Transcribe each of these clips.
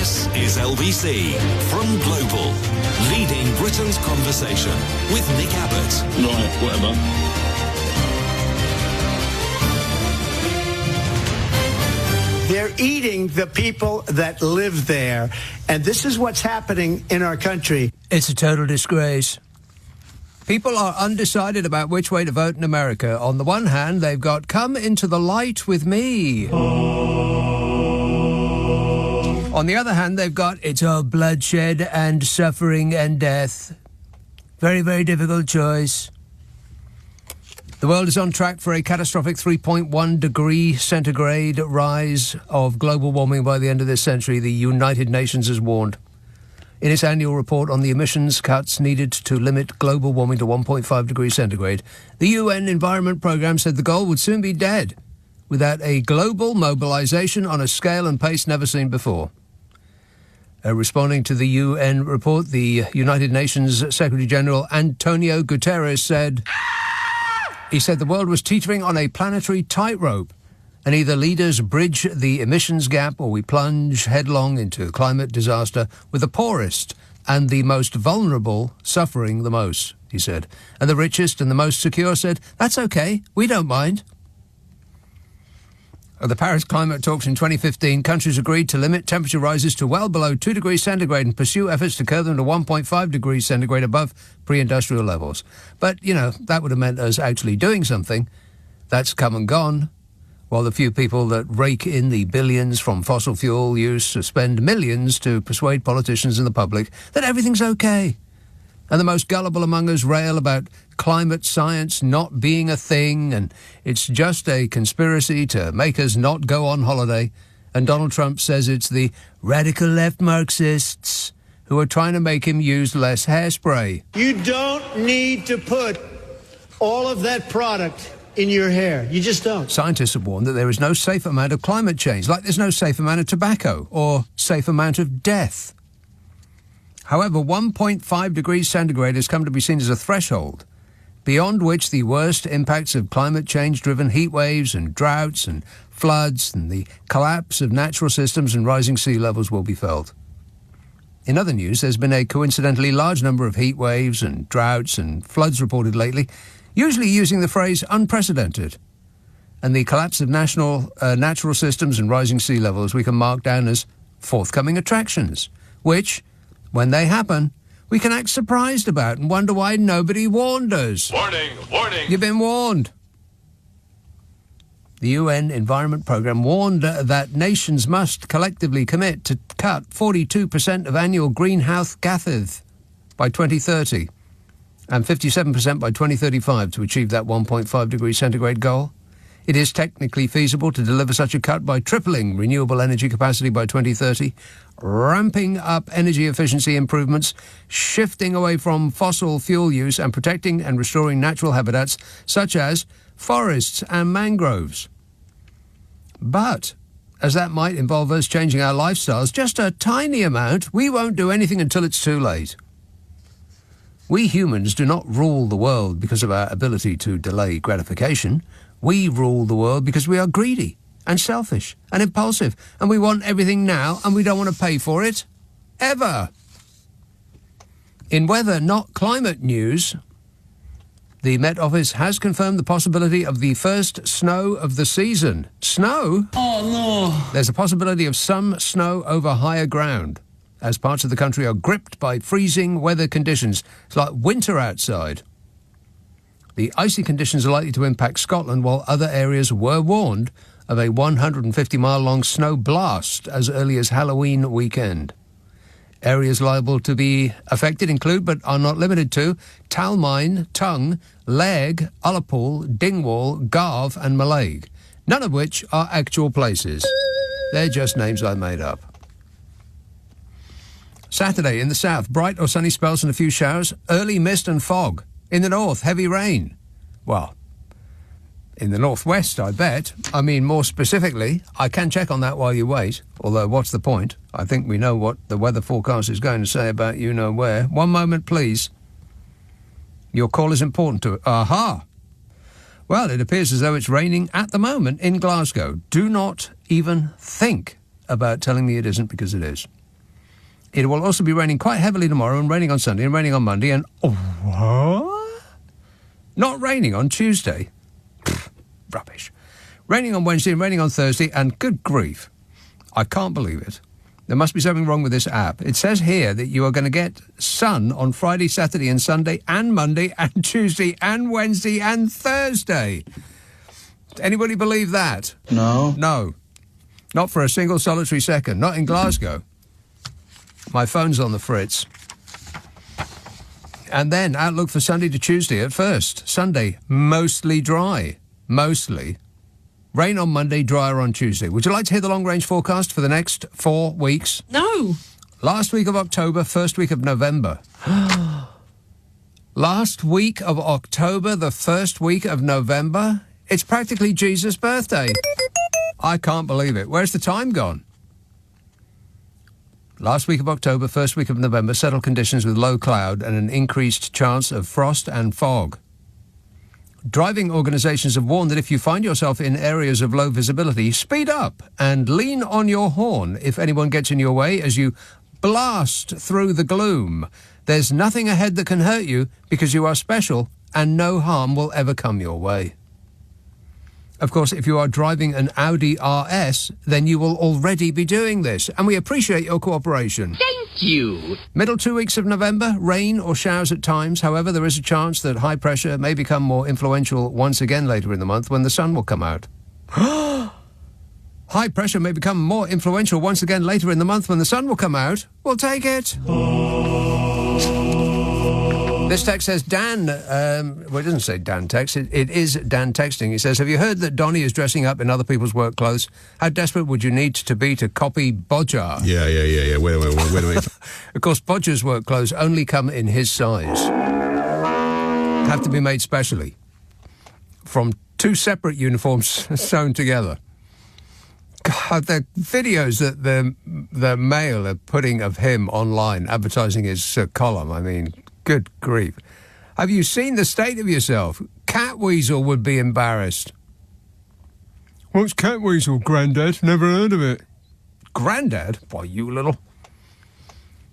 This is LBC from Global, leading Britain's conversation with Nick Abbot. Right, whatever. They're eating the people that live there. And this is what's happening in our country. It's a total disgrace. People are undecided about which way to vote in America. On the one hand, they've got come into the light with me. On the other hand, they've got it's all bloodshed and suffering and death. Very, very difficult choice. The world is on track for a catastrophic 3.1 degree centigrade rise of global warming by the end of this century, the United Nations has warned. In its annual report on the emissions cuts needed to limit global warming to 1.5 degrees centigrade, the UN Environment Programme said the goal would soon be dead without a global mobilisation on a scale and pace never seen before. Responding to the UN report, the United Nations Secretary-General Antonio Guterres said... He said the world was teetering on a planetary tightrope, and either leaders bridge the emissions gap or we plunge headlong into climate disaster with the poorest and the most vulnerable suffering the most, he said. And the richest and the most secure said, that's okay, we don't mind. At the Paris climate talks in 2015, countries agreed to limit temperature rises to well below 2 degrees centigrade and pursue efforts to curb them to 1.5 degrees centigrade above pre-industrial levels. But, that would have meant us actually doing something. That's come and gone, while the few people that rake in the billions from fossil fuel use spend millions to persuade politicians and the public that everything's okay. And the most gullible among us rail about climate science not being a thing and it's just a conspiracy to make us not go on holiday. And Donald Trump says it's the radical left Marxists who are trying to make him use less hairspray. You don't need to put all of that product in your hair. You just don't. Scientists have warned that there is no safe amount of climate change, like there's no safe amount of tobacco or safe amount of death. However, 1.5 degrees centigrade has come to be seen as a threshold, beyond which the worst impacts of climate change-driven heat waves and droughts and floods and the collapse of natural systems and rising sea levels will be felt. In other news, there's been a coincidentally large number of heat waves and droughts and floods reported lately, usually using the phrase unprecedented. And the collapse of natural systems and rising sea levels we can mark down as forthcoming attractions, which... when they happen, we can act surprised about and wonder why nobody warned us. Warning, warning. You've been warned. The UN Environment Programme warned that nations must collectively commit to cut 42% of annual greenhouse gases by 2030 and 57% by 2035 to achieve that 1.5 degrees centigrade goal. It is technically feasible to deliver such a cut by tripling renewable energy capacity by 2030, ramping up energy efficiency improvements, shifting away from fossil fuel use and protecting and restoring natural habitats such as forests and mangroves. But, as that might involve us changing our lifestyles just a tiny amount, we won't do anything until it's too late. We humans do not rule the world because of our ability to delay gratification. We rule the world because we are greedy and selfish and impulsive, and we want everything now, and we don't want to pay for it, ever. In weather, not climate news, the Met Office has confirmed the possibility of the first snow of the season. Snow? Oh, no. There's a possibility of some snow over higher ground, as parts of the country are gripped by freezing weather conditions. It's like winter outside. The icy conditions are likely to impact Scotland, while other areas were warned of a 150-mile-long snow blast as early as Halloween weekend. Areas liable to be affected include, but are not limited to, Talmine, Tongue, Lairg, Ullapool, Dingwall, Garve and Mallaig, none of which are actual places. They're just names I made up. Saturday in the south, bright or sunny spells and a few showers, early mist and fog. In the north, heavy rain. Well, in the northwest, I bet. I mean, more specifically, I can check on that while you wait, although what's the point? I think we know what the weather forecast is going to say about you-know-where. One moment, please. Your call is important to... Aha! Well, it appears as though it's raining at the moment in Glasgow. Do not even think about telling me it isn't, because it is. It will also be raining quite heavily tomorrow and raining on Sunday and raining on Monday and... Not raining on Tuesday. Pfft, rubbish. Raining on Wednesday and raining on Thursday and good grief. I can't believe it. There must be something wrong with this app. It says here that you are going to get sun on Friday, Saturday and Sunday and Monday and Tuesday and Wednesday and Thursday. Anybody believe that? No. No. Not for a single solitary second. Not in Glasgow. My phone's on the fritz. And then outlook for Sunday to Tuesday at first. Sunday, mostly dry. Mostly. Rain on Monday, drier on Tuesday. Would you like to hear the long-range forecast for the next 4 weeks? No. Last week of October, first week of November. Last week of October, the first week of November. It's practically Jesus' birthday. I can't believe it. Where's the time gone? Last week of October, first week of November, settled conditions with low cloud and an increased chance of frost and fog. Driving organisations have warned that if you find yourself in areas of low visibility, speed up and lean on your horn if anyone gets in your way as you blast through the gloom. There's nothing ahead that can hurt you because you are special and no harm will ever come your way. Of course, if you are driving an Audi RS, then you will already be doing this, and we appreciate your cooperation. Thank you. Middle 2 weeks of November, rain or showers at times. However, there is a chance that high pressure may become more influential once again later in the month when the sun will come out. High pressure may become more influential once again later in the month when the sun will come out. We'll take it. This text says, Dan, well, it doesn't say Dan text, it is Dan texting. He says, have you heard that Donny is dressing up in other people's work clothes? How desperate would you need to be to copy Bodger? Yeah. Wait a minute. Of course, Bodger's work clothes only come in his size. Have to be made specially. From 2 separate uniforms sewn together. God, the videos that the Mail are putting of him online, advertising his column, I mean... Good grief. Have you seen the state of yourself? Catweasel would be embarrassed. What's Catweasel, Grandad? Never heard of it. Grandad? Why, you little...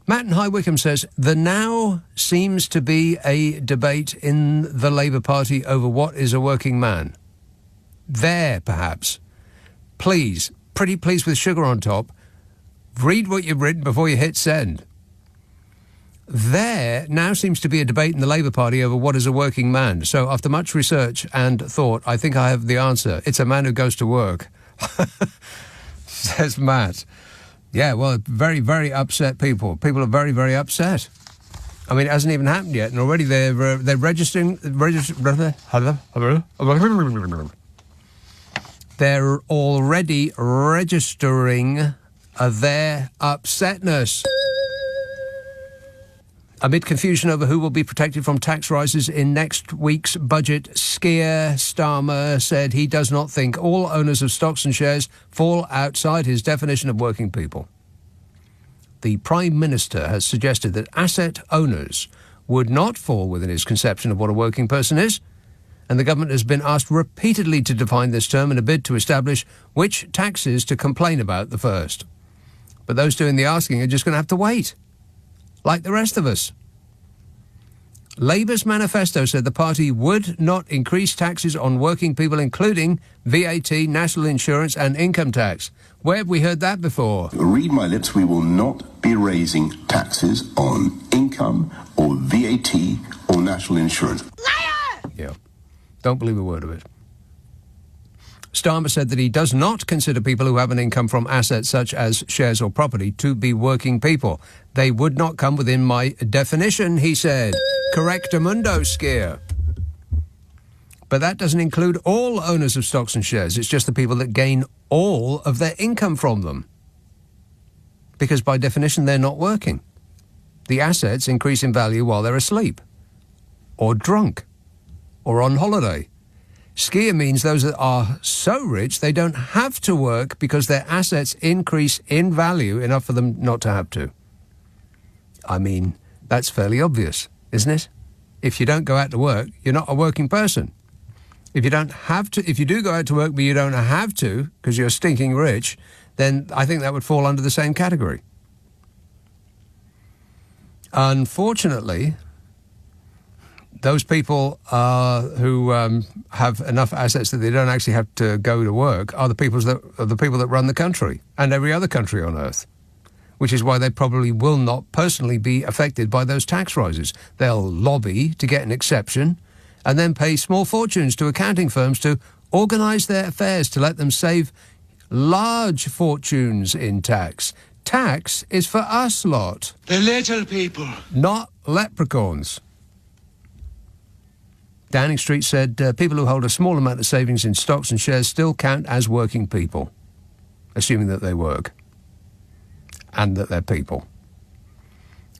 Matt in High Wycombe says, there now seems to be a debate in the Labour Party over what is a working man. There, perhaps. Please, pretty please with sugar on top, read what you've written before you hit send. There now seems to be a debate in the Labour Party over what is a working man. So after much research and thought, I think I have the answer. It's a man who goes to work, says Matt. Yeah, well, very, very upset people. People are very, very upset. I mean, it hasn't even happened yet, and already they're registering... They're already registering their upsetness. Amid confusion over who will be protected from tax rises in next week's budget, Keir Starmer said he does not think all owners of stocks and shares fall outside his definition of working people. The Prime Minister has suggested that asset owners would not fall within his conception of what a working person is, and the government has been asked repeatedly to define this term in a bid to establish which taxes to complain about the first. But those doing the asking are just going to have to wait. Like the rest of us. Labour's manifesto said the party would not increase taxes on working people, including VAT, national insurance and income tax. Where have we heard that before? Read my lips, we will not be raising taxes on income or VAT or national insurance. Liar! Yeah, don't believe a word of it. Starmer said that he does not consider people who have an income from assets such as shares or property to be working people. They would not come within my definition, he said. Correctamundo, Skier. But that doesn't include all owners of stocks and shares. It's just the people that gain all of their income from them. Because by definition, they're not working. The assets increase in value while they're asleep, or drunk, or on holiday. Skier means those that are so rich they don't have to work because their assets increase in value enough for them not to have to. I mean, that's fairly obvious, isn't it? If you don't go out to work, you're not a working person. If you don't have to, if you do go out to work but you don't have to because you're stinking rich, then I think that would fall under the same category. Unfortunately, those people who have enough assets that they don't actually have to go to work are the people that run the country and every other country on earth, which is why they probably will not personally be affected by those tax rises. They'll lobby to get an exception and then pay small fortunes to accounting firms to organise their affairs to let them save large fortunes in tax. Tax is for us lot. The little people. Not leprechauns. Downing Street said people who hold a small amount of savings in stocks and shares still count as working people, assuming that they work and that they're people.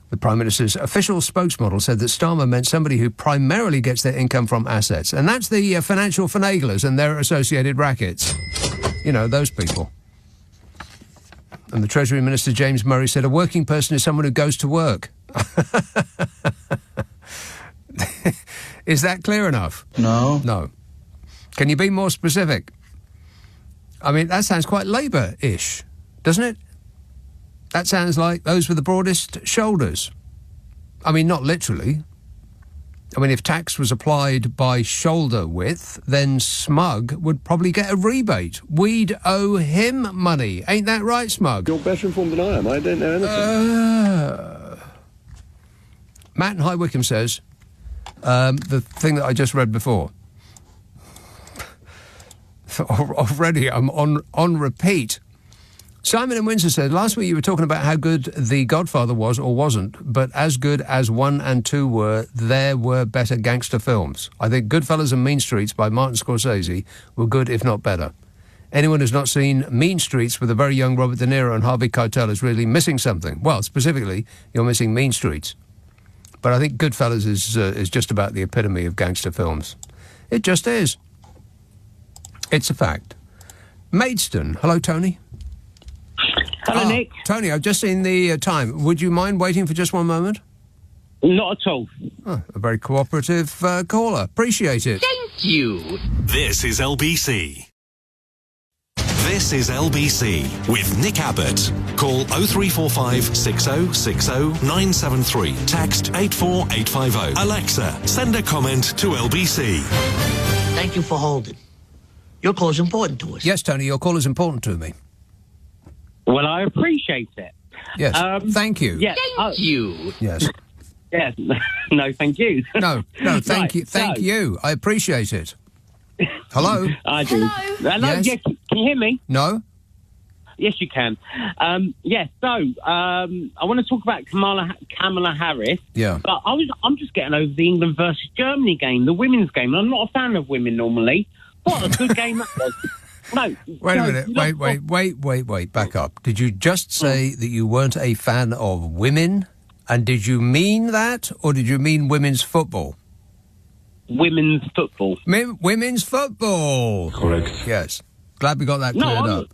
The Prime Minister's official spokesmodel said that Starmer meant somebody who primarily gets their income from assets. And that's the financial finaglers and their associated rackets. You know, those people. And the Treasury Minister, James Murray, said a working person is someone who goes to work. Is that clear enough? No. No. Can you be more specific? I mean, that sounds quite Labour-ish, doesn't it? That sounds like those with the broadest shoulders. I mean, not literally. I mean, if tax was applied by shoulder width, then Smug would probably get a rebate. We'd owe him money. Ain't that right, Smug? You're better informed than I am. I don't know anything. Matt in High Wycombe says, the thing that I just read before. Already I'm on repeat. Simon in Windsor said, last week you were talking about how good The Godfather was or wasn't, but as good as 1 and 2 were, there were better gangster films. I think Goodfellas and Mean Streets by Martin Scorsese were good, if not better. Anyone who's not seen Mean Streets with a very young Robert De Niro and Harvey Keitel is really missing something. Well, specifically, you're missing Mean Streets. But I think Goodfellas is just about the epitome of gangster films. It just is. It's a fact. Maidstone. Hello, Tony. Hello, Nick. Tony, I've just seen the time. Would you mind waiting for just one moment? Not at all. Oh, a very cooperative caller. Appreciate it. Thank you. This is LBC. This is LBC with Nick Abbott. Call 0345 6060 973. Text 84850. Alexa, send a comment to LBC. Thank you for holding. Your call is important to us. Yes, Tony, your call is important to me. Well, I appreciate it. Yes, thank you. Yes. Thank you. Yes. Yes. No, thank you. No, thank Right, you. Thank so- you. I appreciate it. Hello? I do. Hello? Yes? Yes. Can you hear me? No? Yes, you can. Yes, so I want to talk about Kamala Harris. Yeah. But I'm just getting over the England versus Germany game, the women's game. I'm not a fan of women normally. What a good game that was. No. Wait no, a minute. not- Wait. Back up. Did you just say that you weren't a fan of women? And did you mean that, or did you mean women's football? Women's football. Women's football. Correct. Yes. Glad we got that No, cleared I'm- up.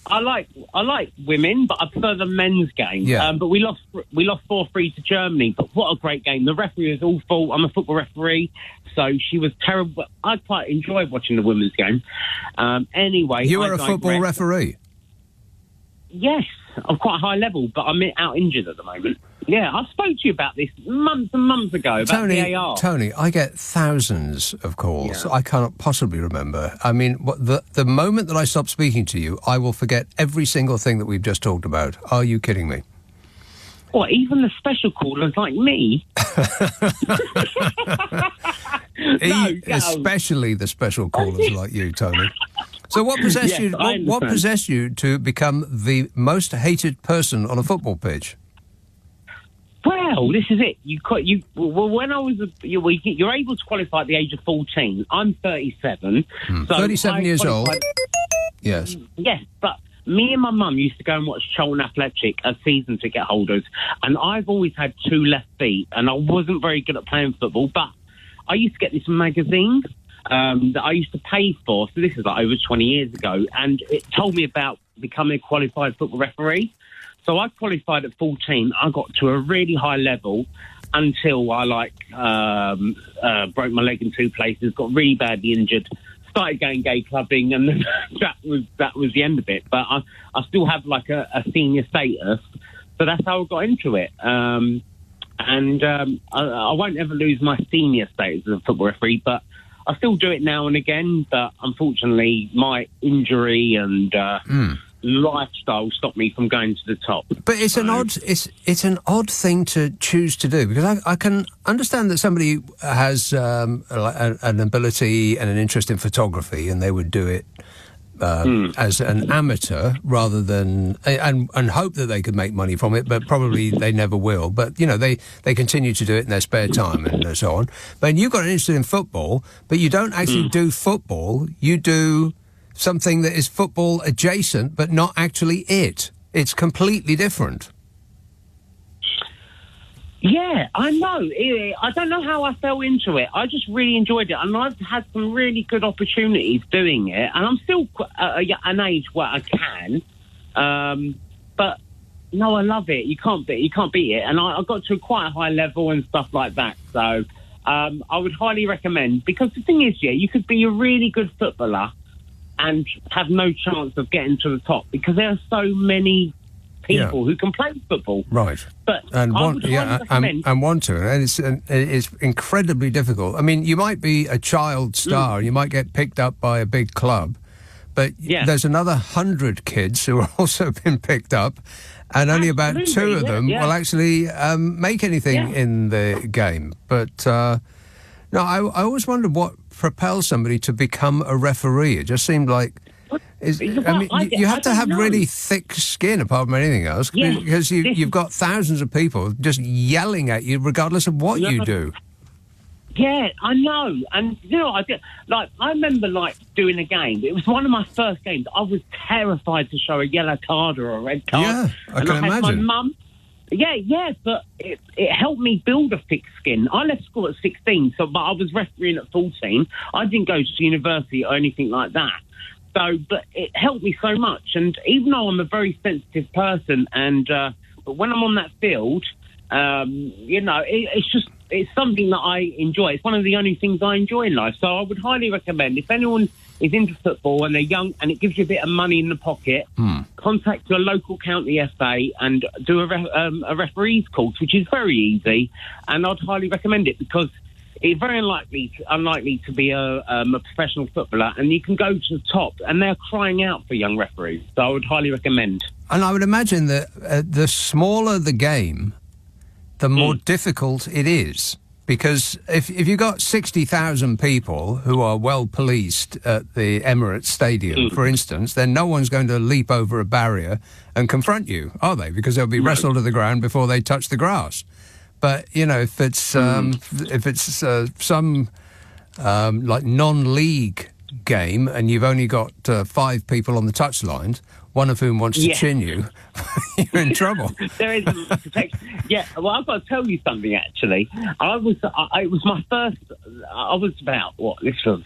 I like women, but I prefer the men's game. Yeah. But we lost 4-3 to Germany. But what a great game! The referee was awful. I'm a football referee, so she was terrible. I quite enjoyed watching the women's game. Anyway, You I are a digress. football referee. Yes, I'm quite high level, but I'm out injured at the moment. Yeah, I spoke to you about this months and months ago about VAR. Tony, I get thousands of calls. Yeah. I cannot possibly remember. I mean, the moment that I stop speaking to you, I will forget every single thing that we've just talked about. Are you kidding me? What, even the special callers like me? Especially the special callers like you, Tony. So what possessed Yes, you? I What understand. possessed you to become the most hated person on a football pitch? Well, this is it. When I was, you're able to qualify at the age of 14. I'm 37. So 37 I years old. qualified- Yes. Yes, but me and my mum used to go and watch Charlton Athletic as season ticket holders, and I've always had 2 left feet, and I wasn't very good at playing football, but I used to get this magazine that I used to pay for, so this is like over 20 years ago, and it told me about becoming a qualified football referee. So I qualified at 14. I got to a really high level until I broke my leg in 2 places, got really badly injured, started going gay clubbing, and then that was the end of it. But I still have like a senior status, so that's how I got into it. And I won't ever lose my senior status as a football referee, but I still do it now and again. But unfortunately, my injury and lifestyle stopped me from going to the top. But it's an odd thing to choose to do, because I can understand that somebody has an ability and an interest in photography, and they would do it as an amateur rather than and hope that they could make money from it, but probably they never will. But you know, they continue to do it in their spare time and so on. But you've got an interest in football, but you don't actually do football. You do something that is football adjacent, but not actually it. It's completely different. Yeah, I know. I don't know how I fell into it. I just really enjoyed it, and I've had some really good opportunities doing it, and I'm still at an age where I can. But no, I love it. You can't beat it, and I got to quite a high level and stuff like that. So I would highly recommend, because the thing is, you could be a really good footballer and have no chance of getting to the top, because there are so many people who can play football, right? But and want to, and it's incredibly difficult. I mean, you might be a child star, you might get picked up by a big club, but there's another 100 kids who have also been picked up, and only about 2 of them will actually make anything in the game. But no, I always wondered what propels somebody to become a referee. It just seemed like. You have to have really thick skin, apart from anything else, because you've got thousands of people just yelling at you, regardless of what you do. Yeah, I know, and you know, I remember doing a game. It was one of my first games. I was terrified to show a yellow card or a red card. Yeah, I can imagine. My mum. Yeah, but it helped me build a thick skin. I left school at 16, but I was refereeing at 14. I didn't go to university or anything like that. So, but it helped me so much. And even though I'm a very sensitive person, but when I'm on that field, you know, it's something that I enjoy. It's one of the only things I enjoy in life. So I would highly recommend, if anyone is into football and they're young and it gives you a bit of money in the pocket, contact your local county FA and do a referee's course, which is very easy. And I'd highly recommend it, because it's very unlikely to be a professional footballer, and you can go to the top, and they're crying out for young referees. So I would highly recommend. And I would imagine that the smaller the game, the more difficult it is. Because if you've got 60,000 people who are well policed at the Emirates Stadium, for instance, then no one's going to leap over a barrier and confront you, are they? Because they'll be wrestled to the ground before they touch the grass. But you know, if it's some like non-league game and you've only got 5 people on the touchline, one of whom wants to chin you, you're in trouble. There is protection. Yeah, well, I've got to tell you something. Actually, it was my first. I was about this was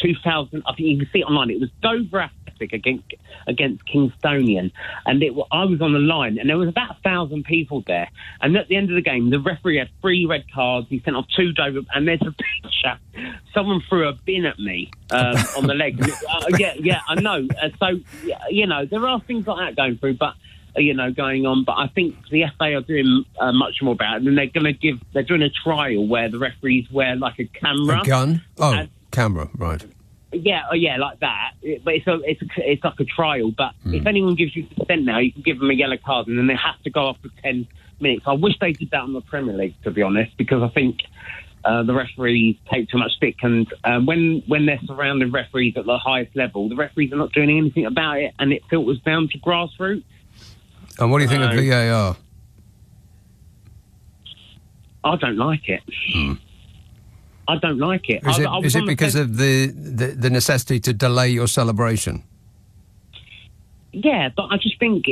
2000. I think you can see it online. It was Dover Athletic against Kingstonian, and I was on the line, and there was about 1,000 people there. And at the end of the game, the referee had 3 red cards. He sent off 2 Dover, and there's a picture. Someone threw a bin at me on the leg. Yeah, I know. So you know, there are things like that going on, but I think the FA are doing much more about it, and they're doing a trial where the referees wear like a camera. A gun? Camera, right. Yeah, like that. But it's like a trial. But if anyone gives you consent now, you can give them a yellow card, and then they have to go off for 10 minutes. I wish they did that in the Premier League, to be honest, because I think the referees take too much stick, and when they're surrounding referees at the highest level, the referees are not doing anything about it, and it filters down to grassroots. And what do you think of VAR? I don't like it. I don't like it. Is it because of the necessity to delay your celebration? Yeah, but I just think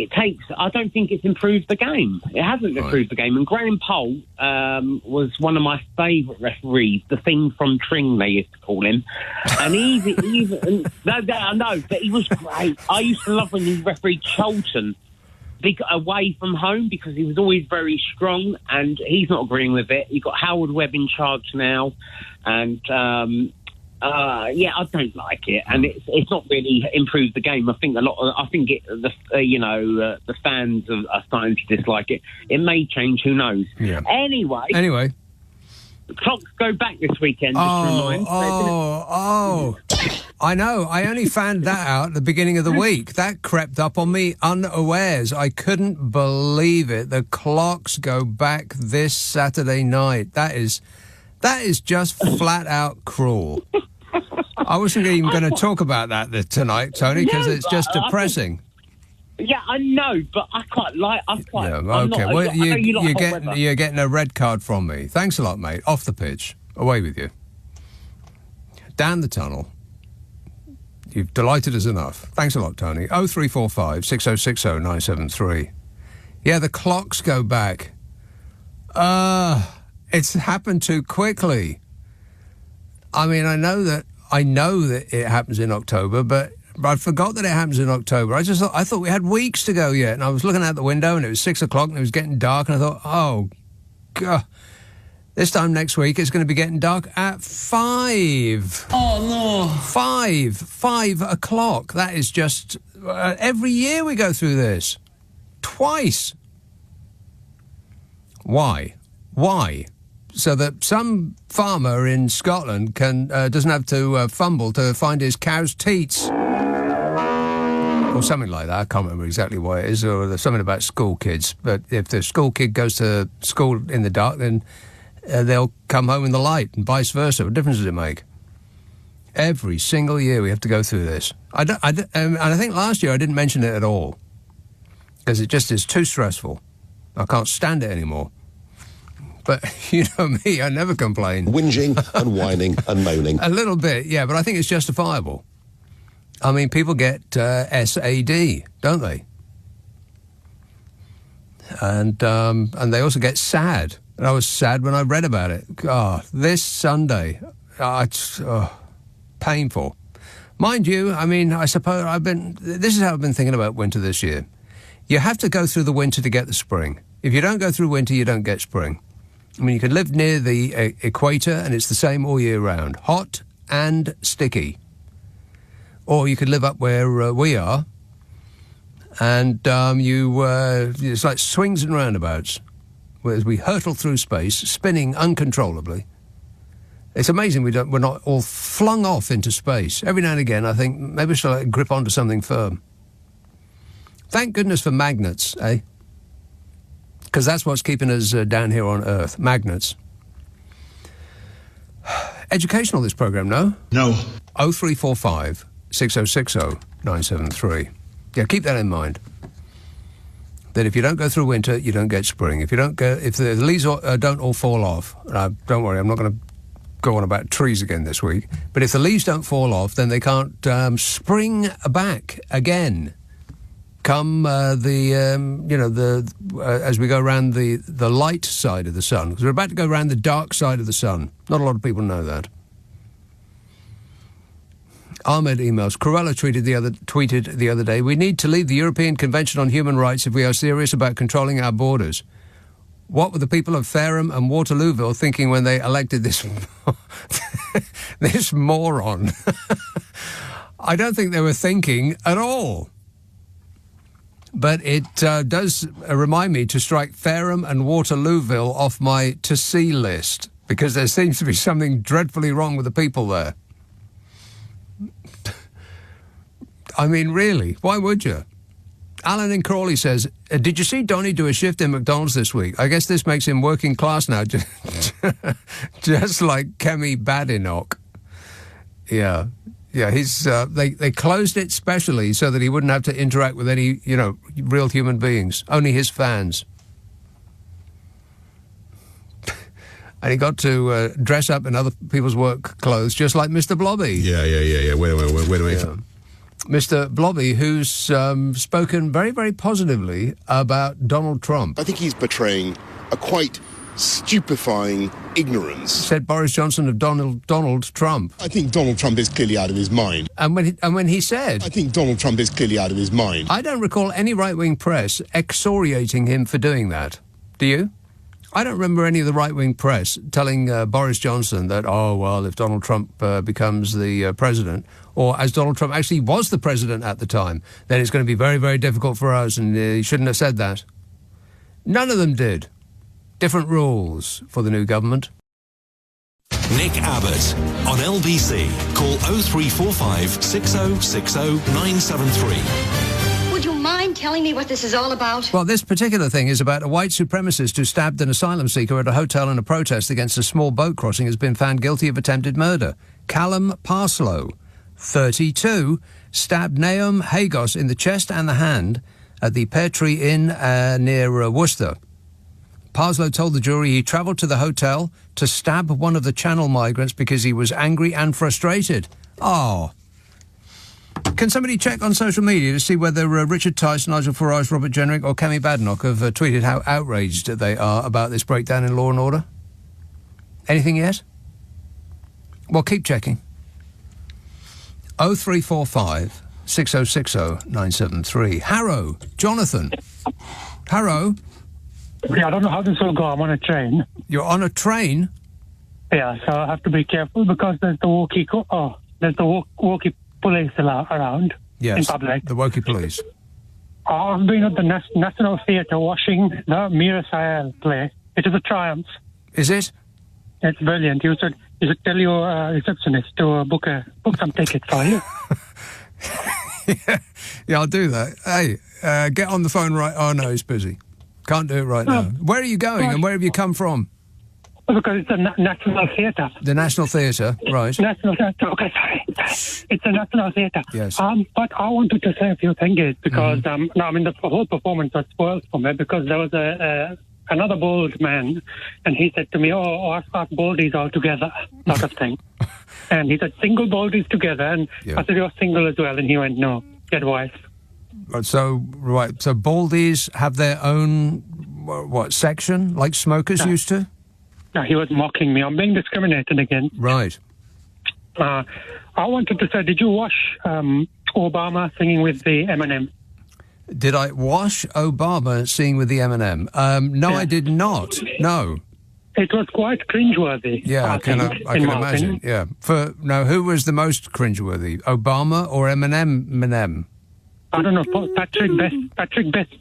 I don't think it's improved the game. It hasn't improved the game. And Graham Poll was one of my favourite referees, the Thing from Tring, they used to call him. And I know, but he was great. I used to love when he refereed Charlton away from home, because he was always very strong, and he's not agreeing with it. You've got Howard Webb in charge now, and Yeah, I don't like it, and it's not really improved the game. I think the fans are starting to dislike it. It may change. Who knows? Yeah. Anyway. Clocks go back this weekend. I know. I only found that out at the beginning of the week. That crept up on me unawares. I couldn't believe it. The clocks go back this Saturday night. That is just flat out cruel. I wasn't even going to talk about that tonight, Tony, because it's just depressing. Yeah, I know, but I quite like. Yeah, okay. Well, you're getting a red card from me. Thanks a lot, mate. Off the pitch. Away with you. Down the tunnel. You've delighted us enough. Thanks a lot, Tony. 0345 6060 973. Yeah, the clocks go back. It's happened too quickly. I mean, I know that it happens in October, but I forgot that it happens in October. I thought we had weeks to go yet, and I was looking out the window, and it was 6 o'clock, and it was getting dark, and I thought, oh, God, this time next week it's going to be getting dark at 5. Oh, no. 5 o'clock. That is just... every year we go through this. Twice. Why? So that some farmer in Scotland doesn't have to fumble to find his cow's teats. Or something like that. I can't remember exactly what it is. Or there's something about school kids. But if the school kid goes to school in the dark, then they'll come home in the light, and vice versa. What difference does it make? Every single year we have to go through this. And I think last year I didn't mention it at all. Because it just is too stressful. I can't stand it anymore. But you know me, I never complain. Whinging and whining and moaning. A little bit, yeah, but I think it's justifiable. I mean, people get SAD, don't they? And they also get sad. And I was sad when I read about it. God, this Sunday, it's painful. Mind you, I mean, I suppose this is how I've been thinking about winter this year. You have to go through the winter to get the spring. If you don't go through winter, you don't get spring. I mean, you could live near the equator and it's the same all year round. Hot and sticky. Or you could live up where we are and it's like swings and roundabouts as we hurtle through space, spinning uncontrollably. It's amazing we're not all flung off into space. Every now and again, I think maybe we should grip onto something firm. Thank goodness for magnets, eh? Because that's what's keeping us down here on Earth. Magnets. Educational, this programme, no? No. 0345 6060 973. Yeah, keep that in mind. That if you don't go through winter, you don't get spring. If the leaves don't all fall off, don't worry, I'm not going to go on about trees again this week, but if the leaves don't fall off, then they can't spring back again. Come as we go around the light side of the sun, because we're about to go around the dark side of the sun. Not a lot of people know that. Ahmed emails, Cruella tweeted the other day, we need to leave the European Convention on Human Rights if we are serious about controlling our borders. What were the people of Fareham and Waterlooville thinking when they elected this this moron? I don't think they were thinking at all. But it does remind me to strike Fareham and Waterlooville off my to-see list, because there seems to be something dreadfully wrong with the people there. I mean, really, why would you? Alan in Crawley says, did you see Donny do a shift in McDonald's this week? I guess this makes him working class now, just like Kemi Badenoch. Yeah. Yeah, they closed it specially so that he wouldn't have to interact with any, real human beings. Only his fans. And he got to dress up in other people's work clothes, just like Mr. Blobby. Yeah. Wait a minute. Yeah. Mr. Blobby, who's spoken very, very positively about Donald Trump. I think he's portraying a quite stupefying ignorance. Said Boris Johnson of Donald Trump. I think Donald Trump is clearly out of his mind. And when he said... I think Donald Trump is clearly out of his mind. I don't recall any right-wing press excoriating him for doing that. Do you? I don't remember any of the right-wing press telling Boris Johnson that, oh, well, if Donald Trump becomes the president, or as Donald Trump actually was the president at the time, then it's going to be very, very difficult for us, and he shouldn't have said that. None of them did. Different rules for the new government. Nick Abbot on LBC. Call 0345 6060 973. Would you mind telling me what this is all about? Well, this particular thing is about a white supremacist who stabbed an asylum seeker at a hotel in a protest against a small boat crossing has been found guilty of attempted murder. Callum Parslow, 32, stabbed Naum Hagos in the chest and the hand at the Pear Tree Inn near Worcester. Parslow told the jury he travelled to the hotel to stab one of the Channel migrants because he was angry and frustrated. Oh. Can somebody check on social media to see whether Richard Tice, Nigel Farage, Robert Jenrick or Kemi Badenoch have tweeted how outraged they are about this breakdown in law and order? Anything yet? Well, keep checking. 0345 6060 973. Harrow, Jonathan. Harrow. Yeah, I don't know how this will go. I'm on a train. You're on a train? Yeah, so I have to be careful because there's the walkie police around in public. The walkie police. I've been at the National Theatre watching the Mira Sayal play. It is a triumph. Is it? It's brilliant. You should tell your receptionist to book some tickets for you. Yeah, I'll do that. Hey, get on the phone right... Oh, no, he's busy. Can't do it right now. Where are you going and where have you come from? Because it's a National Theatre. The National Theatre, right. National Theatre, okay, sorry. It's a National Theatre. Yes. But I wanted to say a few things because, the whole performance was spoiled for me because there was another bald man and he said to me, I start baldies all together, sort of thing. And he said, single baldies together. And I said, you're single as well. And he went, no, get wife. So baldies have their own, section, like smokers used to? No, he was mocking me. I'm being discriminated against. Right. I wanted to say, did you watch Obama singing with the Eminem? Did I watch Obama singing with the Eminem? No, I did not. No. It was quite cringeworthy. Yeah, I can imagine. Yeah. Who was the most cringeworthy? Obama or Eminem? I don't know. Patrick Best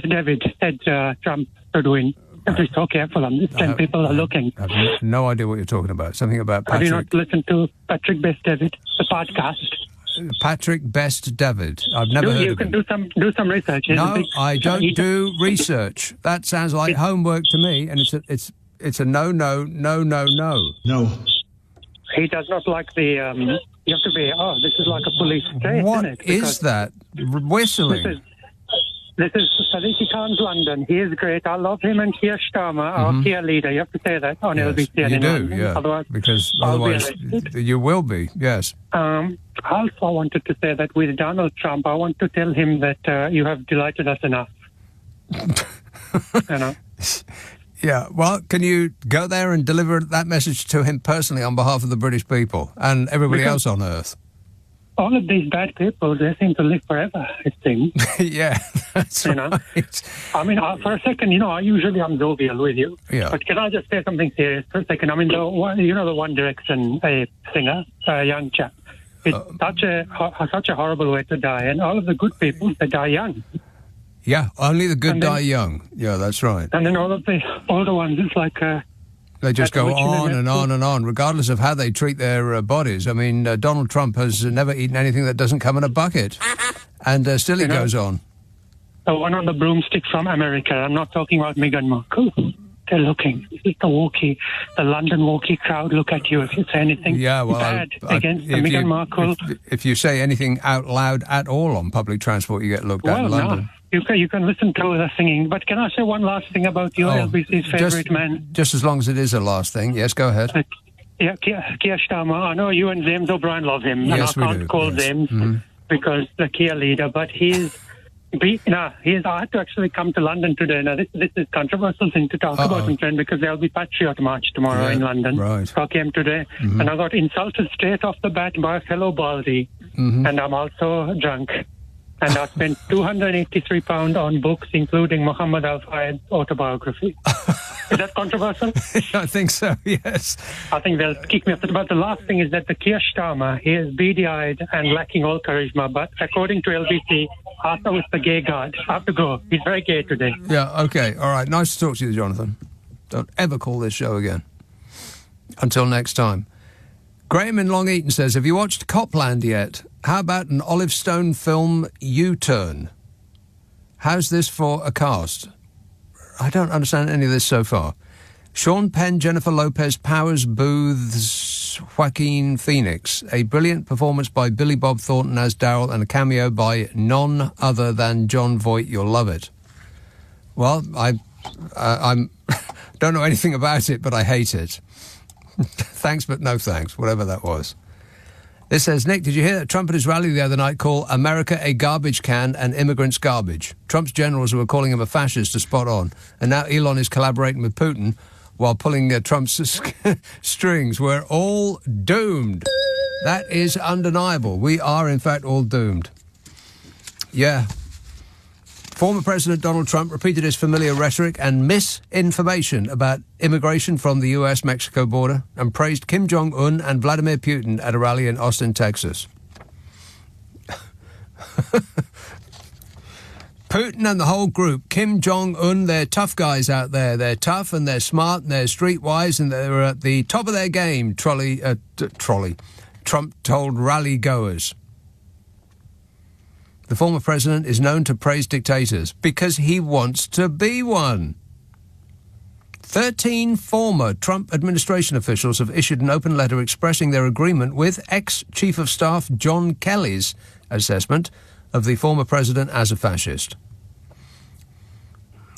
David said Trump should win. Be so careful on this. 10 people are looking. I have no idea what you're talking about. Something about Patrick. Have you not listened to Patrick Best David, the podcast? Patrick Best David. I've never heard of him. You can do some research. No, I don't do research. That sounds like homework to me, and it's a no. No. He does not like the. You have to be. This is like a police state. What isn't it? is that whistling? This is Saliki Khan's London. He is great. I love him and Keir Starmer, our Keir leader. You have to say that on LBC. You do, London. yeah. Otherwise you will be, yes. Also, I wanted to say that with Donald Trump, I want to tell him that you have delighted us enough. You know? Yeah, well, can you go there and deliver that message to him personally on behalf of the British people and everybody else on Earth? All of these bad people, they seem to live forever, it seems. Yeah, that's right. I mean, for a second, I'm jovial with you. Yeah. But can I just say something serious for a second? I mean, the One Direction singer, young chap. It's such a horrible way to die. And all of the good people, they die young. Yeah, only the good die young. Yeah, that's right. And then all of the older ones, it's like... They just go on and on and on, regardless of how they treat their bodies. I mean, Donald Trump has never eaten anything that doesn't come in a bucket. And still he goes on. The one on the broomstick from America. I'm not talking about Meghan Markle. They're looking. This is the London walkie crowd look at you if you say anything bad against Meghan Markle. If you say anything out loud at all on public transport, you get looked at in London. No. You can listen to the singing. But can I say one last thing about you, LBC's favourite man? Just as long as it is a last thing. Yes, go ahead. Keir Starmer. I know you and James O'Brien love him. Yes, and I can't call James because the Keir leader. But I had to actually come to London today. Now, this is a controversial thing to talk about, my friend, because there'll be Patriot March tomorrow in London. Right. So I came today, and I got insulted straight off the bat by a fellow baldy, and I'm also drunk. and I spent £283 on books, including Muhammad Al-Fayed's autobiography. Is that controversial? I think so, yes. I think they'll kick me off. But the last thing is that the Keir Starmer, he is beady-eyed and lacking all charisma, but according to LBC, Arthur is the gay guard. I have to go. He's very gay today. Yeah, okay, all right. Nice to talk to you, Jonathan. Don't ever call this show again. Until next time. Graham in Long Eaton says, have you watched Copland yet? How about an Olive Stone film U-Turn? How's this for a cast? I don't understand any of this so far. Sean Penn, Jennifer Lopez, Powers Booths, Joaquin Phoenix. A brilliant performance by Billy Bob Thornton as Daryl and a cameo by none other than John Voight. You'll love it. Well, I'm don't know anything about it, but I hate it. Thanks, but no thanks, whatever that was. This says, Nick, did you hear that Trump at his rally the other night called America a garbage can and immigrants garbage? Trump's generals were calling him a fascist are spot on. And now Elon is collaborating with Putin while pulling Trump's strings. We're all doomed. That is undeniable. We are, in fact, all doomed. Yeah. Former President Donald Trump repeated his familiar rhetoric and misinformation about immigration from the US-Mexico border and praised Kim Jong-un and Vladimir Putin at a rally in Austin, Texas. Putin and the whole group, Kim Jong-un, they're tough guys out there. They're tough and they're smart and they're streetwise and they're at the top of their game, Trump told rally goers. The former president is known to praise dictators because he wants to be one. 13 former Trump administration officials have issued an open letter expressing their agreement with ex-Chief of Staff John Kelly's assessment of the former president as a fascist.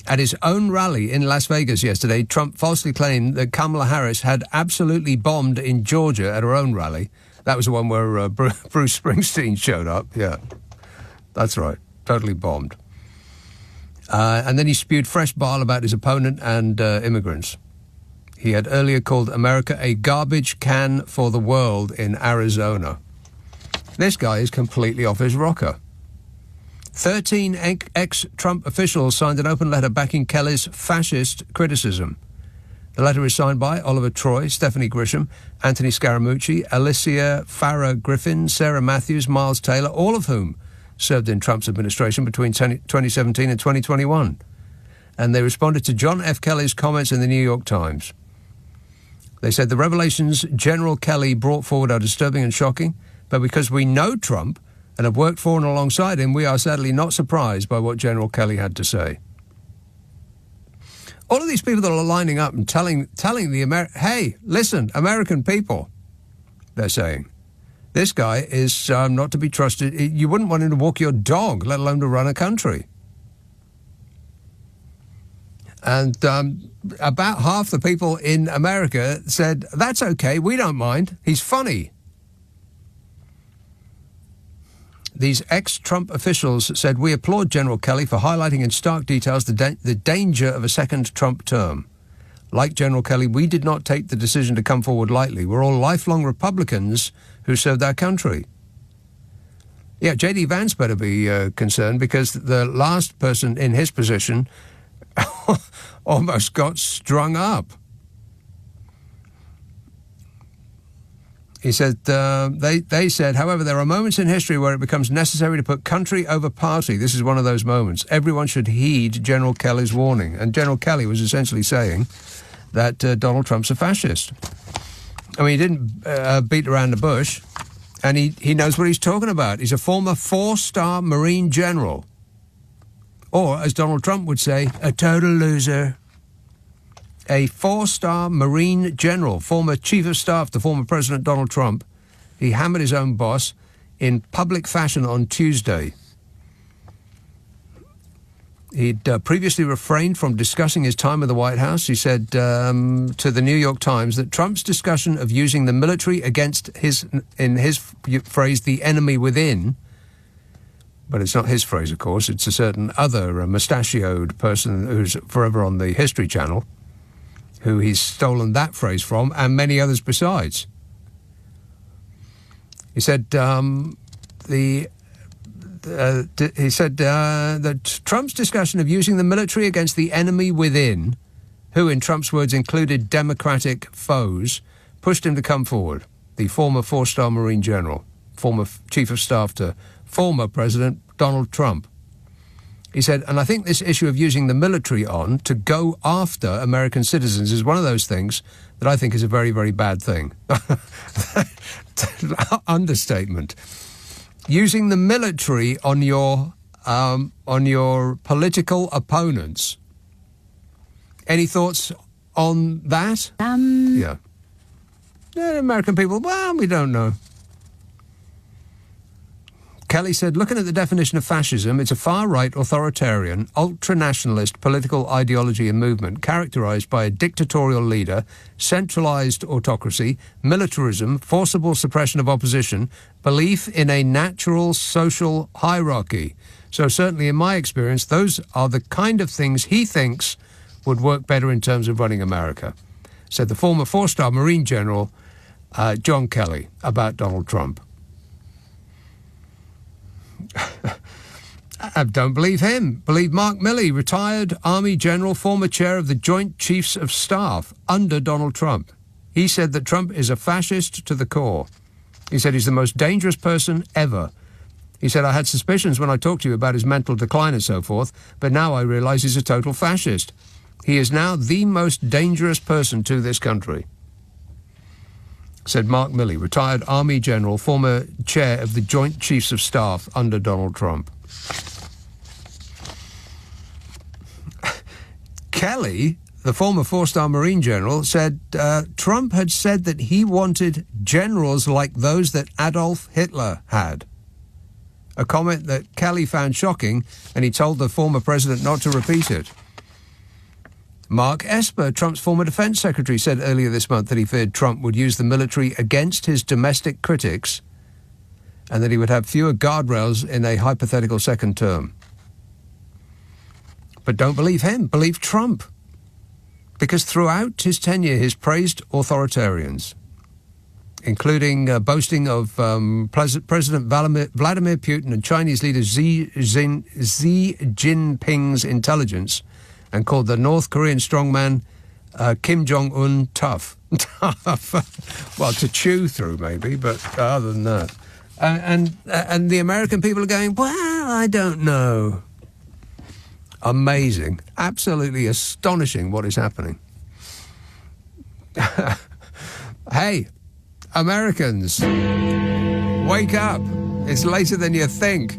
At his own rally in Las Vegas yesterday, Trump falsely claimed that Kamala Harris had absolutely bombed in Georgia at her own rally. That was the one where Bruce Springsteen showed up, yeah. That's right, totally bombed. And then he spewed fresh bile about his opponent and immigrants. He had earlier called America a garbage can for the world in Arizona. This guy is completely off his rocker. 13 ex-Trump officials signed an open letter backing Kelly's fascist criticism. The letter is signed by Oliver Troy, Stephanie Grisham, Anthony Scaramucci, Alicia Farah Griffin, Sarah Matthews, Miles Taylor, all of whom served in Trump's administration between 2017 and 2021. And they responded to John F. Kelly's comments in the New York Times. They said the revelations General Kelly brought forward are disturbing and shocking, but because we know Trump and have worked for and alongside him, we are sadly not surprised by what General Kelly had to say. All of these people that are lining up and telling the hey, listen, American people, they're saying, this guy is not to be trusted. You wouldn't want him to walk your dog, let alone to run a country. And about half the people in America said, that's okay, we don't mind. He's funny. These ex-Trump officials said, we applaud General Kelly for highlighting in stark details the danger of a second Trump term. Like General Kelly, we did not take the decision to come forward lightly. We're all lifelong Republicans who served our country. Yeah, J.D. Vance better be concerned because the last person in his position almost got strung up. He said, they said, however, there are moments in history where it becomes necessary to put country over party. This is one of those moments. Everyone should heed General Kelly's warning. And General Kelly was essentially saying that Donald Trump's a fascist. I mean, he didn't beat around the bush, and he knows what he's talking about. He's a former 4-star Marine general. Or, as Donald Trump would say, a total loser. A 4-star Marine general, former chief of staff to former President Donald Trump. He hammered his own boss in public fashion on Tuesday. He'd previously refrained from discussing his time at the White House. He said to the New York Times that Trump's discussion of using the military against in his phrase, the enemy within, but it's not his phrase, of course, it's a certain other mustachioed person who's forever on the History Channel, who he's stolen that phrase from, and many others besides. He said the he said that Trump's discussion of using the military against the enemy within, who in Trump's words included democratic foes, pushed him to come forward. The former four-star Marine general, former chief of staff to former President Donald Trump. He said, and I think this issue of using the military on to go after American citizens is one of those things that I think is a very, very bad thing. Understatement. Using the military on your political opponents. Any thoughts on that? Yeah. American people, well, we don't know. Kelly said, looking at the definition of fascism, it's a far-right, authoritarian, ultra-nationalist political ideology and movement characterised by a dictatorial leader, centralised autocracy, militarism, forcible suppression of opposition, belief in a natural social hierarchy. So certainly in my experience, those are the kind of things he thinks would work better in terms of running America, said the former four-star Marine General John Kelly about Donald Trump. I don't believe him. Believe Mark Milley, retired Army General, former chair of the Joint Chiefs of Staff under Donald Trump. He said that Trump is a fascist to the core. He said he's the most dangerous person ever. He said, I had suspicions when I talked to you about his mental decline and so forth, but now I realise he's a total fascist. He is now the most dangerous person to this country, said Mark Milley, retired Army General, former chair of the Joint Chiefs of Staff under Donald Trump. Kelly, the former four-star Marine General, said Trump had said that he wanted generals like those that Adolf Hitler had. A comment that Kelly found shocking, and he told the former president not to repeat it. Mark Esper, Trump's former defense secretary, said earlier this month that he feared Trump would use the military against his domestic critics and that he would have fewer guardrails in a hypothetical second term. But don't believe him, believe Trump. Because throughout his tenure, he's praised authoritarians, including boasting of President Vladimir Putin and Chinese leader Xi Jinping's intelligence, and called the North Korean strongman Kim Jong-un tough. Tough. Well, to chew through maybe, but other than that. And the American people are going, well, I don't know. Amazing. Absolutely astonishing what is happening. Hey, Americans, wake up. It's later than you think.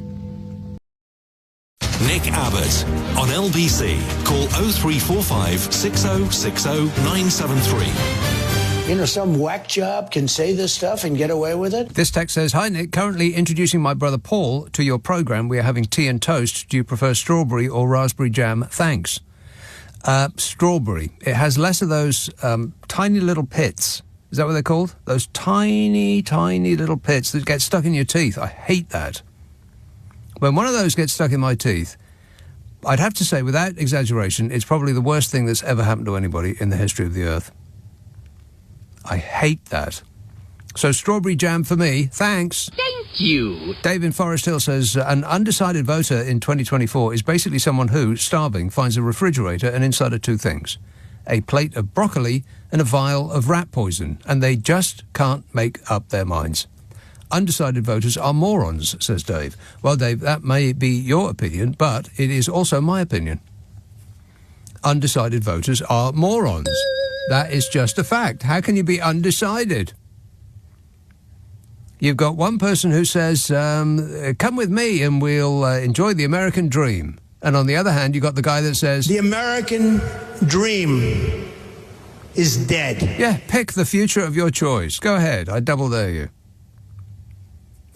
Nick Abbott on LBC. Call 0345 6060 973. You know, some whack job can say this stuff and get away with it? This text says, hi, Nick. Currently introducing my brother Paul to your programme. We are having tea and toast. Do you prefer strawberry or raspberry jam? Thanks. Strawberry. It has less of those tiny little pits. Is that what they're called? Those tiny, tiny little pits that get stuck in your teeth. I hate that. When one of those gets stuck in my teeth, I'd have to say, without exaggeration, it's probably the worst thing that's ever happened to anybody in the history of the earth. I hate that. So strawberry jam for me. Thanks. Thank you. Dave in Forest Hill says, an undecided voter in 2024 is basically someone who, starving, finds a refrigerator and inside are two things: a plate of broccoli and a vial of rat poison, and they just can't make up their minds. Undecided voters are morons, says Dave. Well, Dave, that may be your opinion, but it is also my opinion. Undecided voters are morons. That is just a fact. How can you be undecided? You've got one person who says, come with me and we'll enjoy the American dream. And on the other hand, you've got the guy that says, the American dream is dead. Yeah, pick the future of your choice. Go ahead. I double dare you.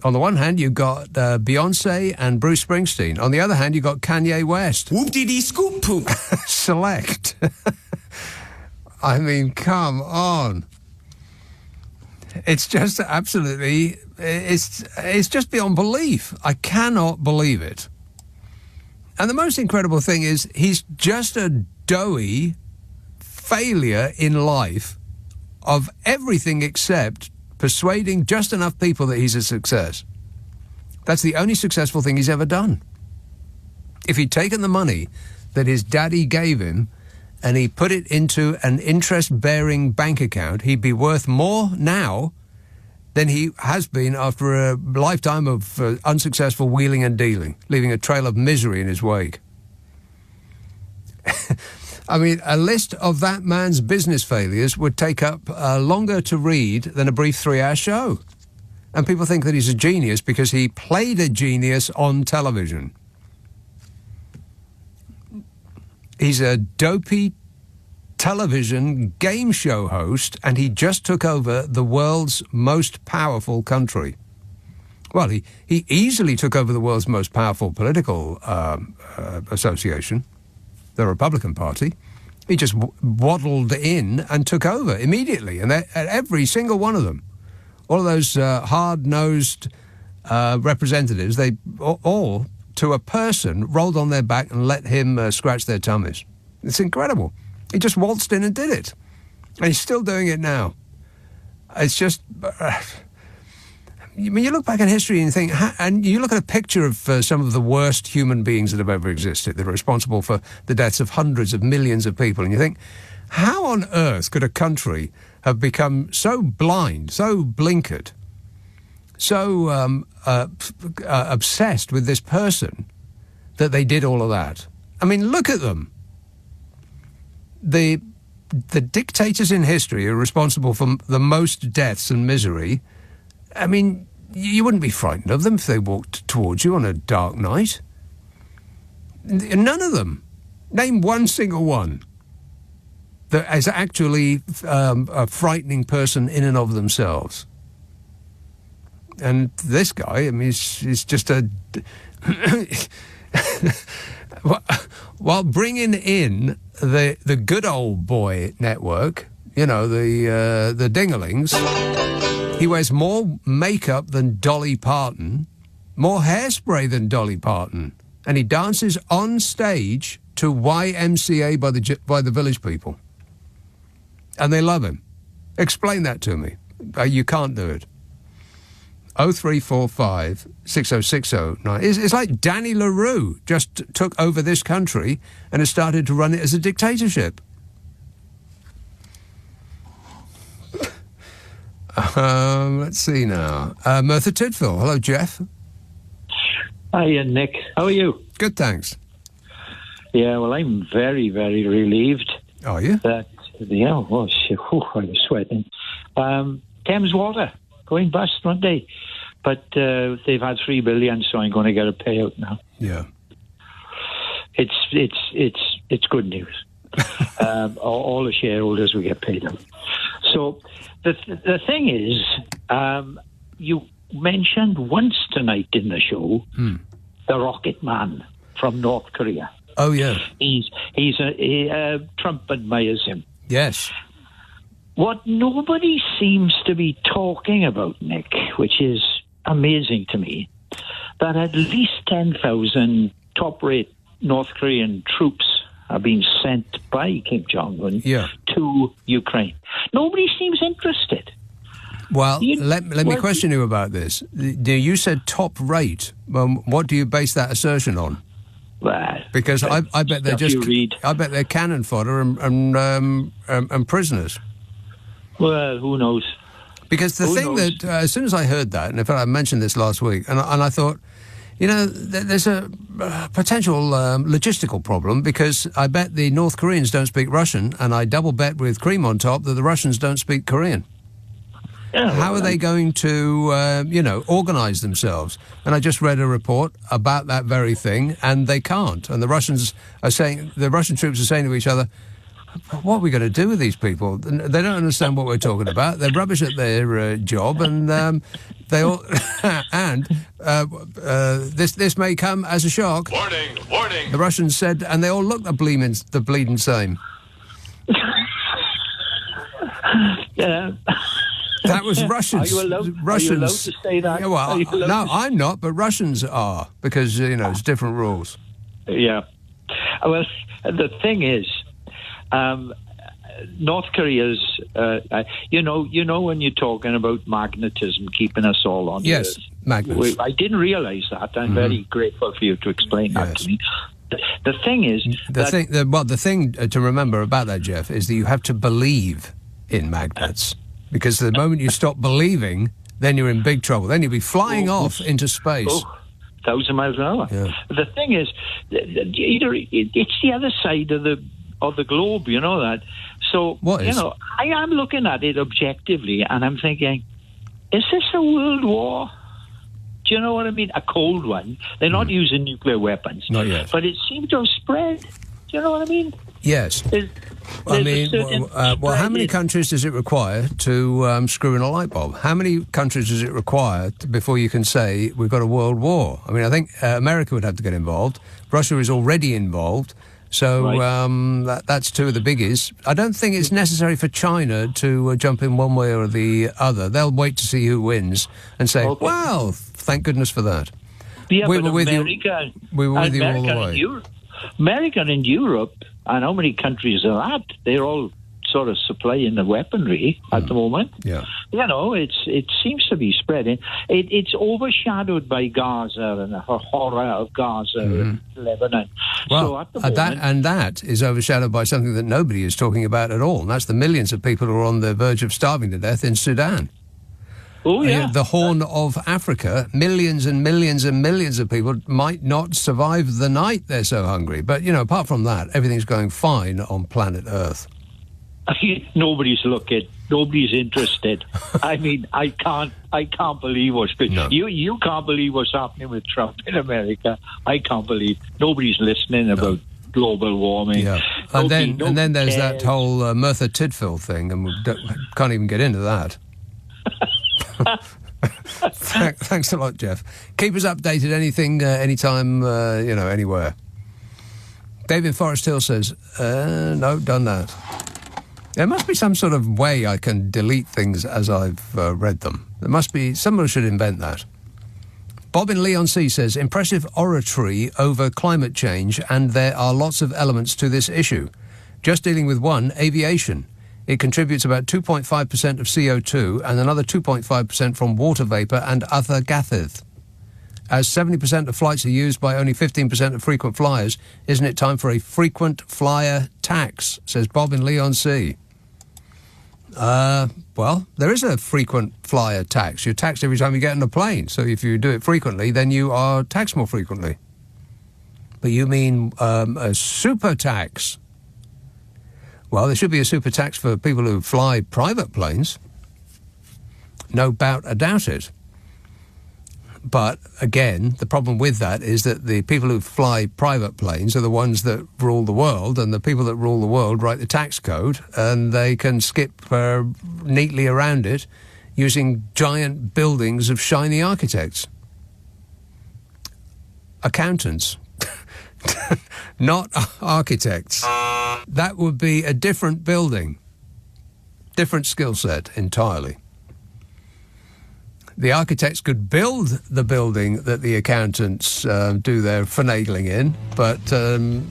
On the one hand, you've got Beyonce and Bruce Springsteen. On the other hand, you've got Kanye West. Whoop-dee-dee-scoop-poop. Select. I mean, come on. It's just absolutely, it's just beyond belief. I cannot believe it. And the most incredible thing is he's just a doughy failure in life of everything except persuading just enough people that he's a success. That's the only successful thing he's ever done. If he'd taken the money that his daddy gave him and he put it into an interest-bearing bank account, he'd be worth more now than he has been after a lifetime of unsuccessful wheeling and dealing, leaving a trail of misery in his wake. I mean, a list of that man's business failures would take up longer to read than a brief 3-hour show. And people think that he's a genius because he played a genius on television. He's a dopey television game show host, and he just took over the world's most powerful country. Well, he easily took over the world's most powerful political association, the Republican Party. He just waddled in and took over immediately, and every single one of them. All of those hard-nosed representatives, they all, to a person, rolled on their back and let him scratch their tummies. It's incredible. He just waltzed in and did it. And he's still doing it now. It's just... you look back in history and think... And you look at a picture of some of the worst human beings that have ever existed. They're responsible for the deaths of hundreds of millions of people. And you think, how on earth could a country have become so blind, so blinkered, so obsessed with this person that they did all of that? I mean, look at them. The dictators in history are responsible for the most deaths and misery. I mean, you wouldn't be frightened of them if they walked towards you on a dark night. None of them. Name one single one that is actually a frightening person in and of themselves. And this guy, I mean, he's just a... While bringing in the good old boy network, you know, the dinglings, he wears more makeup than Dolly Parton, more hairspray than Dolly Parton, and he dances on stage to YMCA by the Village People. And they love him. Explain that to me. You can't do it. 0345 6060. It's like Danny LaRue just took over this country and has started to run it as a dictatorship. Let's see now. Merthyr Tydfil. Hello, Jeff. Hiya, Nick. How are you? Good, thanks. Yeah, well, I'm very, very relieved. Are you? That, yeah, oh, shit, I was sweating. Thames Water going bust one day, but they've had $3 billion, so I'm going to get a payout now. Yeah, it's good news. All the shareholders will get paid out. So the thing is, you mentioned once tonight in the show the Rocket Man from North Korea. Oh yeah, he's Trump admires him. Yes. What nobody seems to be talking about, Nick, which is amazing to me, that at least 10,000 top-rate North Korean troops have been sent by Kim Jong-un to Ukraine. Nobody seems interested. Well, let me question you about this. You said top-rate. What do you base that assertion on? Well, because I bet they're I bet they're cannon fodder and prisoners. Well, who knows? Because the thing that, as soon as I heard that, and in fact I mentioned this last week, and I thought, you know, there's a potential logistical problem, because I bet the North Koreans don't speak Russian, and I double bet with cream on top that the Russians don't speak Korean. Yeah, how are they going to, organise themselves? And I just read a report about that very thing, and they can't. And the Russian troops are saying to each other, what are we going to do with these people? They don't understand what we're talking about. They're rubbish at their job, and they all and this may come as a shock. Warning! The Russians said, and they all look the bleeding same. That was Russians. Are you allowed to say that? Yeah, well, no, I'm not, but Russians are, because it's different rules. Yeah. Well, the thing is, North Korea's, you know, when you're talking about magnetism keeping us all on Yes, Earth. magnets. I didn't realise that. I'm very grateful for you to explain that to me. The thing is, the thing to remember about that, Jeff, is that you have to believe in magnets, because the moment you stop believing, then you're in big trouble. Then you'll be flying off into space. 1,000 miles an hour. Yeah. The thing is, it's the other side of the globe, you know that. So, you know, I am looking at it objectively, and I'm thinking, is this a world war? Do you know what I mean? A cold one. They're not using nuclear weapons. Not yet. But it seems to have spread. Do you know what I mean? Yes. How many countries does it require to screw in a light bulb? How many countries does it require before you can say we've got a world war? I mean, I think America would have to get involved. Russia is already involved. So that's two of the biggies. I don't think it's necessary for China to jump in one way or the other. They'll wait to see who wins and say, well, thank goodness for that. Yeah, we but were with America, you. We were with you all the way. America and Europe, and how many countries are that? They're all sort of supplying the weaponry at the moment. Yeah. You know, it seems to be spreading. It's overshadowed by Gaza and the horror of Gaza and Lebanon. Well, so at the moment, that is overshadowed by something that nobody is talking about at all, and that's the millions of people who are on the verge of starving to death in Sudan. Oh, yeah. The Horn of Africa, millions and millions and millions of people might not survive the night, they're so hungry. But, you know, apart from that, everything's going fine on planet Earth. Nobody's looking. Nobody's interested. I mean, I can't believe what's going on. You can't believe what's happening with Trump in America. I can't believe nobody's listening about global warming. Yeah. And then there's that whole Merthyr Tydfil thing, and we can't even get into that. Thanks a lot, Jeff. Keep us updated. Anytime, anywhere. David Forest Hill says, no, done that. There must be some sort of way I can delete things as I've read them. There must be. Someone should invent that. Bob in Leon C says, impressive oratory over climate change, and there are lots of elements to this issue. Just dealing with one, aviation. It contributes about 2.5% of CO2 and another 2.5% from water vapour and other gases. As 70% of flights are used by only 15% of frequent flyers, isn't it time for a frequent flyer tax, says Bob in Leon C. Well, there is a frequent flyer tax. You're taxed every time you get on a plane. So if you do it frequently, then you are taxed more frequently. But you mean a super tax? Well, there should be a super tax for people who fly private planes. No doubt about it. But, again, the problem with that is that the people who fly private planes are the ones that rule the world, and the people that rule the world write the tax code, and they can skip neatly around it using giant buildings of shiny architects. Accountants. Not architects. That would be a different building. Different skill set entirely. The architects could build the building that the accountants do their finagling in, but and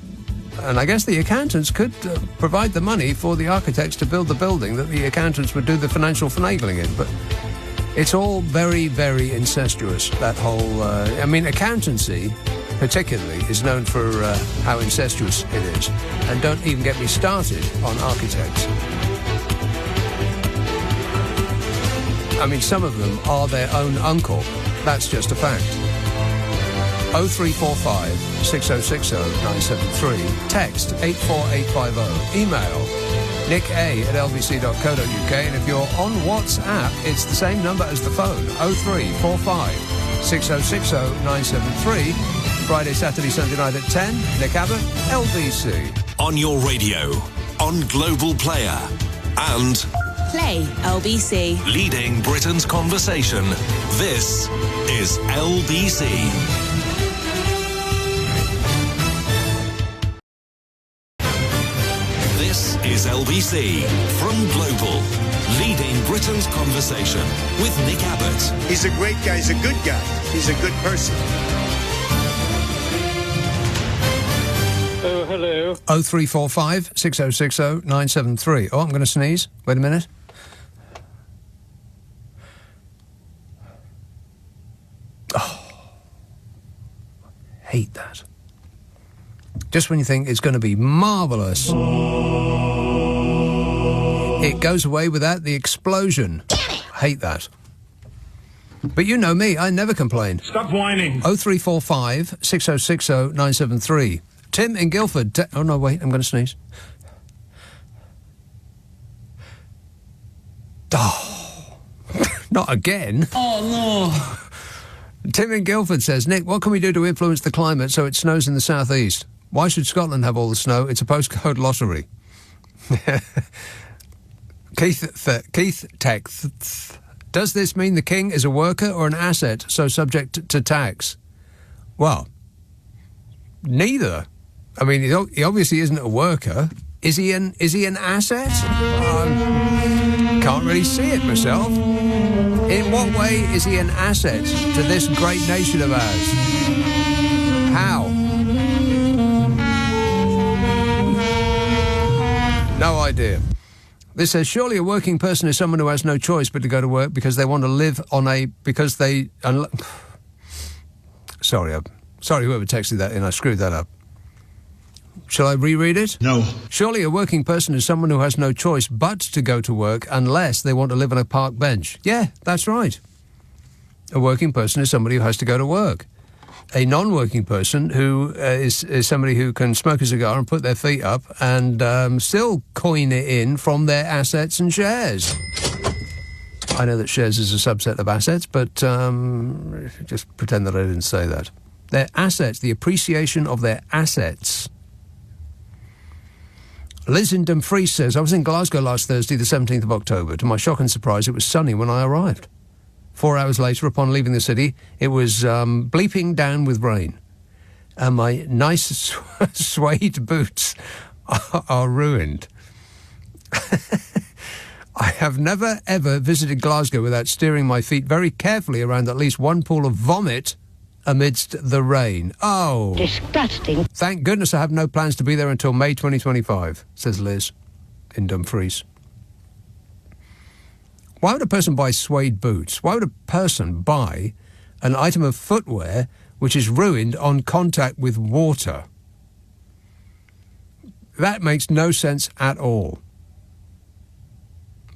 I guess the accountants could provide the money for the architects to build the building that the accountants would do the financial finagling in. But it's all very, very incestuous, that whole... accountancy, particularly, is known for how incestuous it is. And don't even get me started on architects. I mean, some of them are their own uncle. That's just a fact. 0345 6060 973. Text 84850. Email nick@lbc.co.uk. And if you're on WhatsApp, it's the same number as the phone. 0345 6060 973. Friday, Saturday, Sunday night at 10. Nick Abbot, LBC. On your radio, on Global Player, and... Play LBC. Leading Britain's conversation. This is LBC. This is LBC from Global. Leading Britain's conversation with Nick Abbot. He's a great guy. He's a good guy. He's a good person. Oh, hello. 0345 6060 973. Oh, I'm going to sneeze. Wait a minute. Oh, hate that. Just when you think it's going to be marvellous, it goes away without the explosion. Hate that. But you know me, I never complain. Stop whining. 0345 6060 973. Tim in Guildford. Oh, no, wait, I'm going to sneeze. Oh, not again. Oh, no. Tim in Guildford says, Nick, what can we do to influence the climate so it snows in the southeast? Why should Scotland have all the snow? It's a postcode lottery. Keith Tech. Does this mean the king is a worker or an asset, so subject to tax? Well, neither. I mean, he obviously isn't a worker. Is he an asset? Can't really see it myself. In what way is he an asset to this great nation of ours? How? No idea. This says, surely a working person is someone who has no choice but to go to work because they want to live on a... because they... Sorry whoever texted that in, I screwed that up. Shall I reread it? No. Surely a working person is someone who has no choice but to go to work unless they want to live on a park bench. Yeah, that's right. A working person is somebody who has to go to work. A non-working person who is somebody who can smoke a cigar and put their feet up and still coin it in from their assets and shares. I know that shares is a subset of assets, but just pretend that I didn't say that. Their assets, the appreciation of their assets. Liz in Dumfries says, I was in Glasgow last Thursday, the 17th of October. To my shock and surprise, it was sunny when I arrived. 4 hours later, upon leaving the city, it was bleeping down with rain. And my nice suede boots are ruined. I have never, ever visited Glasgow without steering my feet very carefully around at least one pool of vomit amidst the rain. Oh. Disgusting. Thank goodness I have no plans to be there until May 2025, says Liz in Dumfries. Why would a person buy suede boots? Why would a person buy an item of footwear which is ruined on contact with water? That makes no sense at all.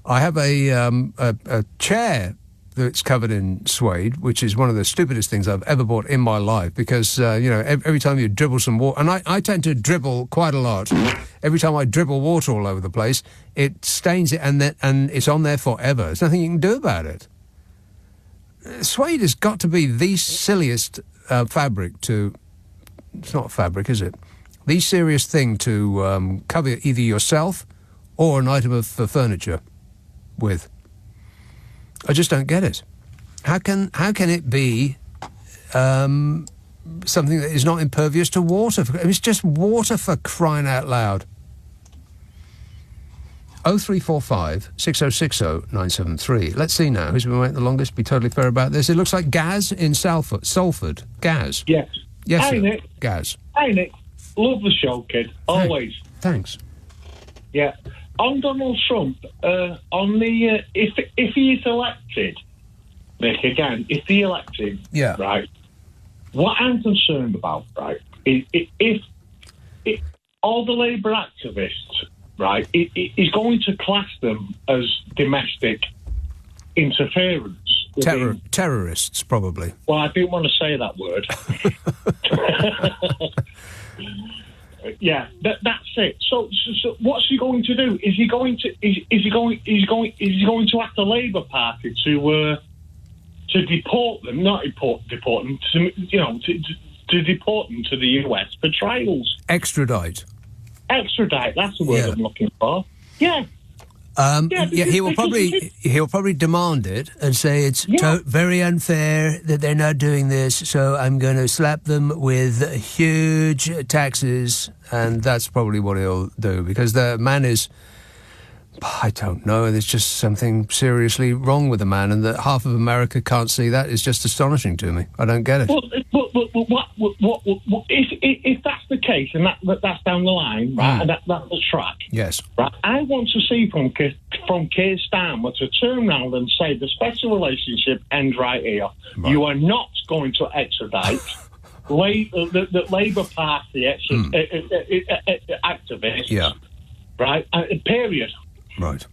I have a chair that's covered in suede, which is one of the stupidest things I've ever bought in my life because, every time you dribble some water... And I tend to dribble quite a lot. Every time I dribble water all over the place, it stains it and it's on there forever. There's nothing you can do about it. Suede has got to be the silliest fabric to... It's not fabric, is it? The serious thing to cover either yourself or an item of furniture with. I just don't get it. How can it be something that is not impervious to water? It's just water, for crying out loud. 0345 6060 973. Let's see now. Who's been waiting the longest? Be totally fair about this. It looks like Gaz in Salford. Gaz. Yes. Yes, Hi, sir. Nick. Gaz. Hi, Nick. Love the show, kid. Always. Thanks. Yeah. On Donald Trump, on the if he is elected, Nick, again, if he elected, yeah, right. What I'm concerned about, right, is if all the Labour activists, right, is going to class them as domestic interference. Terrorists, probably. Well, I didn't want to say that word. Yeah, that's it. So what's he going to do? Is he going to ask the Labour Party to deport them? Not deport them. To deport them to the US for trials. Extradite. That's the word I'm looking for. Yeah. He'll probably demand it and say it's very unfair that they're not doing this, so I'm going to slap them with huge taxes, and that's probably what he'll do, because the man is I don't know. There's just something seriously wrong with the man, and that half of America can't see that is just astonishing to me. I don't get it. Well, if that's the case, and that's down the line, right, and that's the track, yes, right, I want to see from Keir Starmer to turn around and say the special relationship ends right here. Right. You are not going to extradite the Labour Party activists, right, period. Right.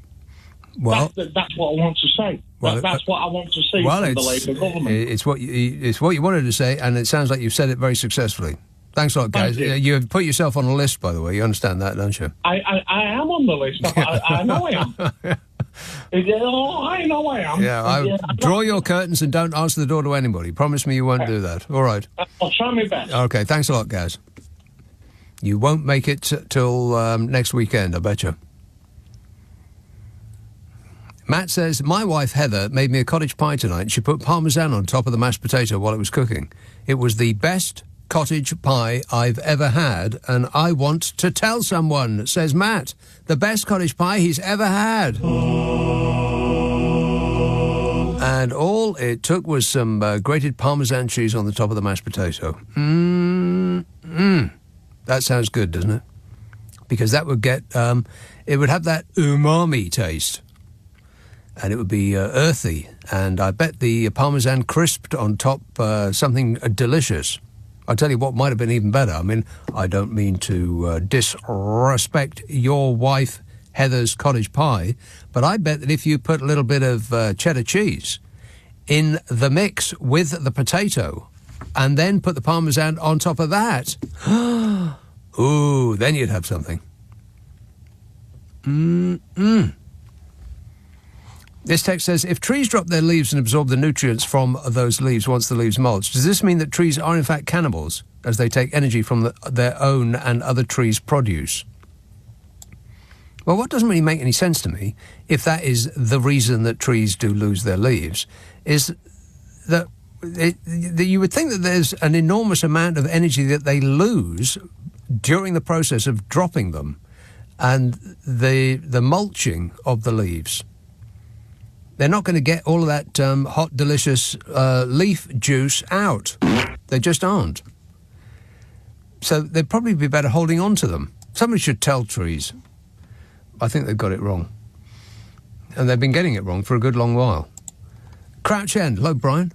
Well, that's what I want to say. Well, that's what I want to see from the Labour government. It's what you wanted to say, and it sounds like you've said it very successly. Thanks a lot, guys. You've put yourself on a list, by the way. You understand that, don't you? I am on the list. I know I am. I know I am. Yeah, draw your curtains and don't answer the door to anybody. Promise me you won't do that. All right. I'll try my best. Okay, thanks a lot, guys. You won't make it till next weekend, I bet you. Matt says, my wife Heather made me a cottage pie tonight. She put parmesan on top of the mashed potato while it was cooking. It was the best cottage pie I've ever had, and I want to tell someone, says Matt. The best cottage pie he's ever had. And all it took was some grated parmesan cheese on the top of the mashed potato. That sounds good, doesn't it? Because that would get, it would have that umami taste. And it would be earthy, and I bet the parmesan crisped on top something delicious. I'll tell you what might have been even better. I mean, I don't mean to disrespect your wife Heather's cottage pie, but I bet that if you put a little bit of cheddar cheese in the mix with the potato and then put the parmesan on top of that, ooh, then you'd have something. This text says, if trees drop their leaves and absorb the nutrients from those leaves once the leaves mulch, does this mean that trees are in fact cannibals as they take energy from their own and other trees' produce? Well, what doesn't really make any sense to me, if that is the reason that trees do lose their leaves, is that you would think that there's an enormous amount of energy that they lose during the process of dropping them and the mulching of the leaves. They're not going to get all of that hot, delicious leaf juice out. They just aren't. So they'd probably be better holding on to them. Somebody should tell trees. I think they've got it wrong. And they've been getting it wrong for a good long while. Crouch End. Hello, Brian.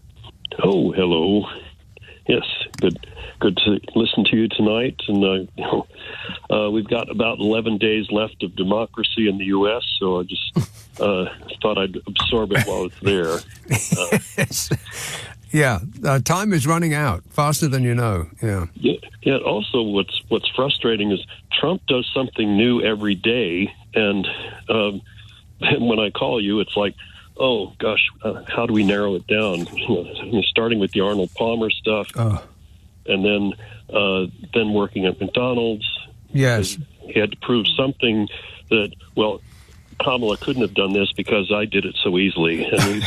Oh, hello. Yes, good to listen to you tonight. And we've got about 11 days left of democracy in the U.S., so I just thought I'd absorb it while it's there. Yes. Yeah, time is running out faster than you know. Yeah. Also, what's frustrating is Trump does something new every day, and when I call you, it's like, oh gosh, how do we narrow it down? Starting with the Arnold Palmer stuff, and then working at McDonald's. Yes, he had to prove something that, well, Kamala couldn't have done this because I did it so easily, and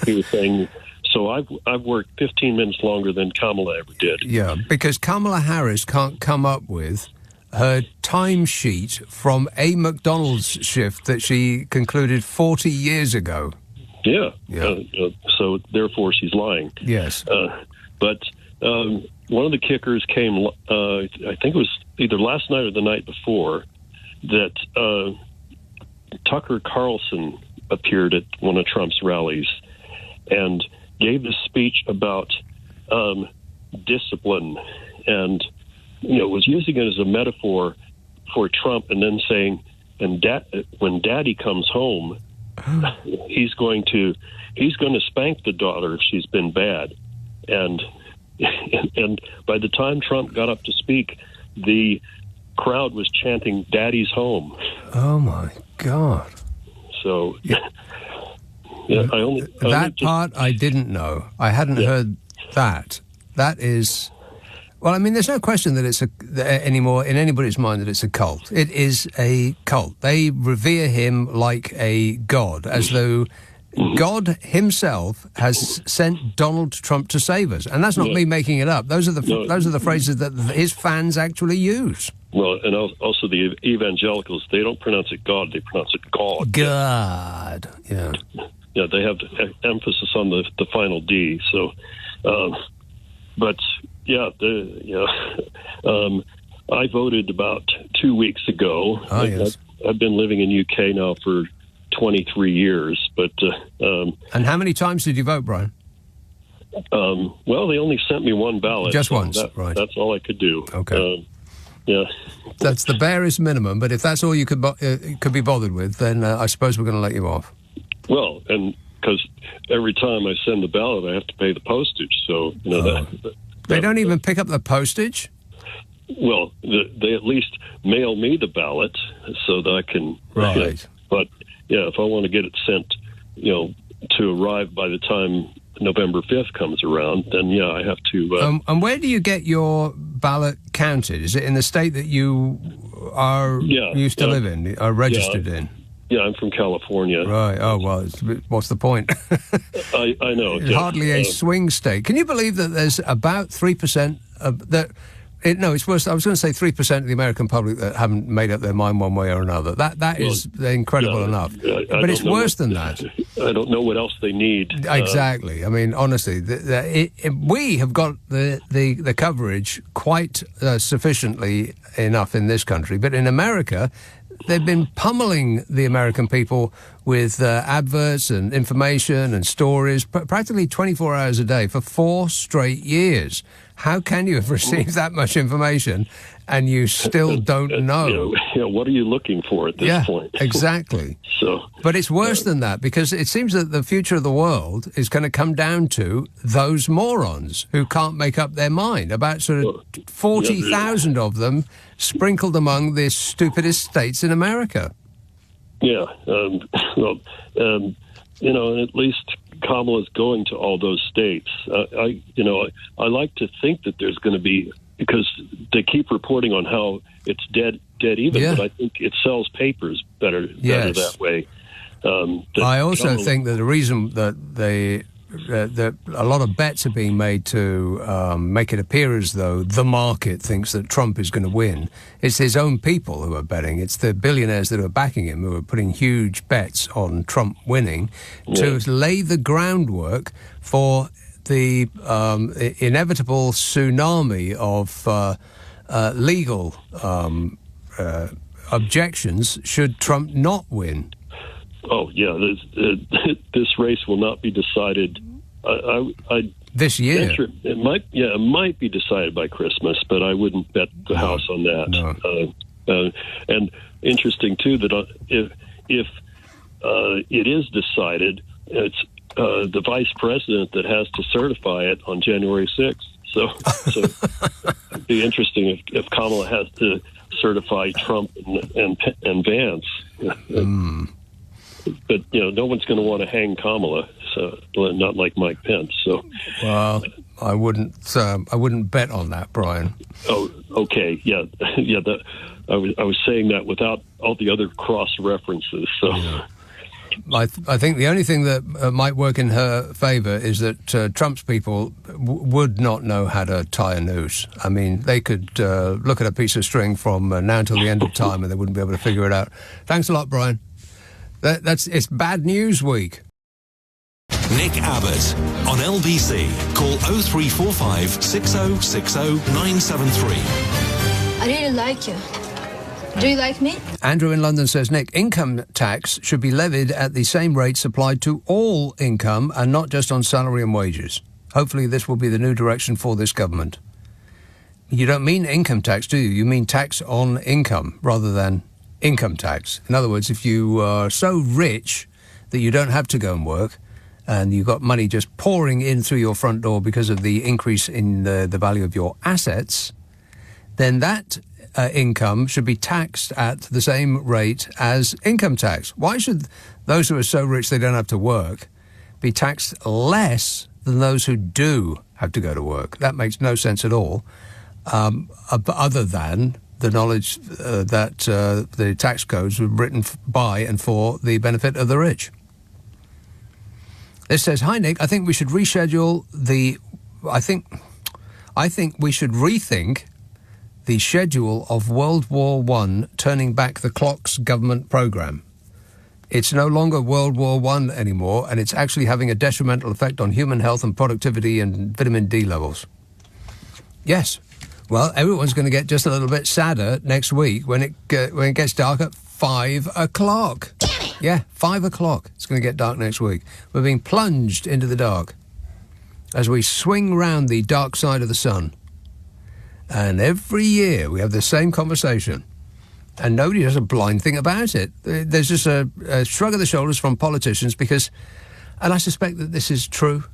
he was saying. So I've worked 15 minutes longer than Kamala ever did. Yeah, because Kamala Harris can't come up with her timesheet from a McDonald's shift that she concluded 40 years ago. Yeah. So therefore she's lying. Yes. But one of the kickers came, I think it was either last night or the night before, that Tucker Carlson appeared at one of Trump's rallies and gave this speech about discipline, and was using it as a metaphor for Trump, and then saying, and when Daddy comes home, he's going to spank the daughter if she's been bad, and by the time Trump got up to speak, the crowd was chanting "Daddy's home." Oh my God! So. Yeah, I didn't know. I hadn't heard that. That is, well, I mean, there's no question that it's anymore in anybody's mind that it's a cult. It is a cult. They revere him like a god, as though God himself has sent Donald Trump to save us. And that's not me making it up. Those are the phrases that his fans actually use. Well, and also the evangelicals, they don't pronounce it God, they pronounce it God. God, yeah. Yeah, they have emphasis on the final D. So, but yeah, I voted about 2 weeks ago. Oh, yes. I've been living in UK now for 23 years, but and how many times did you vote, Brian? Well, they only sent me one ballot. Just once, right? That's all I could do. Okay. Yeah, that's the barest minimum. But if that's all you could be bothered with, then I suppose we're going to let you off. Well, and because every time I send the ballot, I have to pay the postage. So they don't even pick up the postage. Well, they at least mail me the ballot so that I can. Right. But yeah, if I want to get it sent, to arrive by the time November 5th comes around, then yeah, I have to. And where do you get your ballot counted? Is it in the state that you are used to live in, are registered in? Yeah, I'm from California. Right. Oh, well, what's the point? I know. It's hardly a swing state. Can you believe that there's about 3% of that? No, it's worse. I was going to say 3% of the American public that haven't made up their mind one way or another. That is incredible enough. But it's worse than that. I don't know what else they need. Exactly. I mean, honestly, we have got the coverage quite sufficiently enough in this country. But in America, they've been pummeling the American people with adverts and information and stories practically 24 hours a day for 4 straight years. How can you have received that much information and you still don't know? What are you looking for at this point? Exactly. But it's worse than that, because it seems that the future of the world is going to come down to those morons who can't make up their mind. About sort of 40,000 of them sprinkled among the stupidest states in America. Yeah. And at least Kamala's going to all those states. I like to think that there's going to be, because they keep reporting on how it's dead even, but I think it sells papers better that way. I also think that the reason that that a lot of bets are being made to make it appear as though the market thinks that Trump is going to win. It's his own people who are betting. It's the billionaires that are backing him who are putting huge bets on Trump winning to lay the groundwork for the inevitable tsunami of legal objections should Trump not win. Oh yeah, this race will not be decided. This year, it might be decided by Christmas, but I wouldn't bet the house on that. No. And interesting too that if it is decided, it's the vice president that has to certify it on January 6th. So it'd be interesting if Kamala has to certify Trump and Vance. But no one's going to want to hang Kamala, so not like Mike Pence. So, well, I wouldn't bet on that, Brian. Oh, okay, yeah. I was saying that without all the other cross references. So, I think the only thing that might work in her favour is that Trump's people would not know how to tie a noose. I mean, they could look at a piece of string from now until the end of time, and they wouldn't be able to figure it out. Thanks a lot, Brian. It's bad news week. Nick Abbott on LBC. Call 0345 6060 973. I really like you. Do you like me? Andrew in London says, Nick, income tax should be levied at the same rates applied to all income and not just on salary and wages. Hopefully this will be the new direction for this government. You don't mean income tax, do you? You mean tax on income rather than income tax. In other words, if you are so rich that you don't have to go and work and you've got money just pouring in through your front door because of the increase in the value of your assets, then that income should be taxed at the same rate as income tax. Why should those who are so rich they don't have to work be taxed less than those who do have to go to work? That makes no sense at all, other than the knowledge that the tax codes were written by and for the benefit of the rich. This says, "Hi Nick, I think we should reschedule the. I think we should rethink the schedule of World War I turning back the clocks government programme. It's no longer World War I anymore, and it's actually having a detrimental effect on human health and productivity and vitamin D levels." Yes. Well, everyone's going to get just a little bit sadder next week when it gets dark at 5 o'clock. Yeah, 5 o'clock. It's going to get dark next week. We're being plunged into the dark as we swing round the dark side of the sun. And every year we have the same conversation. And nobody does a blind thing about it. There's just a shrug of the shoulders from politicians because, and I suspect that this is true,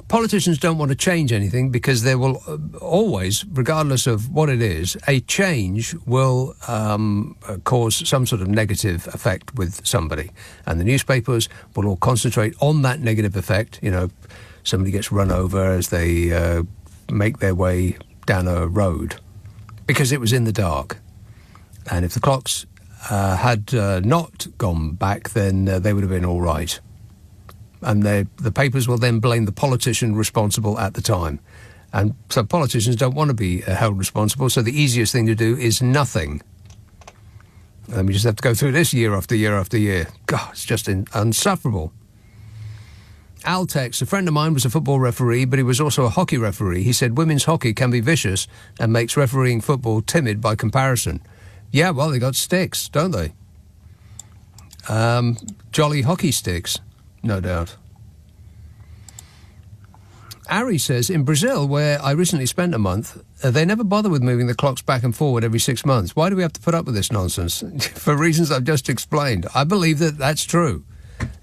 politicians don't want to change anything because there will always, regardless of what it is, a change will cause some sort of negative effect with somebody. And the newspapers will all concentrate on that negative effect. You know, somebody gets run over as they make their way down a road because it was in the dark. And if the clocks had not gone back, then they would have been all right. And the papers will then blame the politician responsible at the time. And so politicians don't want to be held responsible, so the easiest thing to do is nothing. And we just have to go through this year after year after year. God, it's just insufferable. Altex, a friend of mine was a football referee, but he was also a hockey referee. He said women's hockey can be vicious and makes refereeing football timid by comparison. Yeah, well, they got sticks, don't they? Jolly hockey sticks, no doubt. Ari says, in Brazil, where I recently spent a month, they never bother with moving the clocks back and forward every 6 months. Why do we have to put up with this nonsense? For reasons I've just explained. I believe that that's true.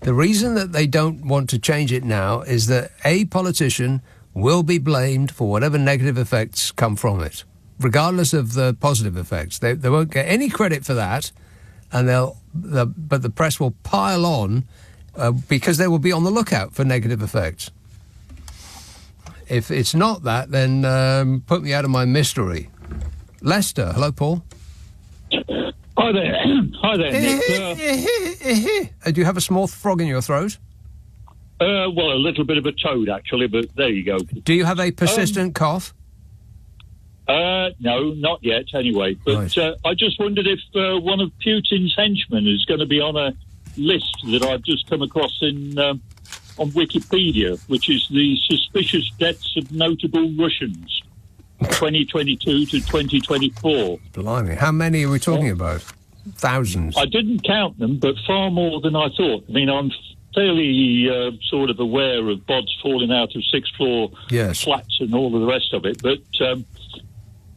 The reason that they don't want to change it now is that a politician will be blamed for whatever negative effects come from it, regardless of the positive effects. They won't get any credit for that, and but the press will pile on because they will be on the lookout for negative effects. If it's not that, then put me out of my mystery. Lester, hello, Paul. Hi there. Hi there, Nick. Do you have a small frog in your throat? Well, a little bit of a toad, actually, but there you go. Do you have a persistent cough? No, not yet, anyway. But right. I just wondered if one of Putin's henchmen is going to be on a list that I've just come across on Wikipedia, which is the suspicious deaths of notable Russians, 2022 to 2024. Blimey, how many are we talking about? Thousands. I didn't count them, but far more than I thought. I mean, I'm fairly sort of aware of bods falling out of sixth-floor flats and all of the rest of it, but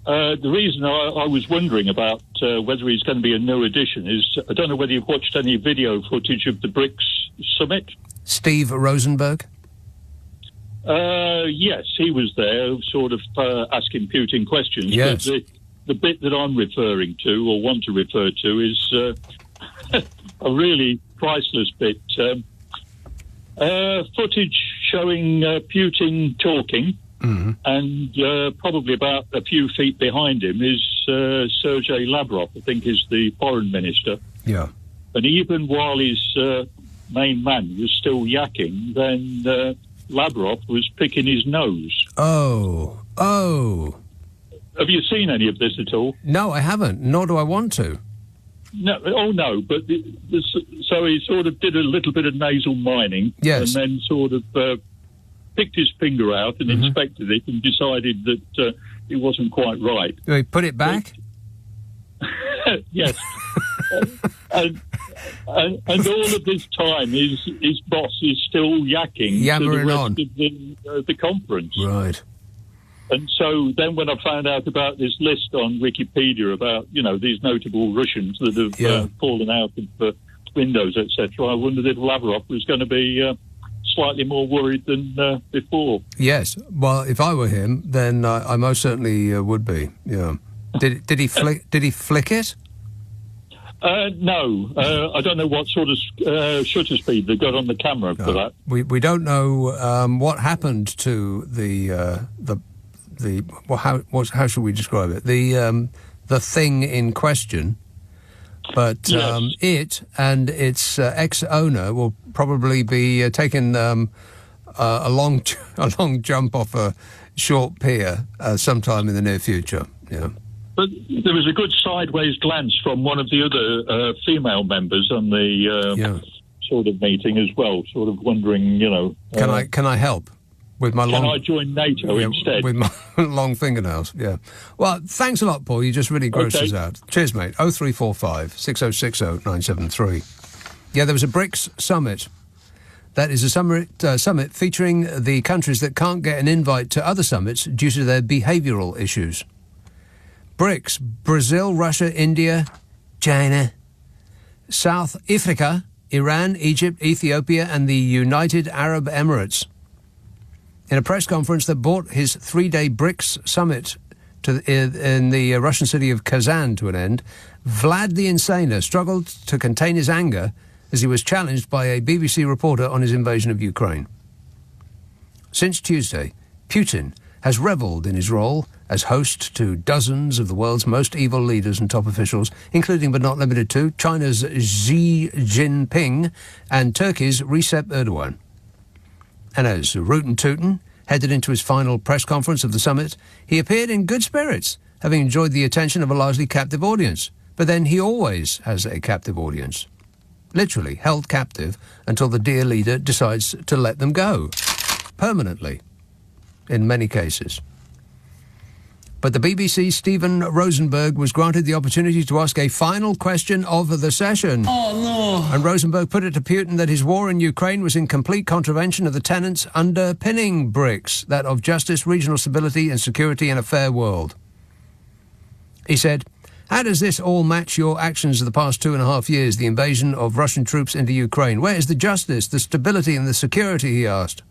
the reason I was wondering about whether he's going to be a new addition is I don't know whether you've watched any video footage of the BRICS summit. Steve Rosenberg? Yes, he was there, sort of asking Putin questions. Yes. But the bit that I'm referring to, or want to refer to, is a really priceless bit. Footage showing Putin talking, and probably about a few feet behind him is Sergei Lavrov, I think is the foreign minister. Yeah. And even while his main man was still yakking, then Lavrov was picking his nose. Oh. Have you seen any of this at all? No, I haven't, nor do I want to. No, but so he sort of did a little bit of nasal mining, yes, and then sort of picked his finger out and inspected it and decided that it wasn't quite right. He put it back? Yes. and all of this time, his boss is still yakking yammering to the rest of the conference. Right. And so then when I found out about this list on Wikipedia about, these notable Russians that have fallen out of windows, etc., I wondered if Lavrov was going to be slightly more worried than before. Yes. Well, if I were him, then I most certainly would be. Yeah. Did he flick it? No. I don't know what sort of shutter speed they got on the camera for that. We don't know what happened to how should we describe it? The thing in question, But Yes. it and its ex-owner will probably be taking a long jump off a short pier sometime in the near future. Yeah. But there was a good sideways glance from one of the other female members on the sort of meeting as well, sort of wondering, Can I help with my Can I join NATO instead? with my long fingernails? Yeah. Well, thanks a lot, Paul. You just really grossed us out. Cheers, mate. 0345 6060 973. Yeah, there was a BRICS summit. That is a summit featuring the countries that can't get an invite to other summits due to their behavioural issues. BRICS: Brazil, Russia, India, China, South Africa, Iran, Egypt, Ethiopia, and the United Arab Emirates. In a press conference that brought his 3-day BRICS summit in the Russian city of Kazan to an end, Vlad the Insaner struggled to contain his anger as he was challenged by a BBC reporter on his invasion of Ukraine. Since Tuesday, Putin has revelled in his role as host to dozens of the world's most evil leaders and top officials, including but not limited to China's Xi Jinping and Turkey's Recep Erdogan. And as Rootin' Tootin' headed into his final press conference of the summit, he appeared in good spirits, having enjoyed the attention of a largely captive audience. But then he always has a captive audience. Literally held captive until the dear leader decides to let them go. Permanently, in many cases. But the BBC's Stephen Rosenberg was granted the opportunity to ask a final question of the session. Oh, no. And Rosenberg put it to Putin that his war in Ukraine was in complete contravention of the tenets underpinning BRICS, that of justice, regional stability and security in a fair world. He said, "How does this all match your actions of the past 2.5 years, the invasion of Russian troops into Ukraine? Where is the justice, the stability and the security?" he asked.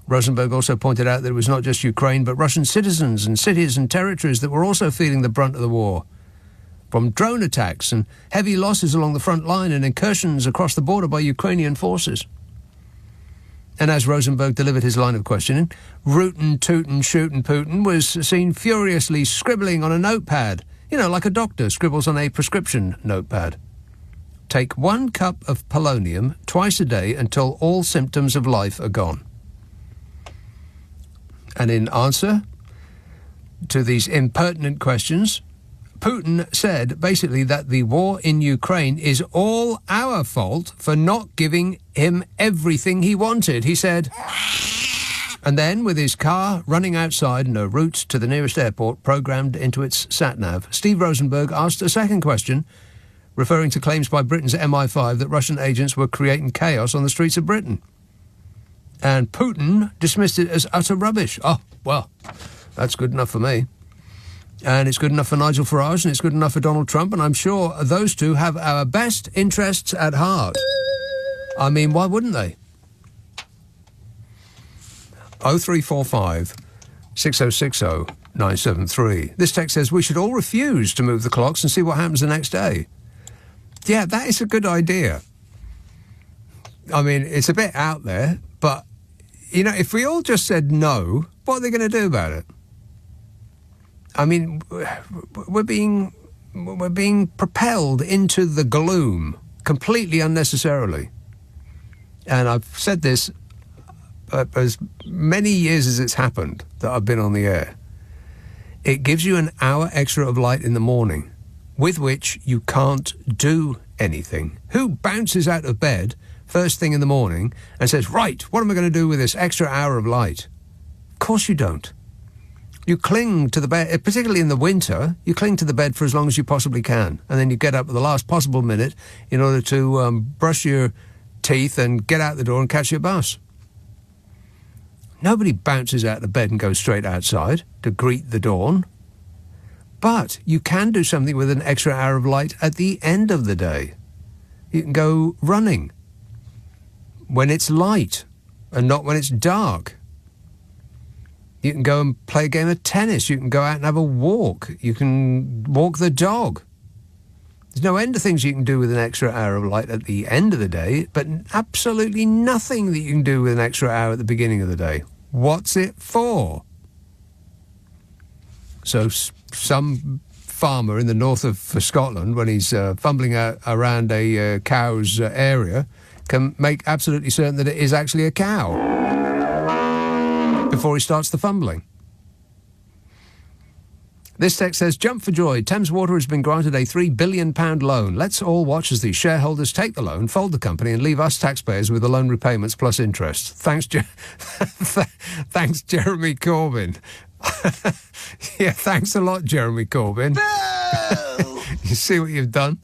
Rosenberg also pointed out that it was not just Ukraine, but Russian citizens and cities and territories that were also feeling the brunt of the war. From drone attacks and heavy losses along the front line and incursions across the border by Ukrainian forces. And as Rosenberg delivered his line of questioning, Rootin' Tootin' Shootin' Putin was seen furiously scribbling on a notepad, like a doctor scribbles on a prescription notepad. Take 1 cup of polonium twice a day until all symptoms of life are gone. And in answer to these impertinent questions, Putin said basically that the war in Ukraine is all our fault for not giving him everything he wanted. He said, and then with his car running outside and a route to the nearest airport programmed into its sat-nav, Steve Rosenberg asked a second question, referring to claims by Britain's MI5 that Russian agents were creating chaos on the streets of Britain. And Putin dismissed it as utter rubbish. Oh, well, that's good enough for me. And it's good enough for Nigel Farage and it's good enough for Donald Trump, and I'm sure those two have our best interests at heart. I mean, why wouldn't they? 0345 6060 973. This text says we should all refuse to move the clocks and see what happens the next day. Yeah, that is a good idea. I mean, it's a bit out there, but, if we all just said no, what are they going to do about it? I mean, we're being propelled into the gloom completely unnecessarily. And I've said this as many years as it's happened that I've been on the air. It gives you an hour extra of light in the morning with which you can't do anything. Who bounces out of bed first thing in the morning and says, right, what am I going to do with this extra hour of light? Of course you don't. You cling to the bed, particularly in the winter, you cling to the bed for as long as you possibly can. And then you get up at the last possible minute in order to brush your teeth and get out the door and catch your bus. Nobody bounces out of bed and goes straight outside to greet the dawn. But you can do something with an extra hour of light at the end of the day. You can go running when it's light and not when it's dark. You can go and play a game of tennis. You can go out and have a walk. You can walk the dog. There's no end to things you can do with an extra hour of light at the end of the day, but absolutely nothing that you can do with an extra hour at the beginning of the day. What's it for? So some farmer in the north of Scotland, when he's fumbling around a cow's area, can make absolutely certain that it is actually a cow before he starts the fumbling. This text says, jump for joy. Thames Water has been granted a £3 billion loan. Let's all watch as the shareholders take the loan, fold the company and leave us taxpayers with the loan repayments plus interest. Thanks, thanks, Jeremy Corbyn. Yeah, thanks a lot, Jeremy Corbyn. You see what you've done?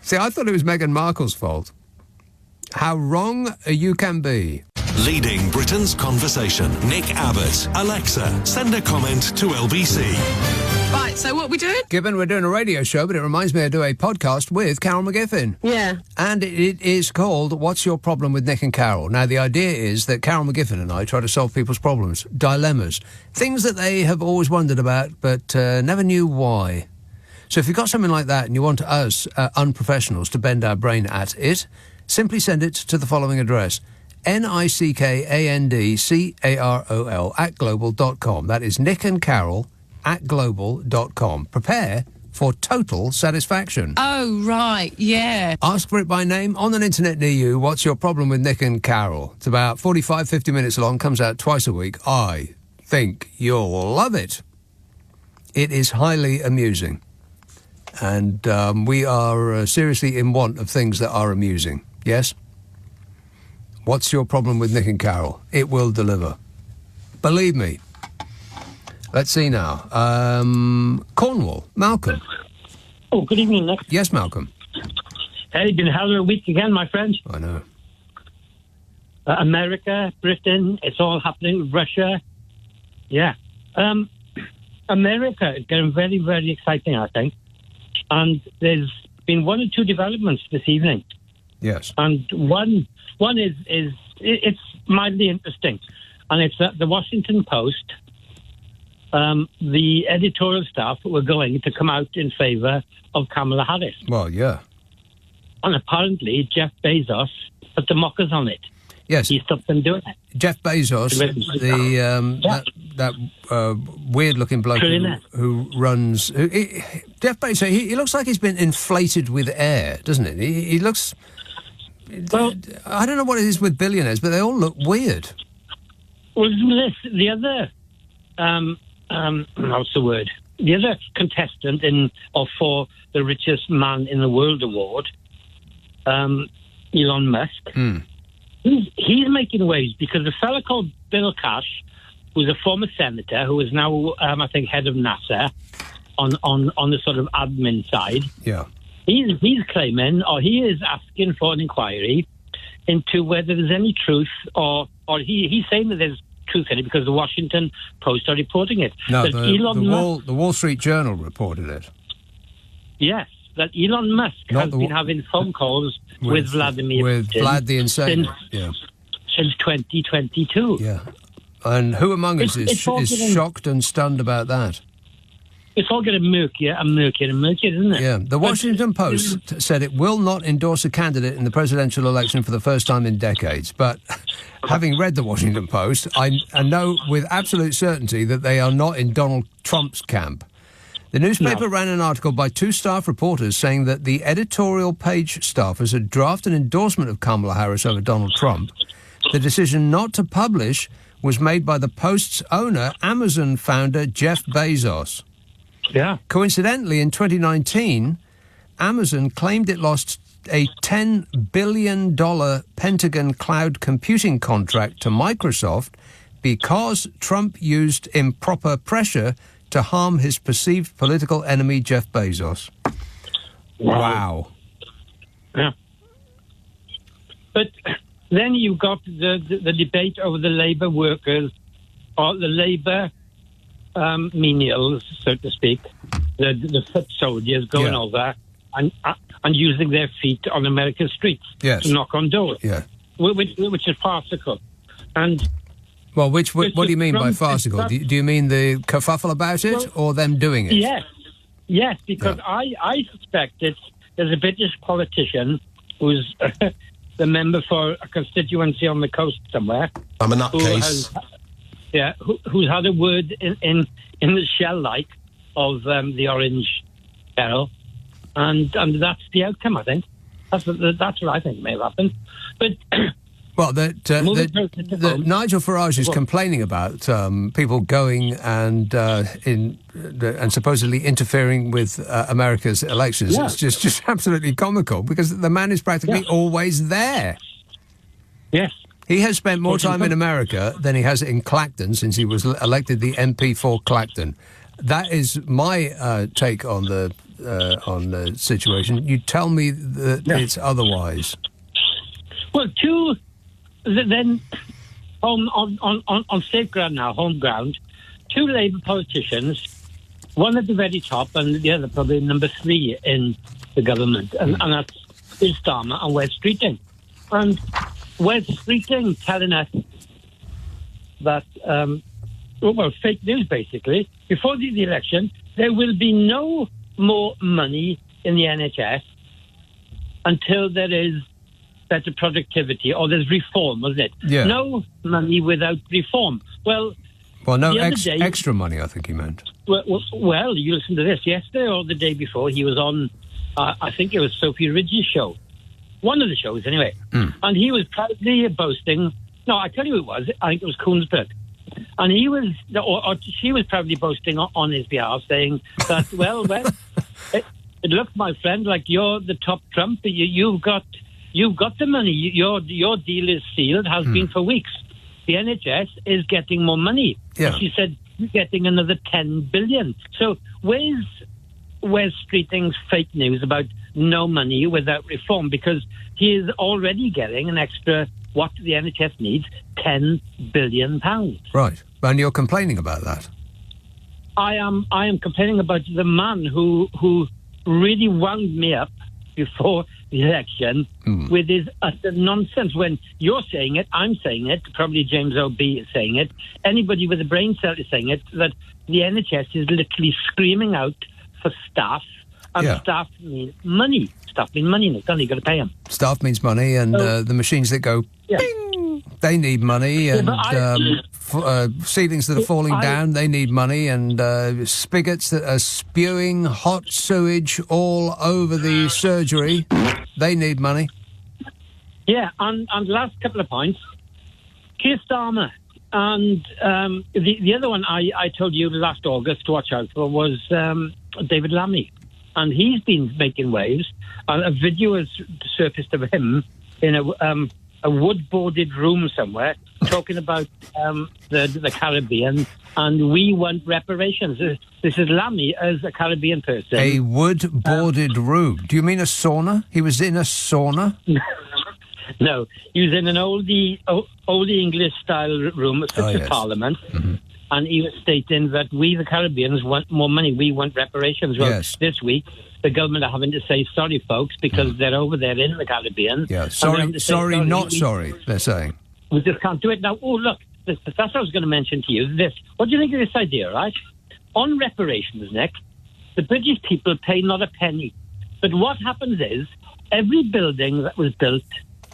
See, I thought it was Meghan Markle's fault. How wrong you can be. Leading Britain's conversation. Nick Abbott. Alexa, send a comment to LBC. Right, so what are we doing? Given we're doing a radio show, but it reminds me I do a podcast with Carol McGiffin. Yeah. And it is called What's Your Problem with Nick and Carol? Now, the idea is that Carol McGiffin and I try to solve people's problems, dilemmas, things that they have always wondered about but never knew why. So if you've got something like that and you want us, unprofessionals, to bend our brain at it, simply send it to the following address. NICKANDCAROL @global.com. That is Nick and Carol @global.com. Prepare for total satisfaction. Oh, right, yeah. Ask for it by name on an internet near you. What's your problem with Nick and Carol? It's about 45, 50 minutes long, comes out twice a week. I think you'll love it. It is highly amusing. And we are seriously in want of things that are amusing. Yes? What's your problem with Nick and Carol? It will deliver. Believe me. Let's see now. Cornwall. Malcolm. Oh, good evening, Nick. Yes, Malcolm. Hey, been a hell of a week again, my friend. I know. America, Britain, it's all happening. Russia. Yeah. America is getting very, very exciting, I think. And there's been one or two developments this evening. Yes. And one is it's mildly interesting, and it's that the Washington Post, the editorial staff were going to come out in favour of Kamala Harris. Well, yeah. And apparently Jeff Bezos put the mockers on it. Yes. He stopped them doing it. Jeff Bezos, that weird-looking bloke who runs... Jeff Bezos, he looks like he's been inflated with air, doesn't it? He looks... Well, I don't know what it is with billionaires, but they all look weird. Well, the other... what's the word? The other contestant for the richest man in the world award, Elon Musk, he's making waves because a fella called Bill Cash, who's a former senator, who is now, I think, head of NASA on the sort of admin side. Yeah. He's claiming, or he is asking for an inquiry into whether there's any truth, or he's saying that there's truth in it because the Washington Post are reporting it. No, the Wall Street Journal reported it. Yes, that Elon Musk has been having phone calls with Vladimir Putin. Vlad the Insane. Since 2022. Yeah. And who among us is shocked and stunned about that? It's all getting murkier and murkier and murkier, isn't it? Yeah. The Washington Post said it will not endorse a candidate in the presidential election for the first time in decades. But having read the Washington Post, I know with absolute certainty that they are not in Donald Trump's camp. The newspaper ran an article by two staff reporters saying that the editorial page staffers had drafted an endorsement of Kamala Harris over Donald Trump. The decision not to publish was made by the Post's owner, Amazon founder Jeff Bezos. Yeah. Coincidentally, in 2019, Amazon claimed it lost a $10 billion Pentagon cloud computing contract to Microsoft because Trump used improper pressure to harm his perceived political enemy, Jeff Bezos. Wow. Yeah. But then you've got the debate over the Labour workers, or the Labour menials, so to speak, the foot soldiers going over and using their feet on American streets to knock on doors, which is farcical. And well, what do you mean by farcical? Do you mean the kerfuffle about it, or them doing it? Yes, because I suspect there's a British politician who's the member for a constituency on the coast somewhere. I'm a nutcase. Who's had a word in the shell, like, of the Orange Peril, and that's the outcome. I think that's what I think may have happened. But well, that Nigel Farage is complaining about people going and supposedly interfering with America's elections. Yeah. It's just absolutely comical because the man is practically always there. Yes. He has spent more time in America than he has in Clacton since he was elected the MP for Clacton. That is my take on the situation. You tell me that it's otherwise. Well, then on safe ground now, home ground, 2 Labour politicians, one at the very top and the other probably number 3 in the government, and that's Keir Starmer and Wes Streeting. And Wes Streeting telling us that, fake news basically, before the election, there will be no more money in the NHS until there is better productivity, or there's reform, wasn't it? Yeah. No money without reform. Well, no extra money, I think he meant. Well, you listen to this. Yesterday or the day before, he was on, I think it was Sophie Ridge's show. One of the shows, anyway. And he was proudly boasting, no, I tell you who it was, I think it was Koonsberg. And he was, or she was proudly boasting on his behalf, saying that, it looks, my friend, like you're the top Trump. You've got the money. Your deal is sealed, has been for weeks. The NHS is getting more money. Yeah. She said, you're getting another 10 billion. So where's Streeting's fake news about no money without reform? Because he is already getting an extra, what the NHS needs, £10 billion. Right. And you're complaining about that? I am complaining about the man who really wound me up before the election with his utter nonsense. When you're saying it, I'm saying it, probably James O.B. is saying it, anybody with a brain cell is saying it, that the NHS is literally screaming out for staff, and staff mean money. Staff mean money, Nick. You've got to pay them. Staff means money, and the machines that go bing, they need money, and ceilings that are falling down, they need money, and spigots that are spewing hot sewage all over the surgery, they need money. Yeah, and last couple of points. Keir Starmer, and the other one I told you last August to watch out for was David Lammy. And he's been making waves. A video has surfaced of him in a wood-boarded room somewhere talking about the Caribbean, and we want reparations. This is Lammy as a Caribbean person. A wood-boarded room? Do you mean a sauna? He was in a sauna? No, he was in an oldie English-style room at Parliament. Mm-hmm. And he was stating that we, the Caribbeans, want more money. We want reparations. Well, this week, the government are having to say, sorry, folks, because they're over there in the Caribbean. Yeah, sorry, not sorry, they're saying. We just can't do it. Now, look, that's what I was going to mention to you. What do you think of this idea, right? On reparations, Nick, the British people pay not a penny. But what happens is, every building that was built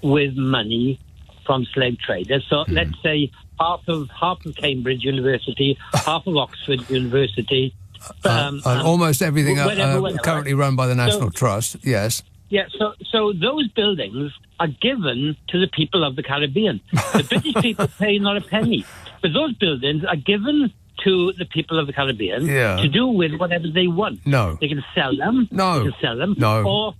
with money from slave traders, so let's say half of Cambridge University, half of Oxford University, and almost everything currently run by the National Trust. Yes. Yeah. So those buildings are given to the people of the Caribbean. The British people pay not a penny, but those buildings are given to the people of the Caribbean to do with whatever they want. No. They can sell them. No. They can sell them. No.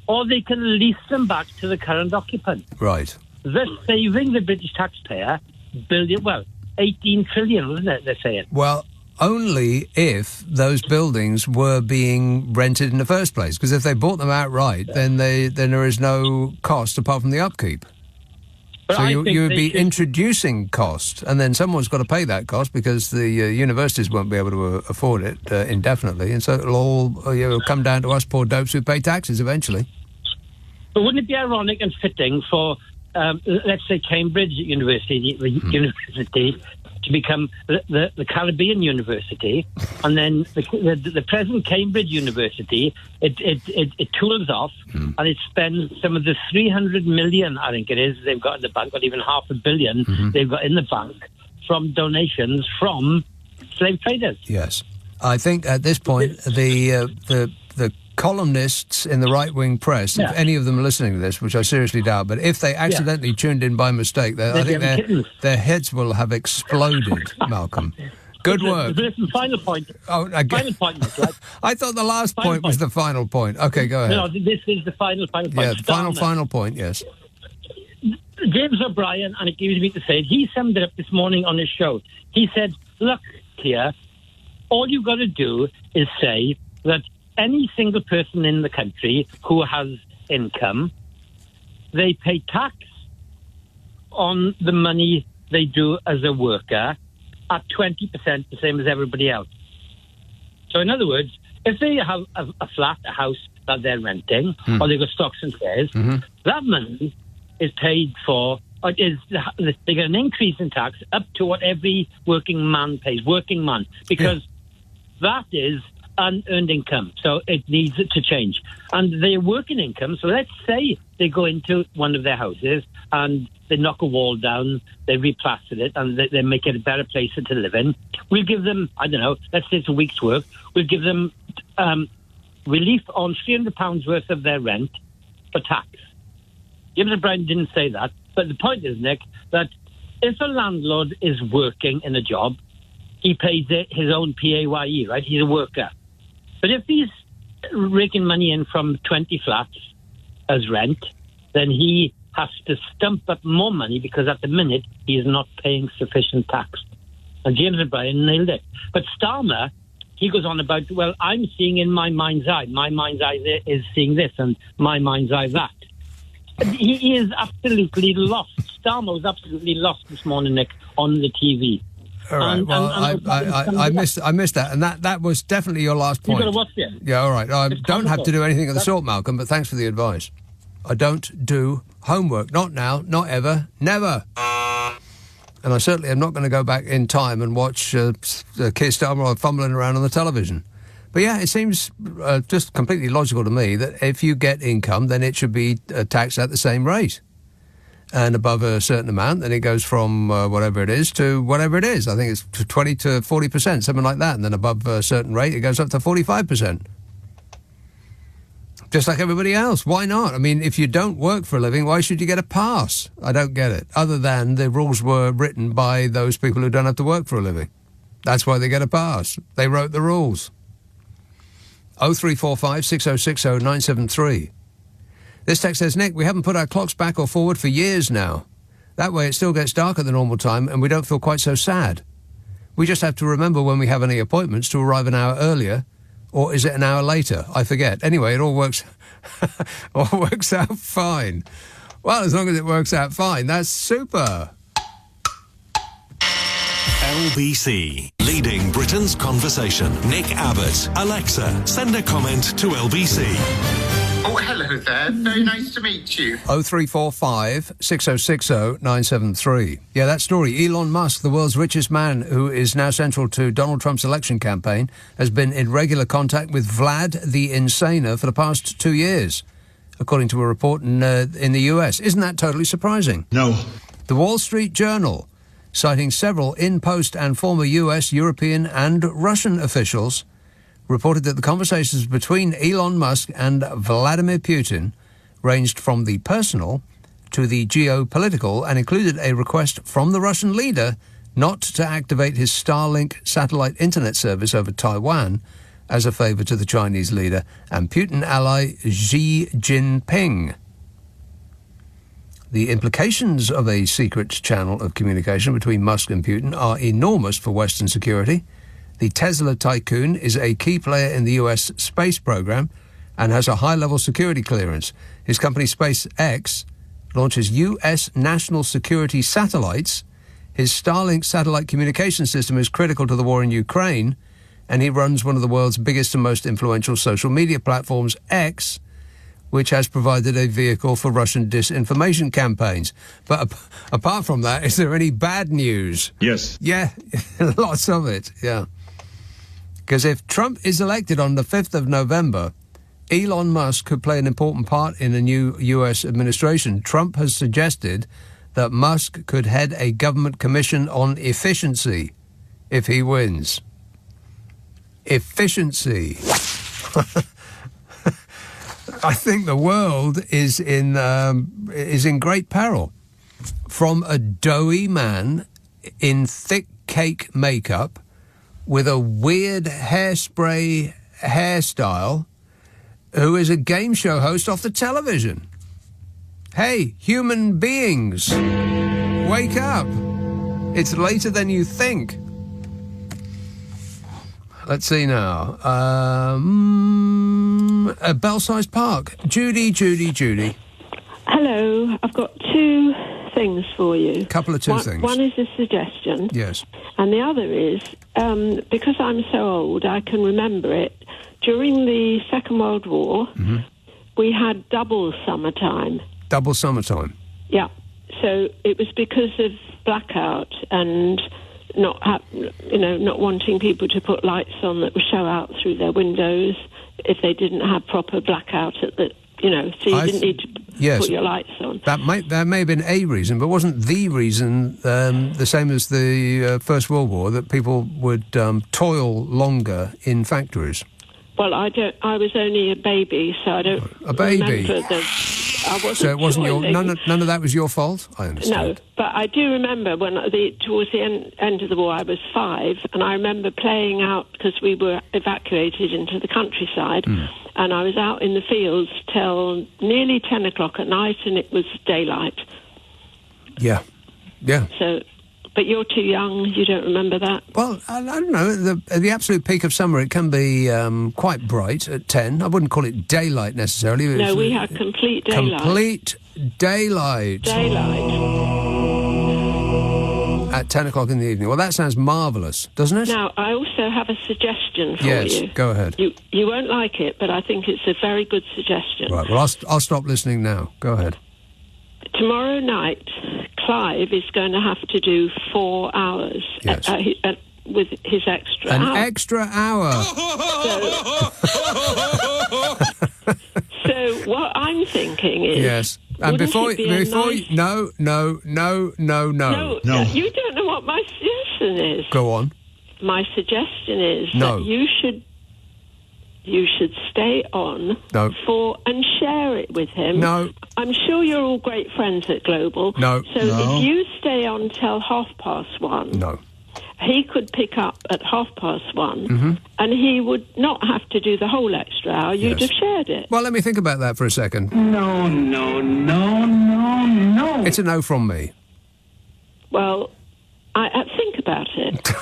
Or they can lease them back to the current occupant. Right. Thus saving the British taxpayer 18 trillion, wasn't it, they're saying? Well, only if those buildings were being rented in the first place. Because if they bought them outright, then there is no cost apart from the upkeep. But so you would be introducing cost, and then someone's got to pay that cost because the universities won't be able to afford it indefinitely, and so it'll all come down to us poor dopes who pay taxes eventually. But wouldn't it be ironic and fitting for, let's say, Cambridge University to become the Caribbean University, and then the present Cambridge University, it tools off and it spends some of the 300 million, I think it is, they've got in the bank, not even $500 million they've got in the bank from donations from slave traders. Yes. I think at this point, the columnists in the right-wing press, if any of them are listening to this, which I seriously doubt, but if they accidentally tuned in by mistake, I think their heads will have exploded, Malcolm. Good work. Listen, final point. Oh, final point, Nick, right? I thought the last point was the final point. Okay, go ahead. No, this is the final point. Yeah, the final point, yes. James O'Brien, and it gives me to say it, he summed it up this morning on his show. He said, look, here, all you've got to do is say that any single person in the country who has income, they pay tax on the money they do as a worker at 20%, the same as everybody else. So in other words, if they have a flat, a house that they're renting, or they've got stocks and shares, that money is paid for, or they get an increase in tax up to what every working man pays, because that is unearned income. So it needs to change. And their working income, so let's say they go into one of their houses and they knock a wall down, they replaster it, and they make it a better place to live in. We'll give them, I don't know, let's say it's a week's work, we'll give them relief on £300 worth of their rent for tax. James O'Brien didn't say that, but the point is, Nick, that if a landlord is working in a job, he pays his own PAYE, right? He's a worker. But if he's raking money in from 20 flats as rent, then he has to stump up more money because at the minute he is not paying sufficient tax. And James O'Brien nailed it. But Starmer, he goes on about, well, I'm seeing in my mind's eye. My mind's eye is seeing this and my mind's eye that. He is absolutely lost. Starmer was absolutely lost this morning, Nick, on the TV. All right. I missed that, and that was definitely your last point. You've got to watch it. Yeah, all right. I don't have to do anything of the sort, Malcolm, but thanks for the advice. I don't do homework. Not now, not ever, never. And I certainly am not going to go back in time and watch Keir Starmer fumbling around on the television. But yeah, it seems just completely logical to me that if you get income, then it should be taxed at the same rate. And above a certain amount, then it goes from whatever it is to whatever it is. I think it's 20 to 40%, something like that. And then above a certain rate, it goes up to 45%. Just like everybody else. Why not? I mean, if you don't work for a living, why should you get a pass? I don't get it. Other than the rules were written by those people who don't have to work for a living. That's why they get a pass. They wrote the rules. 0345 6060 973. This text says, Nick, we haven't put our clocks back or forward for years now. That way it still gets dark at the normal time and we don't feel quite so sad. We just have to remember when we have any appointments to arrive an hour earlier, or is it an hour later? I forget. Anyway, it all works out fine. Well, as long as it works out fine, that's super. LBC, leading Britain's conversation. Nick Abbot. Alexa, send a comment to LBC. Oh, hello there. Very nice to meet you. 0345 6060 973. Yeah, that story. Elon Musk, the world's richest man, who is now central to Donald Trump's election campaign, has been in regular contact with Vlad the Insaner for the past 2 years, according to a report in the US. Isn't that totally surprising? No. The Wall Street Journal, citing several in-post and former US, European and Russian officials, reported that the conversations between Elon Musk and Vladimir Putin ranged from the personal to the geopolitical and included a request from the Russian leader not to activate his Starlink satellite internet service over Taiwan as a favour to the Chinese leader and Putin ally Xi Jinping. The implications of a secret channel of communication between Musk and Putin are enormous for Western security. The Tesla tycoon is a key player in the US space program and has a high-level security clearance. His company SpaceX launches US national security satellites. His Starlink satellite communication system is critical to the war in Ukraine, and he runs one of the world's biggest and most influential social media platforms, X, which has provided a vehicle for Russian disinformation campaigns. But apart from that, is there any bad news? Yes. Yeah, lots of it, yeah. Because if Trump is elected on the 5th of November, Elon Musk could play an important part in a new US administration. Trump has suggested that Musk could head a government commission on efficiency if he wins. efficiency. I think the world is in great peril from a doughy man in thick cake makeup with a weird hairspray hairstyle who is a game show host off the television. Hey, human beings, wake up. It's later than you think. Let's see now. Belsize Park. Judy. Hello. I've got two things for you. Couple of two things. One is a suggestion. Yes. And the other is, because I'm so old, I can remember it. During the Second World War, we had double summertime. Double summertime? Yeah. So it was because of blackout and not wanting people to put lights on that would show out through their windows if they didn't have proper blackout at the, so you didn't need to put your lights on. That may have been a reason, but wasn't the reason the same as the First World War, that people would toil longer in factories? Well, I was only a baby, so I don't remember I wasn't so it wasn't toiling. none of that was your fault? I understand. No, but I do remember when towards the end of the war I was 5, and I remember playing out because we were evacuated into the countryside, and I was out in the fields till nearly 10 o'clock at night, and it was daylight. Yeah. So, but you're too young, you don't remember that? Well, I don't know. At the absolute peak of summer, it can be quite bright at 10. I wouldn't call it daylight necessarily. No, we had complete daylight. Complete daylight. At 10 o'clock in the evening. Well, that sounds marvellous, doesn't it? Now, I also have a suggestion for you. Yes, go ahead. You won't like it, but I think it's a very good suggestion. Right, well, I'll stop listening now. Go ahead. Tomorrow night, Clive is going to have to do 4 hours with his extra hour. An extra hour. So what I'm thinking is... Yes. And before you... No. No, you don't know what my suggestion is. Go on. My suggestion is that you should stay on and share it with him. No. I'm sure you're all great friends at Global. No. So if you stay on till 1:30... No. He could pick up at 1:30, and he would not have to do the whole extra hour. You'd have shared it. Well, let me think about that for a second. No. It's a no from me. Well, I think about it.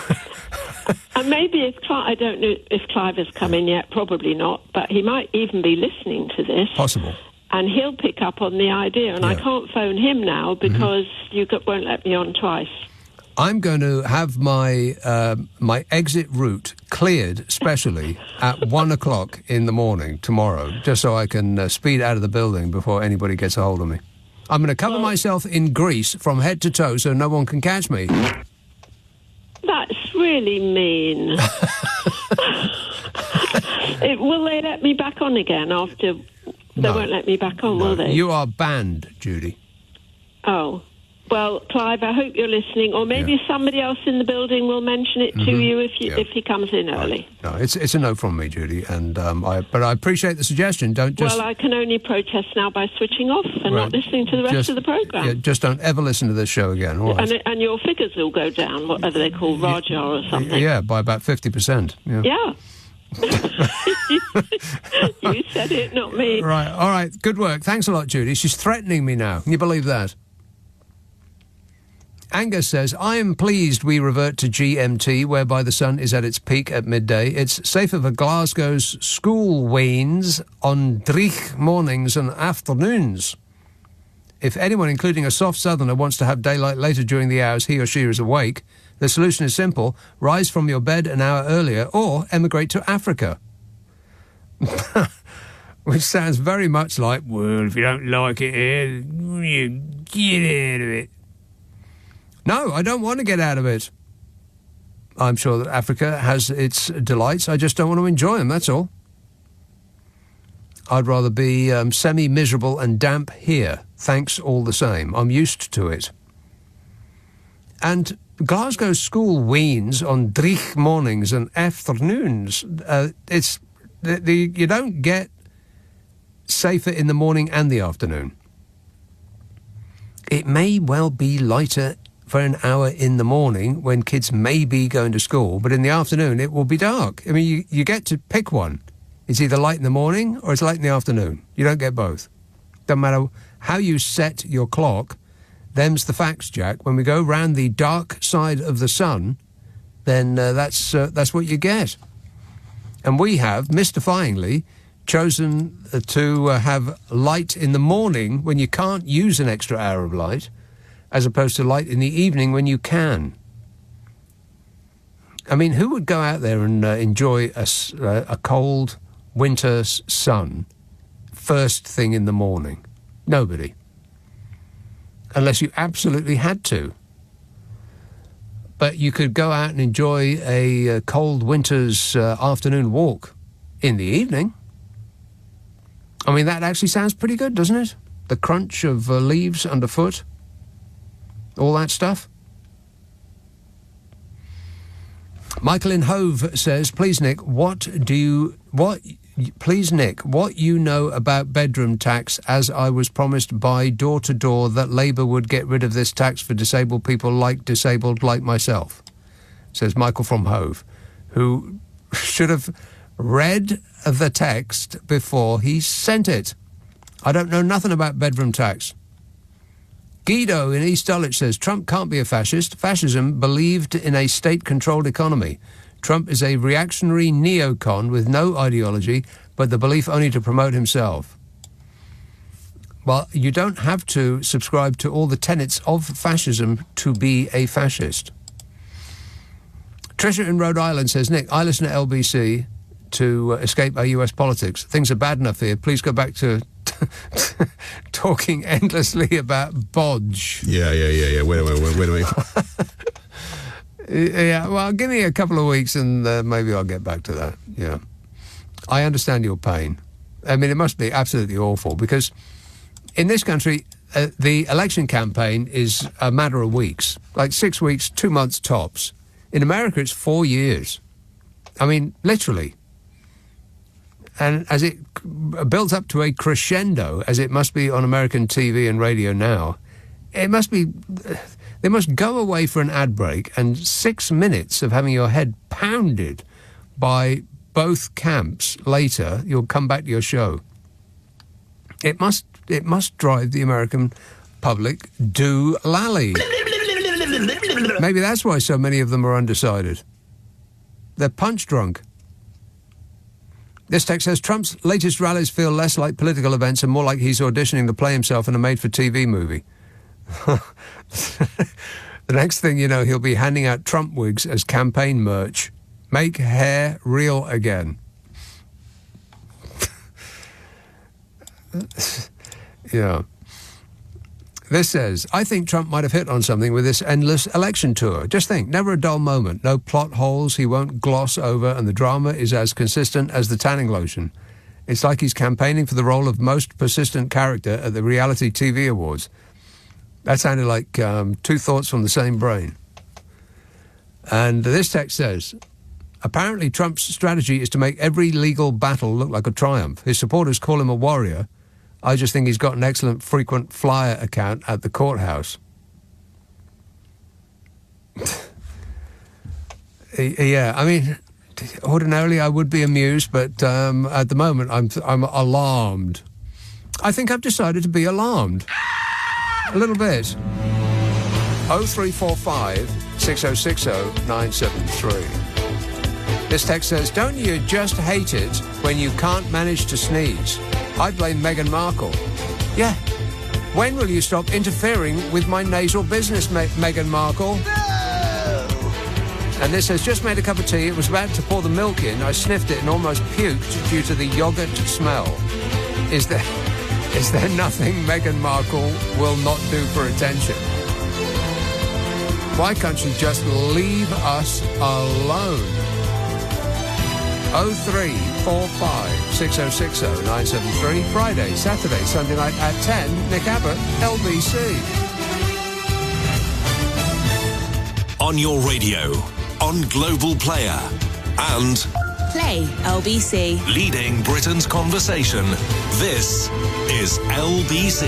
And maybe if Clive, I don't know if Clive has come in yet, probably not, but he might even be listening to this. Possible. And he'll pick up on the idea, and I can't phone him now because you won't let me on twice. I'm going to have my my exit route cleared specially at 1 o'clock in the morning tomorrow, just so I can speed out of the building before anybody gets a hold of me. I'm going to cover myself in grease from head to toe so no one can catch me. That's really mean. Will they let me back on again after... They won't let me back on, will they? You are banned, Judy. Oh. Well, Clive, I hope you're listening, or maybe somebody else in the building will mention it to you if he comes in early. No, it's a no from me, Judy, and but I appreciate the suggestion. Don't just... Well, I can only protest now by switching off and not listening to the rest of the programme. Yeah, just don't ever listen to this show again, all right? And your figures will go down, whatever they call Raja or something. Yeah, by about 50%. Yeah. You said it, not me. Right, all right, good work. Thanks a lot, Judy. She's threatening me now. Can you believe that? Angus says, I am pleased we revert to GMT, whereby the sun is at its peak at midday. It's safer for Glasgow's school wains on dreich mornings and afternoons. If anyone, including a soft southerner, wants to have daylight later during the hours he or she is awake, the solution is simple. Rise from your bed an hour earlier or emigrate to Africa. Which sounds very much like, well, if you don't like it here, you get out of it. No, I don't want to get out of it. I'm sure that Africa has its delights. I just don't want to enjoy them, that's all. I'd rather be semi-miserable and damp here. Thanks all the same. I'm used to it. And Glasgow school weans on dreich mornings and afternoons. You don't get safer in the morning and the afternoon. It may well be lighter for an hour in the morning when kids may be going to school, but in the afternoon it will be dark. I mean, you get to pick one. It's either light in the morning or it's light in the afternoon. You don't get both. Doesn't matter how you set your clock. Them's the facts, Jack. When we go round the dark side of the sun, then that's what you get. And we have, mystifyingly, chosen to have light in the morning when you can't use an extra hour of light, as opposed to light in the evening when you can. I mean, who would go out there and enjoy a cold winter sun first thing in the morning? Nobody. Unless you absolutely had to. But you could go out and enjoy a cold winter's afternoon walk in the evening. I mean, that actually sounds pretty good, doesn't it? The crunch of leaves underfoot. All that stuff. Michael in Hove says, please, Nick, what you know about bedroom tax, as I was promised by door to door that Labour would get rid of this tax for disabled people disabled like myself, says Michael from Hove, who should have read the text before he sent it. I don't know nothing about bedroom tax. Guido in East Dulwich says, Trump can't be a fascist. Fascism believed in a state-controlled economy. Trump is a reactionary neocon with no ideology, but the belief only to promote himself. Well, you don't have to subscribe to all the tenets of fascism to be a fascist. Tricia in Rhode Island says, Nick, I listen to LBC to escape our US politics. Things are bad enough here. Please go back to talking endlessly about bodge. Yeah. Wait a minute. Yeah, well, give me a couple of weeks and maybe I'll get back to that. Yeah. I understand your pain. I mean, it must be absolutely awful because in this country, the election campaign is a matter of weeks, like 6 weeks, 2 months tops. In America, it's 4 years. I mean, literally. And as it builds up to a crescendo, as it must be on American TV and radio now, it must be... They must go away for an ad break and 6 minutes of having your head pounded by both camps later, you'll come back to your show. It must drive the American public do-lally. Maybe that's why so many of them are undecided. They're punch drunk. This text says, Trump's latest rallies feel less like political events and more like he's auditioning to play himself in a made-for-TV movie. The next thing you know, he'll be handing out Trump wigs as campaign merch. Make hair real again. Yeah. This says, I think Trump might have hit on something with this endless election tour. Just think, never a dull moment, no plot holes he won't gloss over, and the drama is as consistent as the tanning lotion. It's like he's campaigning for the role of most persistent character at the reality TV awards. That sounded like two thoughts from the same brain. And this text says, apparently Trump's strategy is to make every legal battle look like a triumph. His supporters call him a warrior. I just think he's got an excellent frequent flyer account at the courthouse. Yeah, I mean, ordinarily I would be amused, but at the moment I'm alarmed. I think I've decided to be alarmed. A little bit. 0345 6060 973. This text says, don't you just hate it when you can't manage to sneeze? I blame Meghan Markle. Yeah. When will you stop interfering with my nasal business, Meghan Markle? No! And this says, just made a cup of tea. It was about to pour the milk in. I sniffed it and almost puked due to the yogurt smell. Is there nothing Meghan Markle will not do for attention? Why can't she just leave us alone? 0345 6060 973. Friday, Saturday, Sunday night at 10. Nick Abbot, LBC. on your radio, on Global Player, and Play LBC. leading Britain's conversation. This is LBC.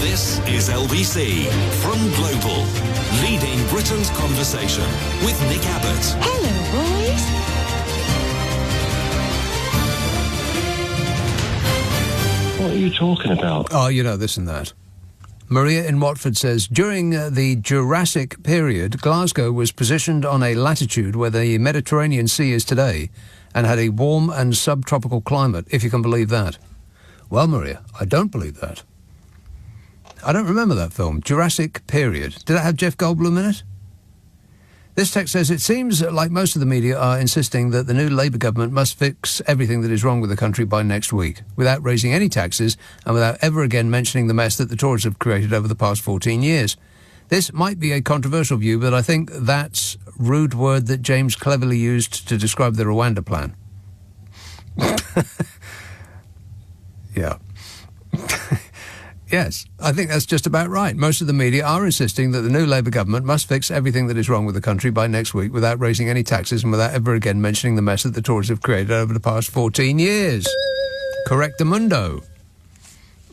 This is LBC from Global, leading Britain's conversation with Nick Abbot. Hello, boys. What are you talking about? Oh, you know, this and that. Maria in Watford says, during the Jurassic period, Glasgow was positioned on a latitude where the Mediterranean Sea is today and had a warm and subtropical climate, if you can believe that. Well, Maria, I don't believe that. I don't remember that film, Jurassic Period. Did it have Jeff Goldblum in it? This text says, it seems like most of the media are insisting that the new Labour government must fix everything that is wrong with the country by next week, without raising any taxes and without ever again mentioning the mess that the Tories have created over the past 14 years. This might be a controversial view, but I think that's a rude word that James cleverly used to describe the Rwanda plan. Yeah. Yes, I think that's just about right. Most of the media are insisting that the new Labour government must fix everything that is wrong with the country by next week without raising any taxes and without ever again mentioning the mess that the Tories have created over the past 14 years. Correctamundo.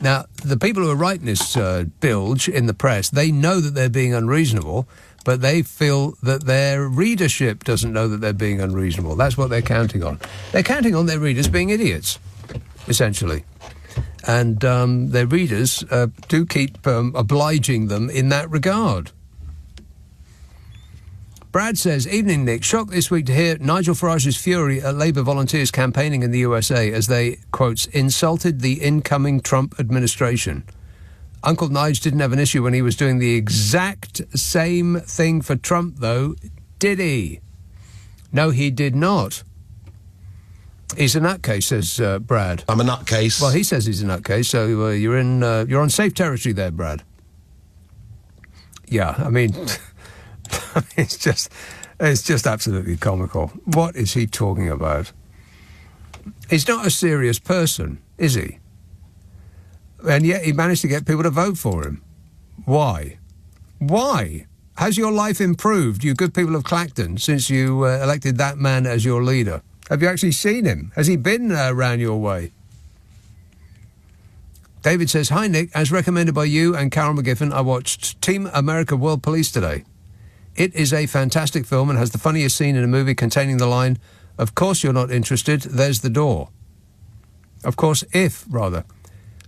Now, the people who are writing this bilge in the press, they know that they're being unreasonable, but they feel that their readership doesn't know that they're being unreasonable. That's what they're counting on. They're counting on their readers being idiots, essentially. And their readers do keep obliging them in that regard. Brad says, evening, Nick. Shocked this week to hear Nigel Farage's fury at Labour volunteers campaigning in the USA as they, quotes, insulted the incoming Trump administration. Uncle Nige didn't have an issue when he was doing the exact same thing for Trump, though, did he? No, he did not. He's a nutcase, says Brad. I'm a nutcase. Well, he says he's a nutcase, so you're on safe territory there, Brad. Yeah, I mean, it's just absolutely comical. What is he talking about? He's not a serious person, is he? And yet he managed to get people to vote for him. Why? Why? Has your life improved, you good people of Clacton, since you elected that man as your leader? Have you actually seen him? Has he been round your way? David says, hi, Nick. As recommended by you and Carol McGiffin, I watched Team America World Police today. It is a fantastic film and has the funniest scene in a movie containing the line, of course you're not interested, there's the door. Of course,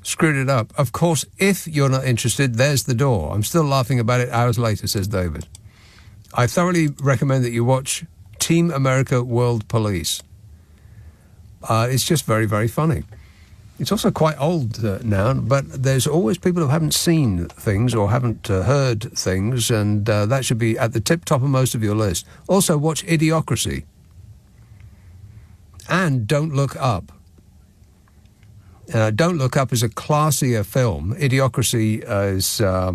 screwed it up. Of course, if you're not interested, there's the door. I'm still laughing about it hours later, says David. I thoroughly recommend that you watch Team America World Police. It's just very, very funny. It's also quite old now, but there's always people who haven't seen things or haven't heard things, and that should be at the tip-top of most of your list. Also, watch Idiocracy. And Don't Look Up. Don't Look Up is a classier film. Idiocracy is a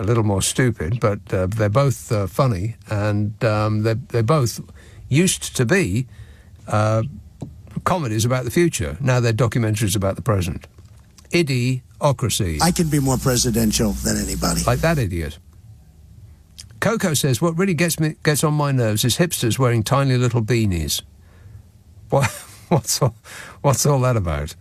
little more stupid, but they're both funny, and they both used to be comedies about the future. Now they're documentaries about the present. Idiocracy. I can be more presidential than anybody. Like that idiot. Coco says, what really gets on my nerves is hipsters wearing tiny little beanies. What's all that about?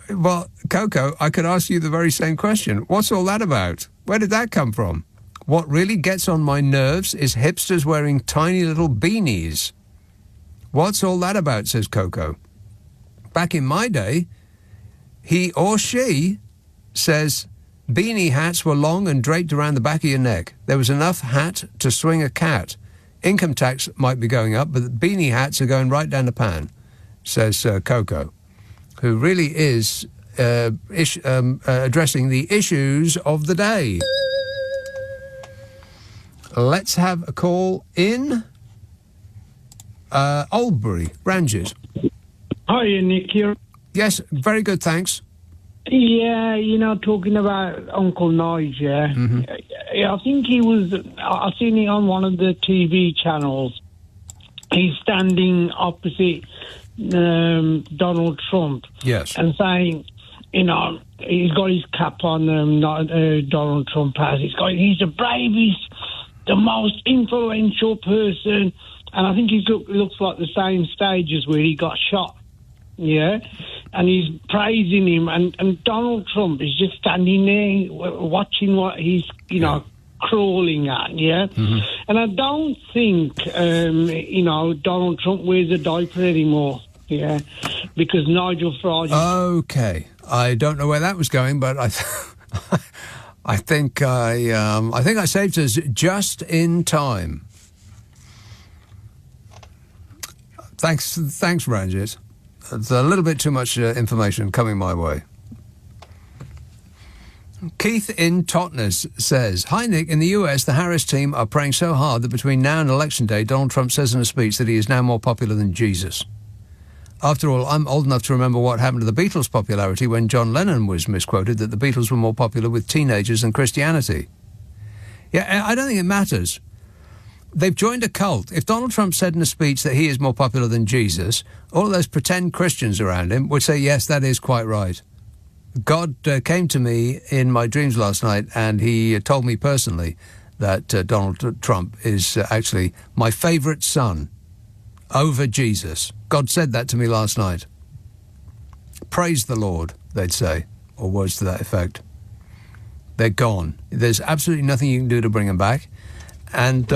Well, Coco, I could ask you the very same question. What's all that about? Where did that come from? What really gets on my nerves is hipsters wearing tiny little beanies. What's all that about, says Coco. Back in my day, he or she says beanie hats were long and draped around the back of your neck. There was enough hat to swing a cat. Income tax might be going up, but the beanie hats are going right down the pan, says Coco, who really is addressing the issues of the day. Let's have a call in Oldbury, Ranges. Hi, Nick here. Yes, very good, thanks. Yeah, talking about Uncle Nige, yeah. Mm-hmm. I think I've seen it on one of the TV channels. He's standing opposite Donald Trump. Yes. And saying, you know, he's got his cap on, Donald Trump has. He's the bravest, the most influential person, and I think he looks like the same stage as where he got shot. Yeah, and he's praising him, and Donald Trump is just standing there watching what he's, you know, crawling at, yeah? Mm-hmm. And I don't think, you know, Donald Trump wears a diaper anymore, yeah, because Nigel Farage... Okay, I don't know where that was going, but I think I saved us just in time. Thanks, Ranjit. It's a little bit too much information coming my way. Keith in Totnes says, "Hi Nick, in the US the Harris team are praying so hard that between now and election day Donald Trump says in a speech that he is now more popular than Jesus. After all, I'm old enough to remember what happened to the Beatles' popularity when John Lennon was misquoted that the Beatles were more popular with teenagers than Christianity. Yeah, I don't think it matters. They've joined a cult. If Donald Trump said in a speech that he is more popular than Jesus, all of those pretend Christians around him would say, yes, that is quite right. God came to me in my dreams last night and he told me personally that Donald Trump is actually my favourite son over Jesus. God said that to me last night. Praise the Lord, they'd say, or words to that effect. They're gone. There's absolutely nothing you can do to bring them back. And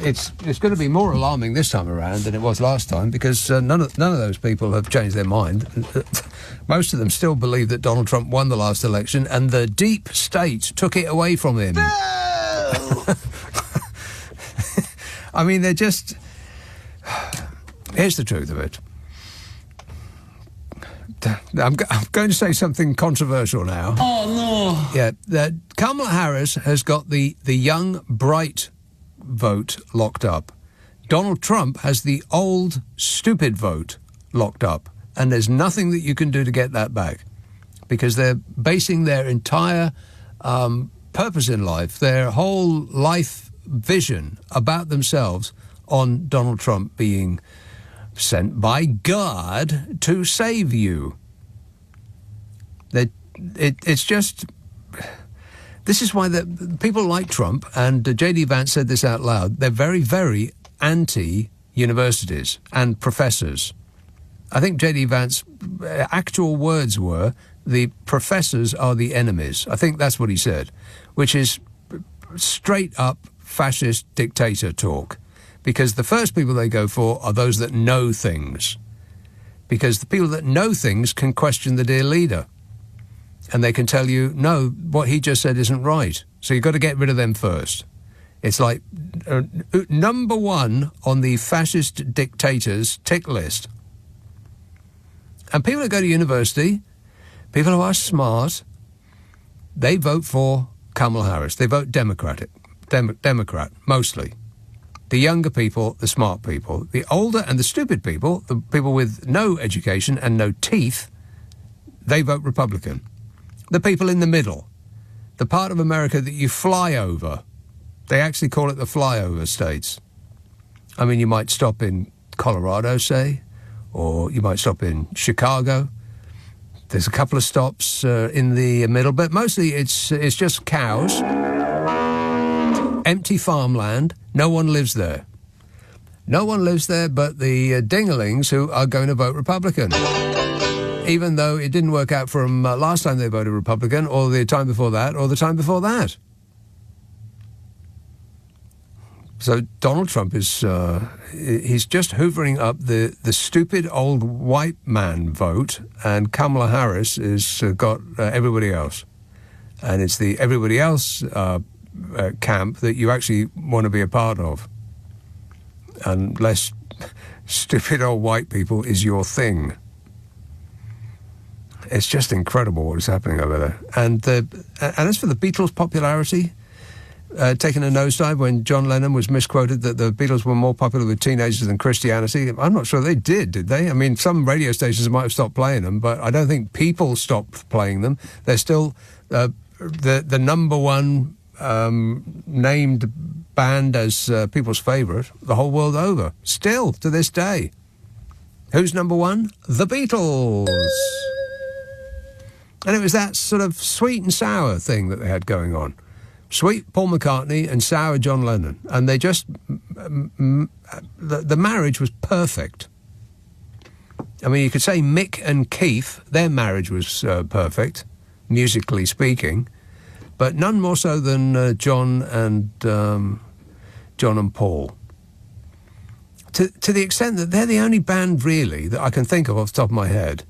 it's going to be more alarming this time around than it was last time because none of those people have changed their mind. Most of them still believe that Donald Trump won the last election and the deep state took it away from him. No! I mean, they're just... Here's the truth of it. I'm going to say something controversial now. Oh, no. Yeah, Kamala Harris has got the young, bright vote locked up. Donald Trump has the old, stupid vote locked up. And there's nothing that you can do to get that back. Because they're basing their entire purpose in life, their whole life vision about themselves on Donald Trump being sent by God to save you. It's just... This is why people like Trump, and J.D. Vance said this out loud, they're very, very anti-universities and professors. I think J.D. Vance's actual words were, the professors are the enemies. I think that's what he said, which is straight-up fascist dictator talk. Because the first people they go for are those that know things. Because the people that know things can question the dear leader. And they can tell you, no, what he just said isn't right. So you've got to get rid of them first. It's like number one on the fascist dictators' tick list. And people that go to university, people who are smart, they vote for Kamala Harris. They vote Democrat, mostly. The younger people, the smart people. The older and the stupid people, the people with no education and no teeth, they vote Republican. The people in the middle, the part of America that you fly over, they actually call it the flyover states. I mean, you might stop in Colorado, say, or you might stop in Chicago. There's a couple of stops in the middle, but mostly it's just cows, empty farmland, no one lives there. No one lives there but the dinglings who are going to vote Republican. Even though it didn't work out for them last time they voted Republican, or the time before that, or the time before that. So Donald Trump is, he's just hoovering up the stupid old white man vote, and Kamala Harris is got everybody else. And it's the everybody else camp that you actually want to be a part of. Unless stupid old white people is your thing. It's just incredible what is happening over there. And as for the Beatles' popularity, taking a nosedive when John Lennon was misquoted that the Beatles were more popular with teenagers than Christianity, I'm not sure they did they? I mean, some radio stations might have stopped playing them, but I don't think people stopped playing them. They're still the number one named band as people's favourite the whole world over. Still, to this day. Who's number one? The Beatles. And it was that sort of sweet and sour thing that they had going on. Sweet Paul McCartney and sour John Lennon. And they just... the marriage was perfect. I mean, you could say Mick and Keith, their marriage was perfect, musically speaking, but none more so than John and Paul. To the extent that they're the only band, really, that I can think of off the top of my head,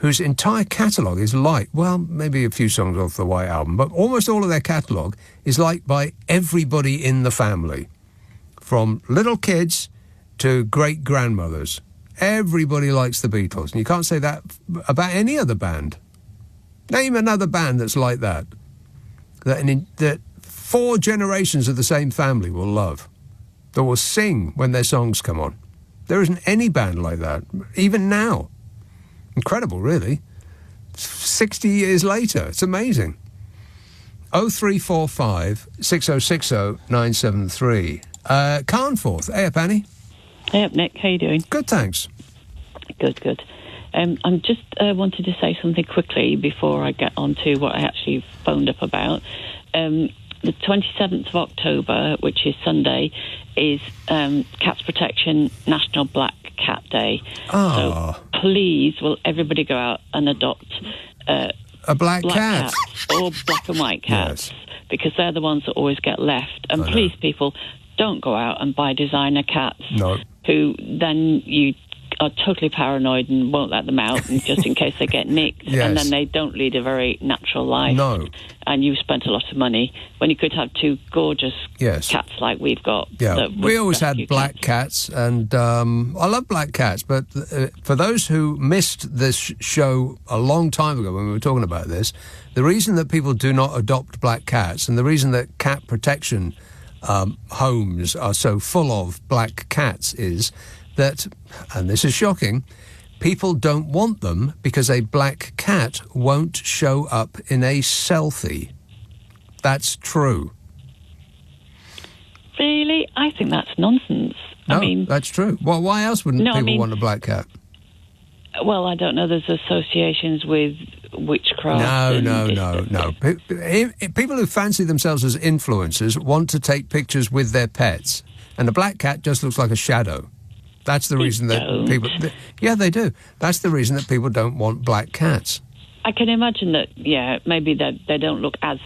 whose entire catalogue is liked, well, maybe a few songs off the White Album, but almost all of their catalogue is liked by everybody in the family, from little kids to great-grandmothers. Everybody likes the Beatles, and you can't say that about any other band. Name another band that's like that. That 4 generations of the same family will love. That will sing when their songs come on. There isn't any band like that, even now. Incredible, really. 60 years later, it's amazing. 0345 6060 973. Carnforth. Hey up, Annie. Hey up, Nick. How you doing? Good, thanks. Good. I'm just wanted to say something quickly before I get on to what I actually phoned up about. The 27th of October, which is Sunday, is Cats Protection National Black Cat Day. Oh. So please, will everybody go out and adopt a black cat? Cats or black and white cats, yes, because they're the ones that always get left. And please, people, don't go out and buy designer cats who then you are totally paranoid and won't let them out and just in case they get nicked. Yes. And then they don't lead a very natural life. No. And you've spent a lot of money when you could have 2 gorgeous cats like we've got. Yeah, we always had black cats, and I love black cats, but for those who missed this show a long time ago when we were talking about this, the reason that people do not adopt black cats and the reason that cat protection homes are so full of black cats is that, and this is shocking, people don't want them because a black cat won't show up in a selfie. That's true. Really? I think that's nonsense. No, that's true. Well, why else wouldn't people want a black cat? Well, I don't know. There's associations with witchcraft. No. People who fancy themselves as influencers want to take pictures with their pets, and a black cat just looks like a shadow. That's the reason that people... Yeah, they do. That's the reason that people don't want black cats. I can imagine that, maybe they don't look as...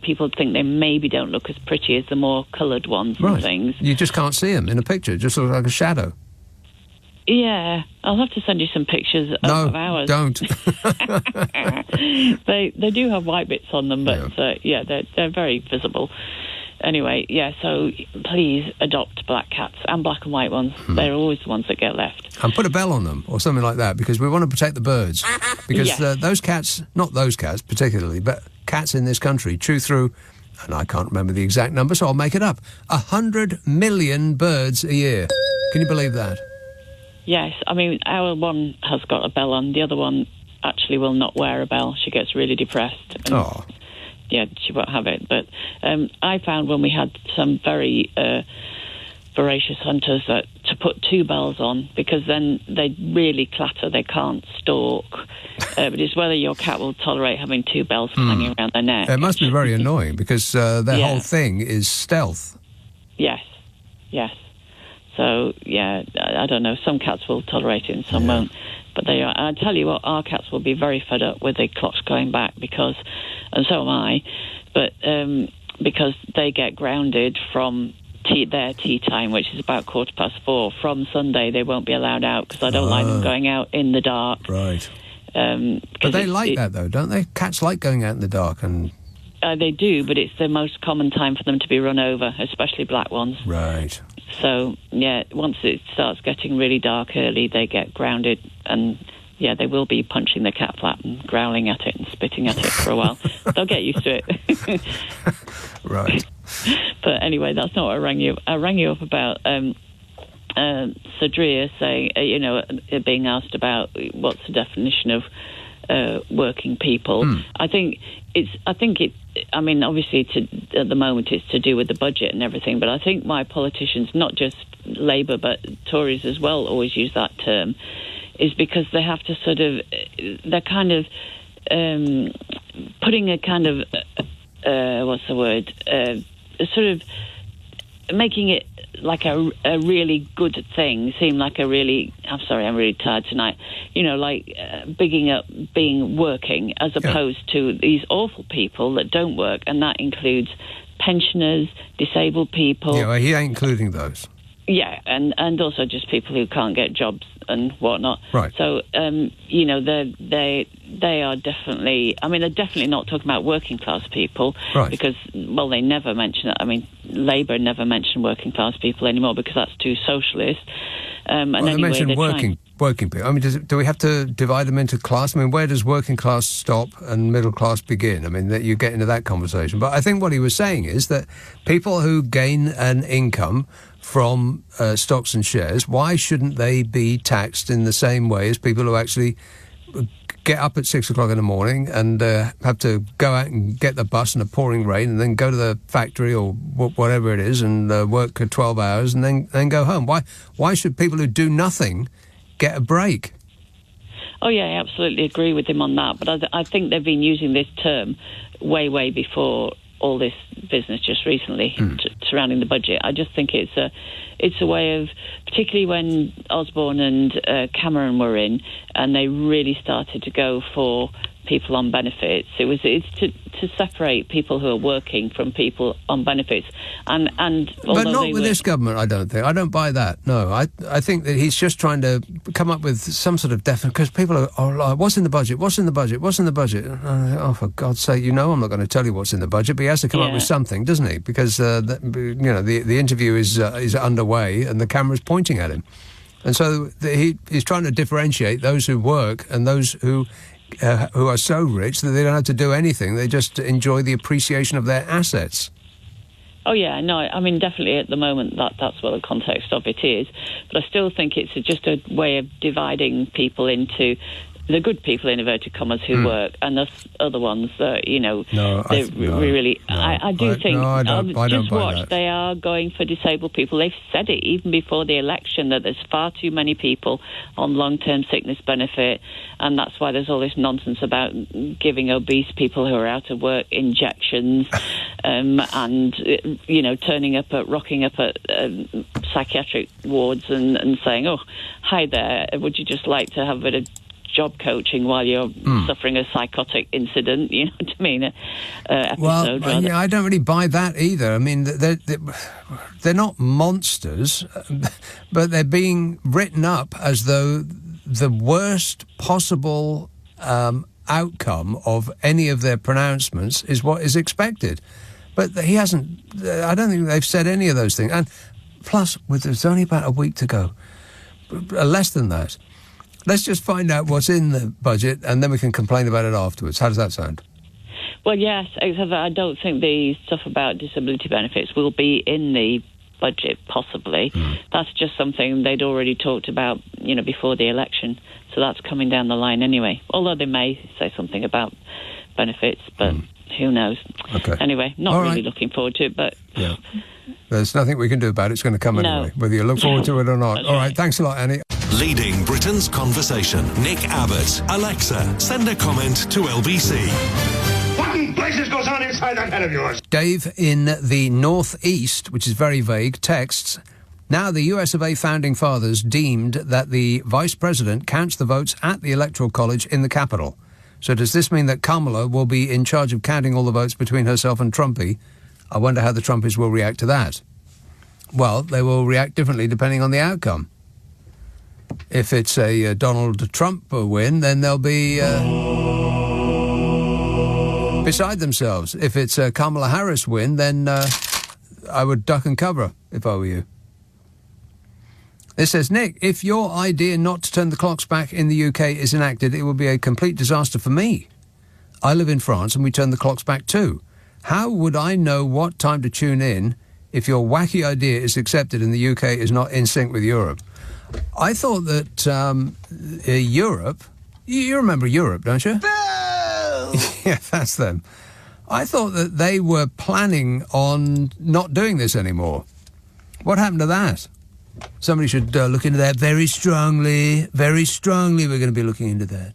people think they maybe don't look as pretty as the more coloured ones and things. You just can't see them in a picture. It just looks like a shadow. Yeah, I'll have to send you some pictures of ours. No, don't. They do have white bits on them, but they're very visible. Anyway, so please adopt black cats and black and white ones. They're always the ones that get left. And put a bell on them or something like that, because we want to protect the birds. Because those cats, not those cats particularly, but cats in this country chew through, and I can't remember the exact number, so I'll make it up, 100 million birds a year. Can you believe that? Yes, I mean, our one has got a bell on. The other one actually will not wear a bell. She gets really depressed. Oh. Yeah, she won't have it. But I found when we had some very voracious hunters that to put 2 bells on, because then they really clatter, they can't stalk. But it's whether your cat will tolerate having 2 bells hanging around their neck. It must be very annoying, because their whole thing is stealth. Yes. So, I don't know. Some cats will tolerate it and some won't. But they are. I tell you what, our cats will be very fed up with the clocks going back and so am I, but because they get grounded from their tea time, which is about 4:15. From Sunday, they won't be allowed out because I don't like them going out in the dark. Right. But they like that, though, don't they? Cats like going out in the dark and... They do, but it's the most common time for them to be run over, especially black ones. Right. So, once it starts getting really dark early, they get grounded and, they will be punching the cat flap and growling at it and spitting at it for a while. They'll get used to it. Right. But anyway, that's not what I rang you. I rang you up about Sadria saying, being asked about what's the definition of working people. I think obviously at the moment it's to do with the budget and everything, but I think my politicians, not just Labour but Tories as well, always use that term, is because they have to they're kind of putting a kind of sort of making it like a really good thing seem like a really, I'm sorry, I'm really tired tonight, like bigging up being working as opposed to these awful people that don't work, and that includes pensioners, disabled people. Yeah, well, he ain't including those. Yeah, and also just people who can't get jobs and whatnot. Right. So, they are definitely, they're definitely not talking about working class people. Right. Because, well, they never mention it. Labour never mention working class people anymore because that's too socialist. They mention working people. Do we have to divide them into class? Where does working class stop and middle class begin? That you get into that conversation. But I think what he was saying is that people who gain an income from stocks and shares, why shouldn't they be taxed in the same way as people who actually get up at 6 o'clock in the morning and have to go out and get the bus in a pouring rain and then go to the factory or whatever it is and work 12 hours and then go home? Why should people who do nothing get a break? Oh, yeah, I absolutely agree with him on that. But I think they've been using this term way before all this business just recently surrounding the budget. I just think it's a way of, particularly when Osborne and Cameron were in, and they really started to go for people on benefits. It's to separate people who are working from people on benefits, and but not with this government. I don't think. I don't buy that. No, I think that he's just trying to come up with some sort of definite, because people are like, what's in the budget? What's in the budget? What's in the budget? Oh, for God's sake! I'm not going to tell you what's in the budget, but he has to come up with something, doesn't he? Because the interview is underway and the camera's pointing at him, and so he's trying to differentiate those who work and those who are so rich that they don't have to do anything. They just enjoy the appreciation of their assets. Oh, yeah, no, definitely at the moment that's what the context of it is. But I still think it's just a way of dividing people into the good people, in inverted commas, who work, and the other ones that, I do think, I don't buy that. They are going for disabled people. They've said it even before the election that there's far too many people on long-term sickness benefit, and that's why there's all this nonsense about giving obese people who are out of work injections, and, rocking up at psychiatric wards and saying, oh, hi there, would you just like to have a bit of job coaching while you're suffering a psychotic incident, you know what I mean? Episode. Well, I don't really buy that either. They're not monsters, but they're being written up as though the worst possible outcome of any of their pronouncements is what is expected. But he hasn't. I don't think they've said any of those things. And plus, there's only about a week to go, less than that. Let's just find out what's in the budget, and then we can complain about it afterwards. How does that sound? Well, yes, except that I don't think the stuff about disability benefits will be in the budget, possibly. That's just something they'd already talked about, before the election. So that's coming down the line anyway. Although they may say something about benefits, but who knows? Okay. Anyway, not really looking forward to it, but... Yeah. There's nothing we can do about it. It's going to come anyway, whether you look forward to it or not. All right, thanks a lot, Annie. Leading Britain's conversation, Nick Abbot. Alexa, send a comment to LBC. What in places goes on inside that head of yours? Dave in the northeast, which is very vague, texts, now the US of A founding fathers deemed that the vice president counts the votes at the Electoral College in the capital. So does this mean that Kamala will be in charge of counting all the votes between herself and Trumpy? I wonder how the Trumpies will react to that. Well, they will react differently depending on the outcome. If it's a Donald Trump win, then they'll be beside themselves. If it's a Kamala Harris win, then I would duck and cover if I were you. This says, Nick, if your idea not to turn the clocks back in the UK is enacted, it will be a complete disaster for me. I live in France and we turn the clocks back too. How would I know what time to tune in if your wacky idea is accepted and the UK is not in sync with Europe? I thought that Europe... You remember Europe, don't you? Yeah, that's them. I thought that they were planning on not doing this anymore. What happened to that? Somebody should look into that very strongly. Very strongly we're going to be looking into that.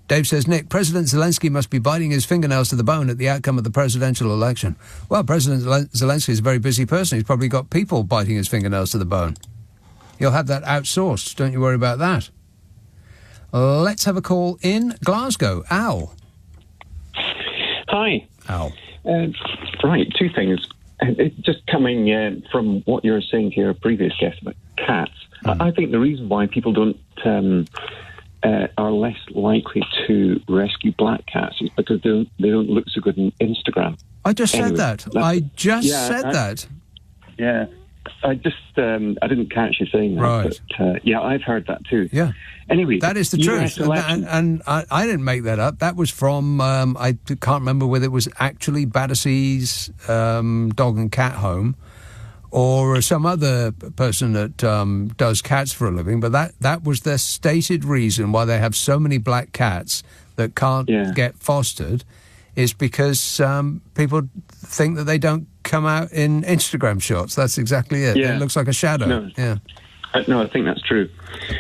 Dave says, Nick, President Zelensky must be biting his fingernails to the bone at the outcome of the presidential election. Well, President Zelensky is a very busy person. He's probably got people biting his fingernails to the bone. He'll have that outsourced. Don't you worry about that. Let's have a call in Glasgow. Al. Hi. Al. Right, two things. Just coming from what you were saying to your previous guest about cats, I think the reason why people don't are less likely to rescue black cats is because they don't look so good on Instagram. I just said that. I just said that. Yeah. I didn't catch you saying that. Right. But, I've heard that too. Yeah. Anyway. That is the truth. And I didn't make that up. That was from, I can't remember whether it was actually Battersea's dog and cat home or some other person that does cats for a living. But that was their stated reason why they have so many black cats that can't get fostered is because people think that they don't come out in Instagram shots. That's exactly it. Yeah. It looks like a shadow. No. Yeah. No, I think that's true.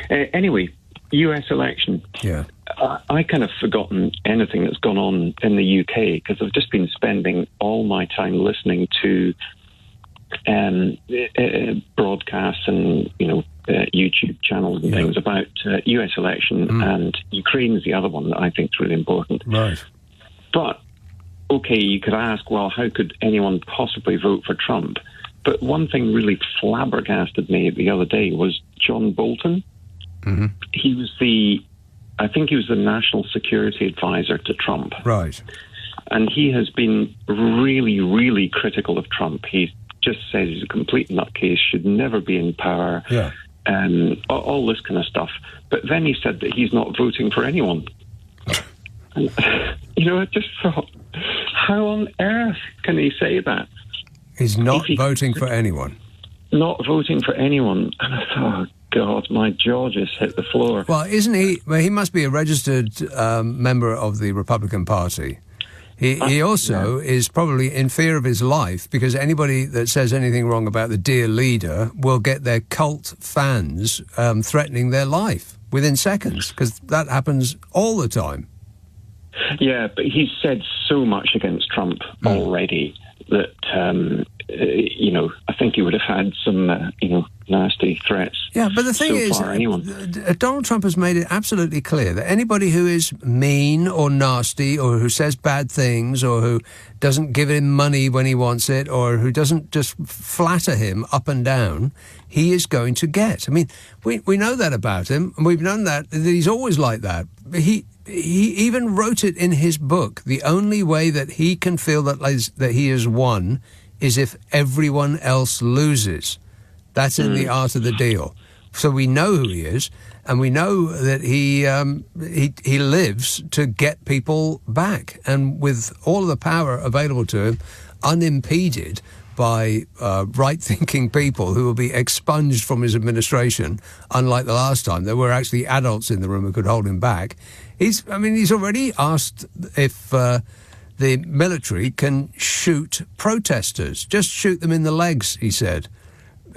Anyway, US election. Yeah. I kind of forgotten anything that's gone on in the UK because I've just been spending all my time listening to broadcasts and, YouTube channels and things about US election, and Ukraine is the other one that I think is really important. Right. But, okay, you could ask, well, how could anyone possibly vote for Trump? But one thing really flabbergasted me the other day was John Bolton. Mm-hmm. He was I think he was the national security advisor to Trump. Right. And he has been really, really critical of Trump. He just says he's a complete nutcase, should never be in power, all this kind of stuff. But then he said that he's not voting for anyone. And, I just thought, how on earth can he say that? He's not voting for anyone. Not voting for anyone. And I thought, oh, God, my jaw just hit the floor. Well, isn't he? Well, he must be a registered member of the Republican Party. He also is probably in fear of his life because anybody that says anything wrong about the dear leader will get their cult fans threatening their life within seconds because that happens all the time. Yeah, but he's said so much against Trump already that, I think he would have had some, nasty threats. Yeah, but the thing is, Donald Trump has made it absolutely clear that anybody who is mean or nasty or who says bad things or who doesn't give him money when he wants it or who doesn't just flatter him up and down, he is going to get. I mean, we know that about him, and we've known that he's always like that. He even wrote it in his book. The only way that he can feel that he has won is if everyone else loses. That's in the art of the deal. So we know who he is, and we know that he lives to get people back. And with all of the power available to him, unimpeded by right-thinking people who will be expunged from his administration, unlike the last time, there were actually adults in the room who could hold him back. He's already asked if the military can shoot protesters. Just shoot them in the legs, he said.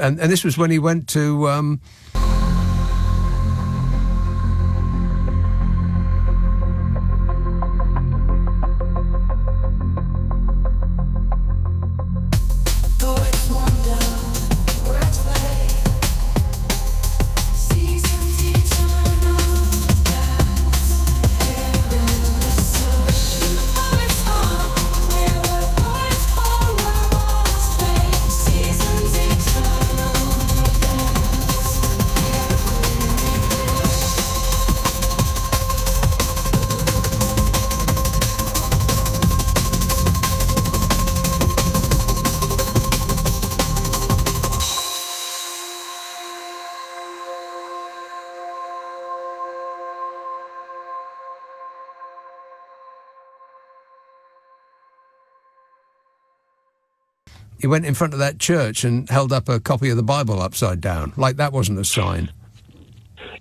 And this was when he went to... He went in front of that church and held up a copy of the Bible upside down, like that wasn't a sign.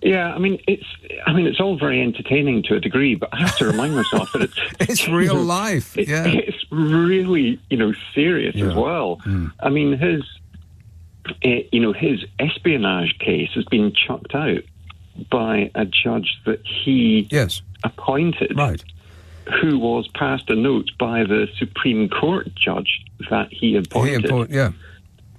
Yeah, it's all very entertaining to a degree, but I have to remind myself that it's real life. It's really, serious as well. I mean, his espionage case has been chucked out. by a judge that he appointed, who was passed a note by the Supreme Court judge that he appointed.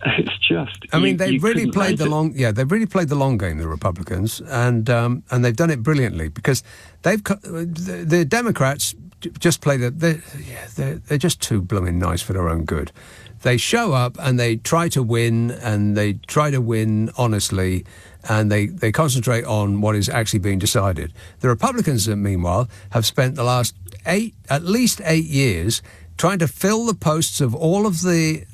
It's just. I mean, they've really played the long. Yeah, they've really played the long game, the Republicans, and they've done it brilliantly because the Democrats just play they're just too blooming nice for their own good. They show up and they try to win, and they try to win honestly, and they concentrate on what is actually being decided. The Republicans, meanwhile, have spent the last at least 8 years trying to fill the posts of all of the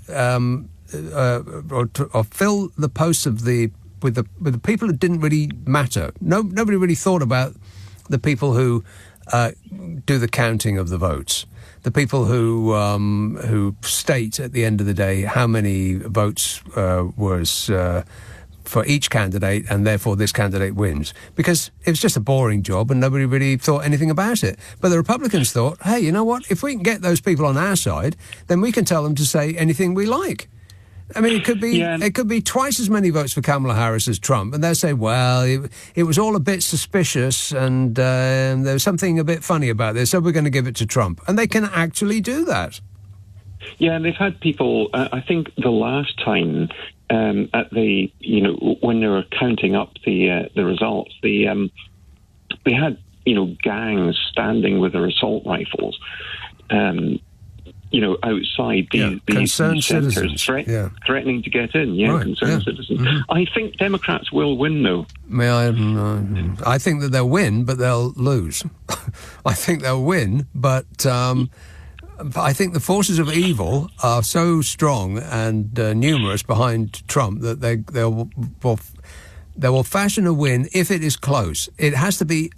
or fill the posts of with the people who didn't really matter. Nobody really thought about the people who do the counting of the votes, the people who state at the end of the day how many votes was for each candidate, and therefore this candidate wins. Because it was just a boring job and nobody really thought anything about it. But the Republicans thought, hey, you know what? If we can get those people on our side, then we can tell them to say anything we like. I mean, it could be twice as many votes for Kamala Harris as Trump, and they'll say, well, it was all a bit suspicious, and there was something a bit funny about this, so we're going to give it to Trump. And they can actually do that. Yeah, and they've had people, I think the last time at the, when they were counting up the results, they had, gangs standing with their assault rifles, outside these concerned centres, citizens, threatening to get in. Concerned citizens. Mm-hmm. I think Democrats will win, though. I think that they'll win, but they'll lose. I think they'll win, but I think the forces of evil are so strong and numerous behind Trump that they will fashion a win if it is close. It has to be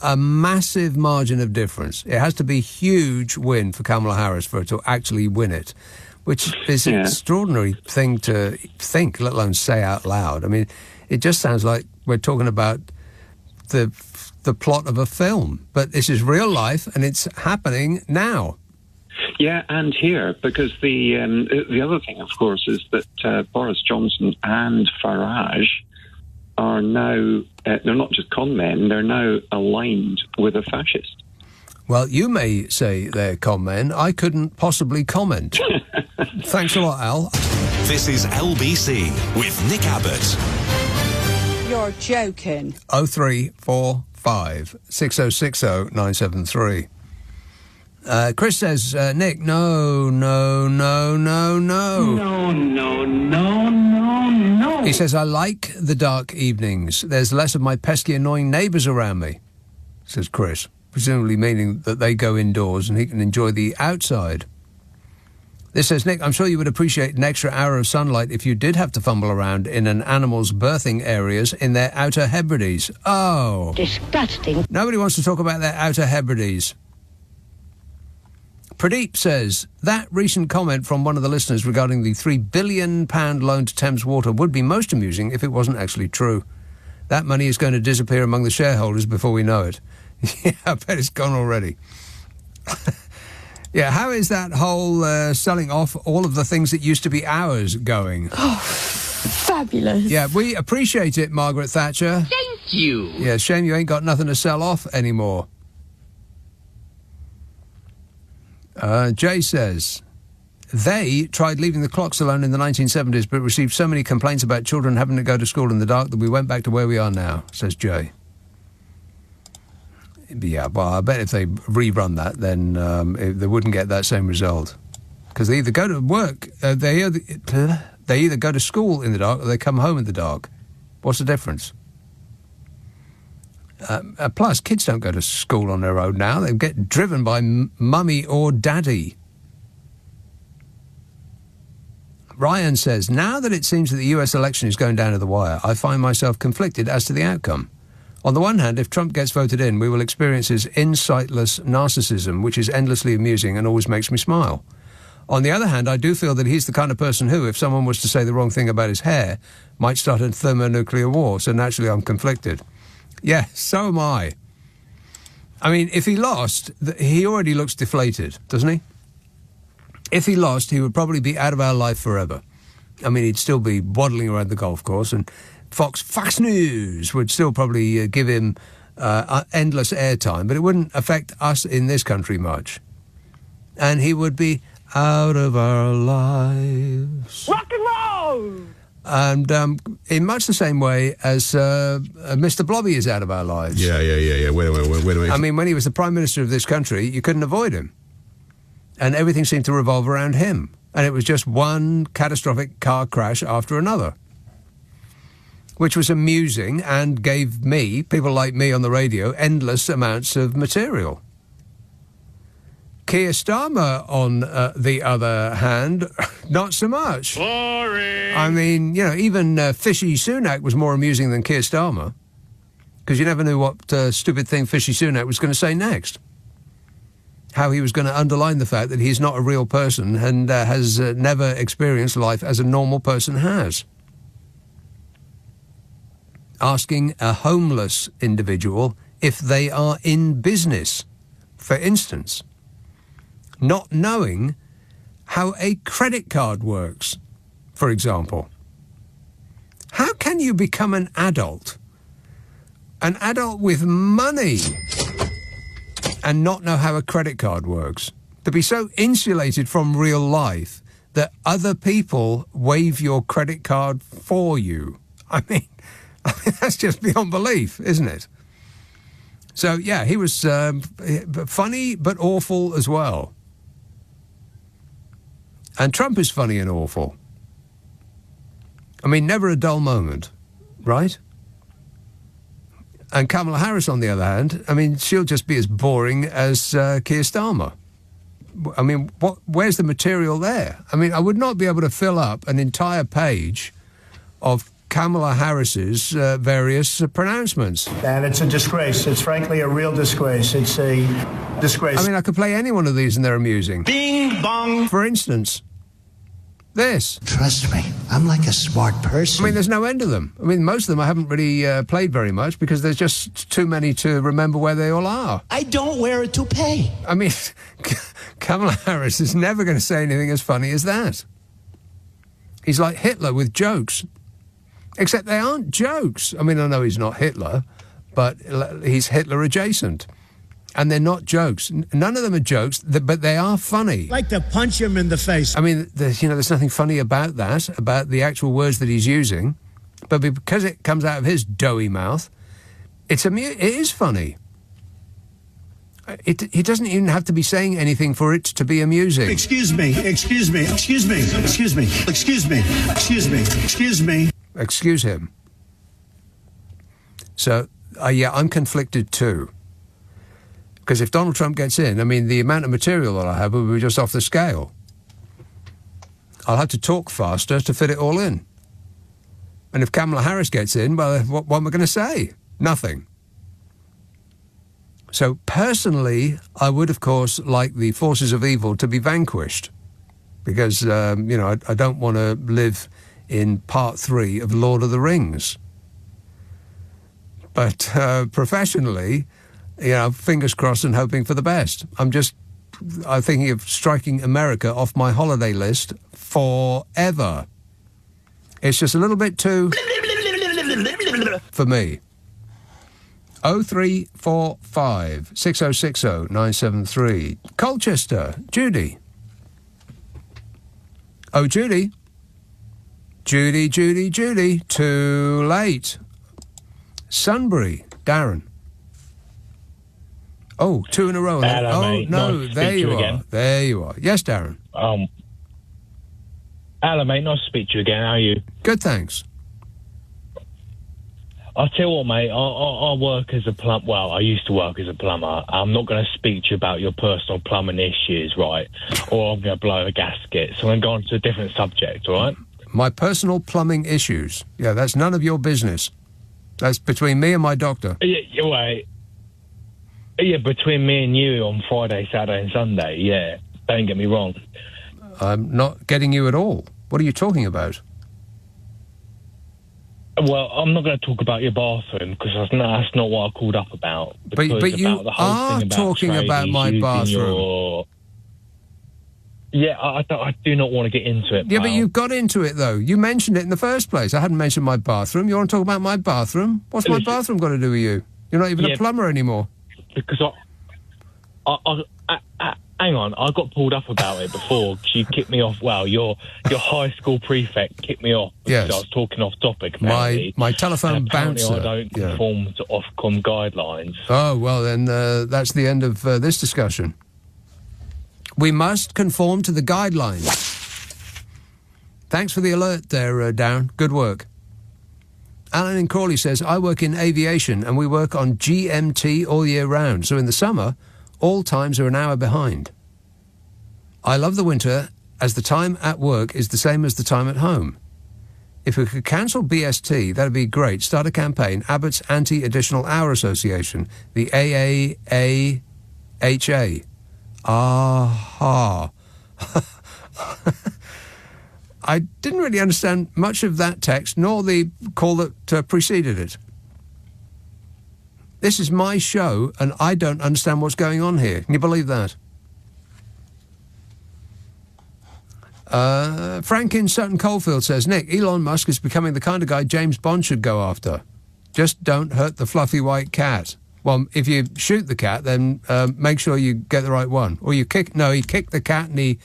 a massive margin of difference. It has to be a huge win for Kamala Harris for her to actually win it, which is an extraordinary thing to think, let alone say out loud. I mean, it just sounds like we're talking about the plot of a film, but this is real life and it's happening now. Yeah, and here, because the other thing, of course, is that Boris Johnson and Farage are now, they're not just con men, they're now aligned with a fascist. Well, you may say they're con men. I couldn't possibly comment. Thanks a lot, Al. This is LBC with Nick Abbott. You're joking. 0345 6060 973. Chris says, Nick, no. He says, I like the dark evenings. There's less of my pesky, annoying neighbours around me, says Chris, presumably meaning that they go indoors and he can enjoy the outside. This says, Nick, I'm sure you would appreciate an extra hour of sunlight if you did have to fumble around in an animal's birthing areas in their outer Hebrides. Oh. Disgusting. Nobody wants to talk about their outer Hebrides. Pradeep says, that recent comment from one of the listeners regarding the £3 billion loan to Thames Water would be most amusing if it wasn't actually true. That money is going to disappear among the shareholders before we know it. Yeah, I bet it's gone already. Yeah, how is that whole selling off all of the things that used to be ours going? Oh, fabulous. Yeah, we appreciate it, Margaret Thatcher. Thank you. Yeah, shame you ain't got nothing to sell off anymore. Jay says, they tried leaving the clocks alone in the 1970s but received so many complaints about children having to go to school in the dark that we went back to where we are now, says Jay. Yeah, well, I bet if they rerun that, then they wouldn't get that same result. Because they either go to work, they either go to school in the dark or they come home in the dark. What's the difference? Plus, kids don't go to school on their own now. They get driven by mummy or daddy. Ryan says, now that it seems that the US election is going down to the wire, I find myself conflicted as to the outcome. On the one hand, if Trump gets voted in, we will experience his insightless narcissism, which is endlessly amusing and always makes me smile. On the other hand, I do feel that he's the kind of person who, if someone was to say the wrong thing about his hair, might start a thermonuclear war, so naturally I'm conflicted. Yeah, so am I. I mean, if he lost, he already looks deflated, doesn't he? If he lost, he would probably be out of our life forever. I mean, he'd still be waddling around the golf course and Fox News would still probably give him endless airtime, but it wouldn't affect us in this country much. And he would be out of our lives. Rock and roll! And in much the same way as Mr. Blobby is out of our lives. Yeah. Wait a minute. I mean, when he was the Prime Minister of this country, you couldn't avoid him. And everything seemed to revolve around him. And it was just one catastrophic car crash after another, which was amusing and gave me, people like me on the radio, endless amounts of material. Keir Starmer, on the other hand, not so much. Boring. I mean, even Fishy Sunak was more amusing than Keir Starmer, because you never knew what stupid thing Fishy Sunak was going to say next. How he was going to underline the fact that he's not a real person and has never experienced life as a normal person has. Asking a homeless individual if they are in business, for instance. Not knowing how a credit card works, for example. How can you become an adult with money, and not know how a credit card works? To be so insulated from real life that other people waive your credit card for you. I mean, that's just beyond belief, isn't it? So, yeah, he was funny but awful as well. And Trump is funny and awful. I mean, never a dull moment, right? And Kamala Harris, on the other hand, I mean, she'll just be as boring as Keir Starmer. I mean, where's the material there? I mean, I would not be able to fill up an entire page of Kamala Harris's various pronouncements. And it's a disgrace. It's frankly a real disgrace. It's a disgrace. I mean, I could play any one of these and they're amusing. Bing bong. For instance, this. Trust me, I'm like a smart person. I mean, there's no end to them. I mean, most of them I haven't really played very much because there's just too many to remember where they all are. I don't wear a toupee. I mean, Kamala Harris is never going to say anything as funny as that. He's like Hitler with jokes. Except they aren't jokes. I mean, I know he's not Hitler, but he's Hitler adjacent. And they're not jokes. None of them are jokes, but they are funny. Like to punch him in the face. I mean, there's nothing funny about that, about the actual words that he's using. But because it comes out of his doughy mouth, it is funny. He doesn't even have to be saying anything for it to be amusing. Excuse me. Excuse him. So, I'm conflicted too. Because if Donald Trump gets in, I mean, the amount of material that I have will be just off the scale. I'll have to talk faster to fit it all in. And if Kamala Harris gets in, well, what am I going to say? Nothing. So, personally, I would, of course, like the forces of evil to be vanquished. Because, I don't want to live in part 3 of Lord of the Rings. But professionally, fingers crossed and hoping for the best. I'm thinking of striking America off my holiday list forever. It's just a little bit too for me. 0345 6060 973. Colchester, Judy. Oh, Judy. Judy. Too late. Sunbury, Darren. Oh, 2 in a row. Hello, oh, mate. no, nice to there speak you to are. again. There you are. Yes, Darren. Hello, mate. Nice to speak to you again. How are you? Good, thanks. I'll tell you what, mate. I work as a plumber. Well, I used to work as a plumber. I'm not going to speak to you about your personal plumbing issues, right? Or I'm going to blow a gasket. So I'm going to go on to a different subject, all right? My personal plumbing issues. Yeah, that's none of your business. That's between me and my doctor. Yeah, wait. Yeah, between me and you on Friday, Saturday and Sunday, yeah. Don't get me wrong. I'm not getting you at all. What are you talking about? Well, I'm not going to talk about your bathroom because that's not what I called up about. But you about the whole are thing about talking about my tradies using bathroom. Yeah, I do not want to get into it. Yeah, but pal. you got into it, though. You mentioned it in the first place. I hadn't mentioned my bathroom. You want to talk about my bathroom? What's my bathroom got to do with you? You're not even a plumber anymore. Because hang on, I got pulled up about it before. She kicked me off. Well, your high school prefect kicked me off because I was talking off topic. Apparently. My telephone bouncer. I don't conform to Ofcom guidelines. Oh, well, then that's the end of this discussion. We must conform to the guidelines. Thanks for the alert there, Darren. Good work. Alan in Crawley says, I work in aviation and we work on GMT all year round. So in the summer, all times are an hour behind. I love the winter as the time at work is the same as the time at home. If we could cancel BST, that'd be great. Start a campaign. Abbott's Anti-Additional Hour Association, the AAHA. Aha. I didn't really understand much of that text, nor the call that preceded it. This is my show, and I don't understand what's going on here. Can you believe that? Frank in Sutton Coldfield says, Nick, Elon Musk is becoming the kind of guy James Bond should go after. Just don't hurt the fluffy white cat. Well, if you shoot the cat, then make sure you get the right one. Or you kick... No, he kicked the cat and he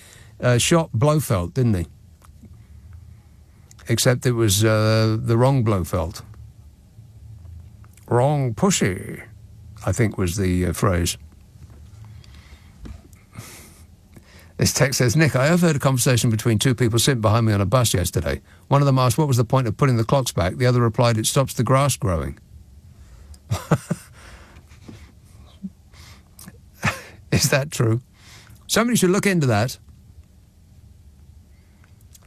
shot Blofeld, didn't he? Except it was the wrong Blofeld. Wrong pussy, I think was the phrase. This text says, Nick, I overheard a conversation between two people sitting behind me on a bus yesterday. One of them asked, what was the point of putting the clocks back? The other replied, it stops the grass growing. Is that true? Somebody should look into that.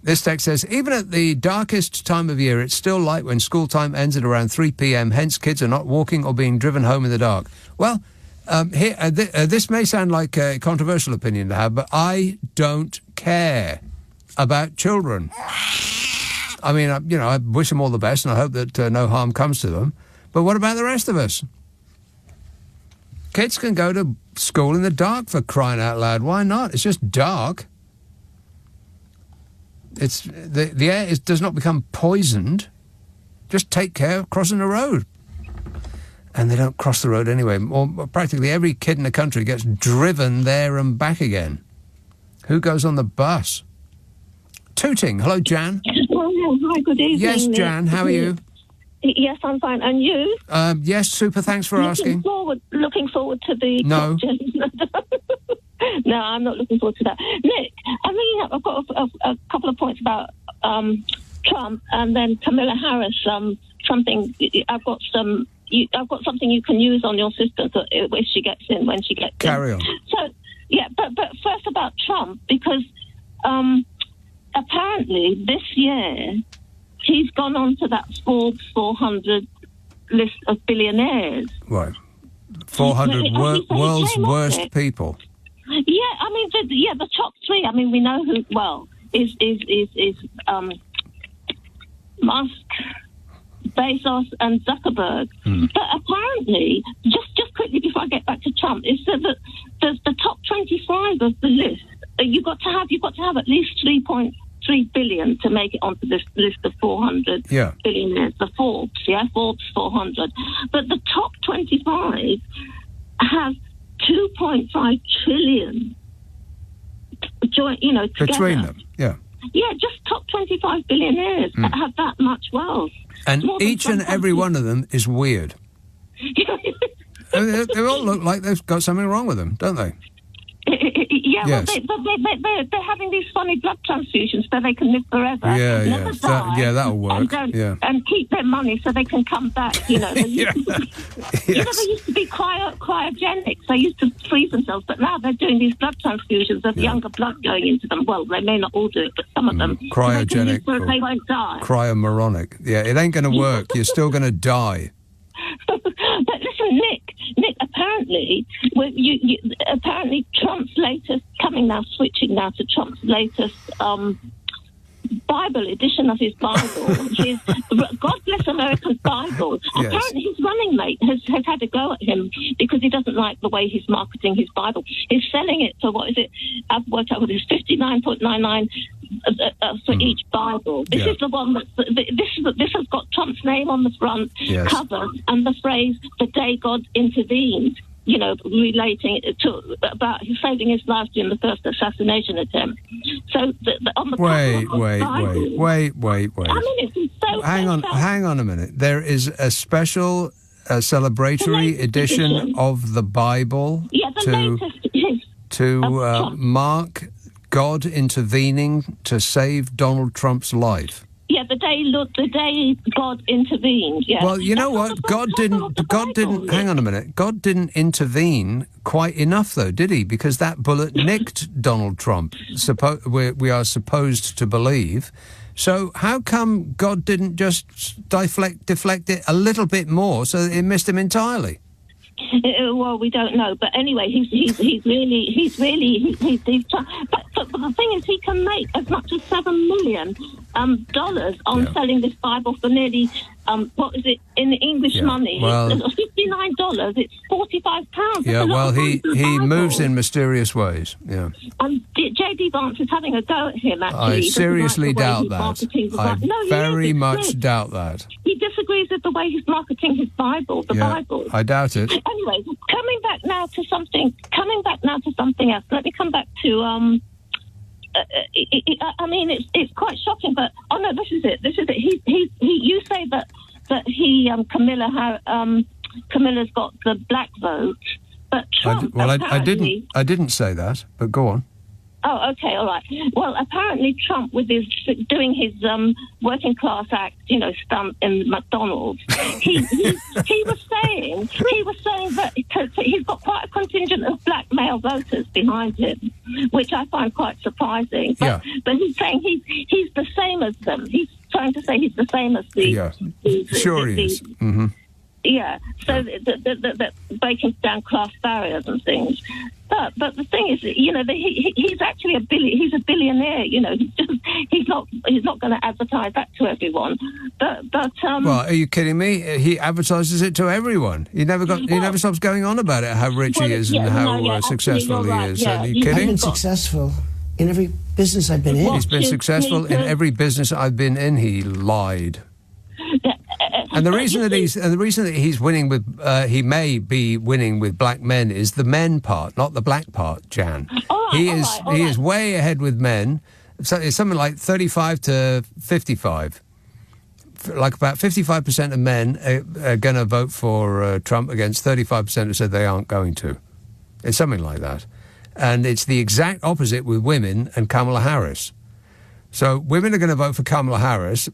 This text says, even at the darkest time of year, it's still light when school time ends at around 3 p.m. Hence, kids are not walking or being driven home in the dark. Well, this may sound like a controversial opinion to have, but I don't care about children. I mean, I wish them all the best, and I hope that no harm comes to them. But what about the rest of us? Kids can go to school in the dark, for crying out loud. Why not? It's just dark. It's the air does not become poisoned. Just take care of crossing the road. And they don't cross the road anyway. Or practically every kid in the country gets driven there and back again. Who goes on the bus? Tooting. Hello, Jan. Oh, hi, good evening. Yes, Jan, how are you? Yes, I'm fine. And you? Yes, super, thanks for asking. Looking forward to the... No. No, I'm not looking forward to that. Nick, I've got a couple of points about Trump and then Kamala Harris. I've got something you can use on your sister if she gets in, when she gets in. Carry on. So, yeah, but first about Trump, because apparently this year he's gone on to that Forbes 400 list of billionaires. Right. 400 world's worst people. Yeah, I mean, the top three. I mean, we know who. Well, is Musk, Bezos, and Zuckerberg. But apparently, just quickly before I get back to Trump, is that the top 25 of the list. You've got to have at least 3.3 billion to make it onto this list of 400 billionaires. The Forbes 400. But the top 25 have 2.5 trillion together. Between them, yeah. Yeah, just top 25 billionaires that have that much wealth. And each and every one of them is weird. I mean, they all look like they've got something wrong with them, don't they? Yeah, yes. Well, they're having these funny blood transfusions so they can live forever. Never die, that'll work. And keep their money so they can come back. They used to be cryogenics. They used to freeze themselves, but now they're doing these blood transfusions of younger blood going into them. Well, they may not all do it, but some of them. Cryogenic. So they won't die. Cryomoronic. Yeah, it ain't going to work. You're still going to die. But listen, Nick, apparently, apparently Trump's latest, switching now to Trump's latest Bible edition of his Bible, his God Bless America's Bible. Yes. Apparently, his running mate has had a go at him because he doesn't like the way he's marketing his Bible. He's selling it for, what is it? I've worked out what it is, $59.99 for each Bible. This is the one this has got Trump's name on the front cover and the phrase "the day God intervened." You know, relating it to about saving his life during the first assassination attempt. So on the Wait. I mean, it's so. Hang on a minute. There is a special celebratory edition of the Bible to mark God intervening to save Donald Trump's life. Yeah, the day God intervened. Yeah. Well, you know what? God didn't. Hang on a minute. God didn't intervene quite enough, though, did he? Because that bullet nicked Donald Trump. We are supposed to believe. So how come God didn't just deflect it a little bit more so that it missed him entirely? Well, we don't know, but anyway, he's really. But the thing is, he can make as much as $7 million on selling this Bible for nearly what is it in English money? Well, $59. It's £45. Yeah, well, he moves in mysterious ways. Yeah. J.D. Vance is having a go at him. Actually, I seriously doubt that. I very much doubt that. He disagrees with the way he's marketing his Bible, the Bible. I doubt it. Anyway, coming back now to something else. Let me come back to I mean, it's quite shocking, but no, this is it. You say that Camilla's got the black vote, but Trump. I didn't say that, but go on. Oh, okay, all right. Well, apparently Trump, with doing his working class act, stunt in McDonald's, he was saying that he's got quite a contingent of black male voters behind him, which I find quite surprising. But he's saying he's the same as them. He's trying to say he's the same as the. Yeah, sure he is. Mm-hmm. Yeah, so the breaking down class barriers and things. But the thing is, he's actually he's a billionaire. He's not going to advertise that to everyone. But well, are you kidding me? He advertises it to everyone. He never stops going on about it, how rich he is and how successful he is. Yeah. Are you kidding? I've been successful in every business I've been in. He's been successful in every business I've been in. He lied. And the reason that he's winning with he may be winning with black men is the men part, not the black part, Jan. He is way ahead with men. So it's something like 35 to 55. Like about 55% of men are going to vote for Trump against 35% who said they aren't going to. It's something like that. And it's the exact opposite with women and Kamala Harris. So women are going to vote for Kamala Harris,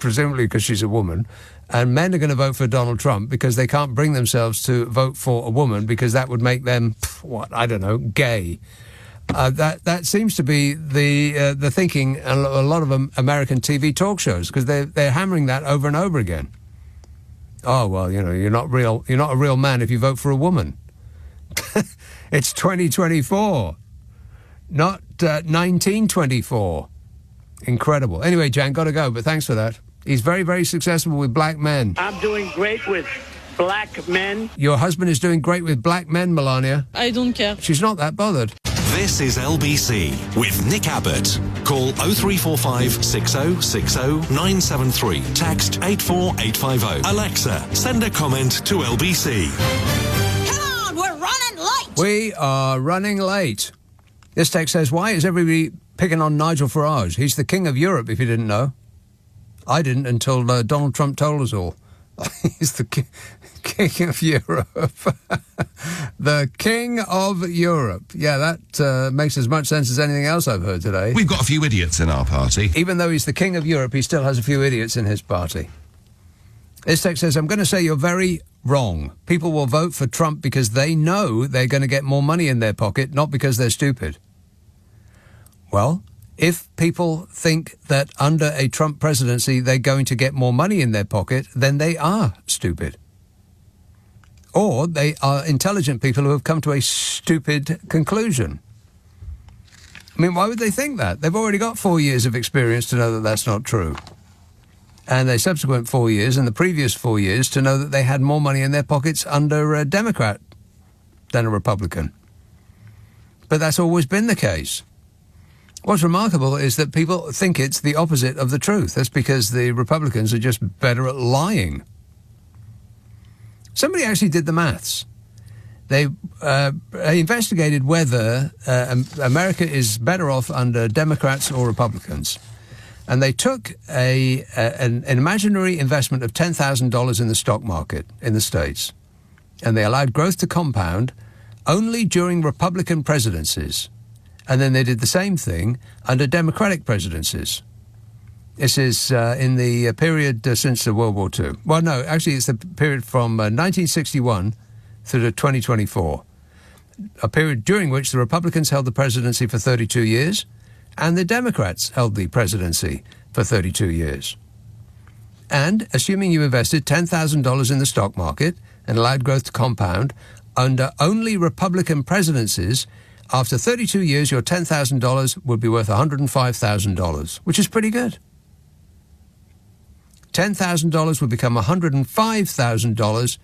presumably because she's a woman, and men are going to vote for Donald Trump because they can't bring themselves to vote for a woman because that would make them, gay. That seems to be the thinking in a lot of American TV talk shows because they're hammering that over and over again. Oh well, you're not a real man if you vote for a woman. It's 2024, not 1924. Incredible. Anyway, Jan, got to go, but thanks for that. He's very, very successful with black men. I'm doing great with black men. Your husband is doing great with black men, Melania. I don't care. She's not that bothered. This is LBC with Nick Abbott. Call 0345 6060 973. Text 84850. Alexa, send a comment to LBC. Come on, we're running late. We are running late. This text says, why is everybody picking on Nigel Farage? He's the king of Europe, if you didn't know. I didn't until Donald Trump told us all. He's the king of Europe. The king of Europe. Yeah, that makes as much sense as anything else I've heard today. We've got a few idiots in our party. Even though he's the king of Europe, he still has a few idiots in his party. This text says, I'm going to say you're very wrong. People will vote for Trump because they know they're going to get more money in their pocket, not because they're stupid. Well, if people think that under a Trump presidency they're going to get more money in their pocket, then they are stupid. Or they are intelligent people who have come to a stupid conclusion. I mean, why would they think that? They've already got 4 years of experience to know that that's not true. And the subsequent 4 years and the previous 4 years to know that they had more money in their pockets under a Democrat than a Republican. But that's always been the case. What's remarkable is that people think it's the opposite of the truth. That's because the Republicans are just better at lying. Somebody actually did the maths. They investigated whether America is better off under Democrats or Republicans. And they took an imaginary investment of $10,000 in the stock market in the States. And they allowed growth to compound only during Republican presidencies. And then they did the same thing under Democratic presidencies. This is in the period since World War II. Well, no, actually it's the period from 1961 through to 2024. A period during which the Republicans held the presidency for 32 years and the Democrats held the presidency for 32 years. And assuming you invested $10,000 in the stock market and allowed growth to compound under only Republican presidencies, after 32 years, your $10,000 would be worth $105,000, which is pretty good. $10,000 would become $105,000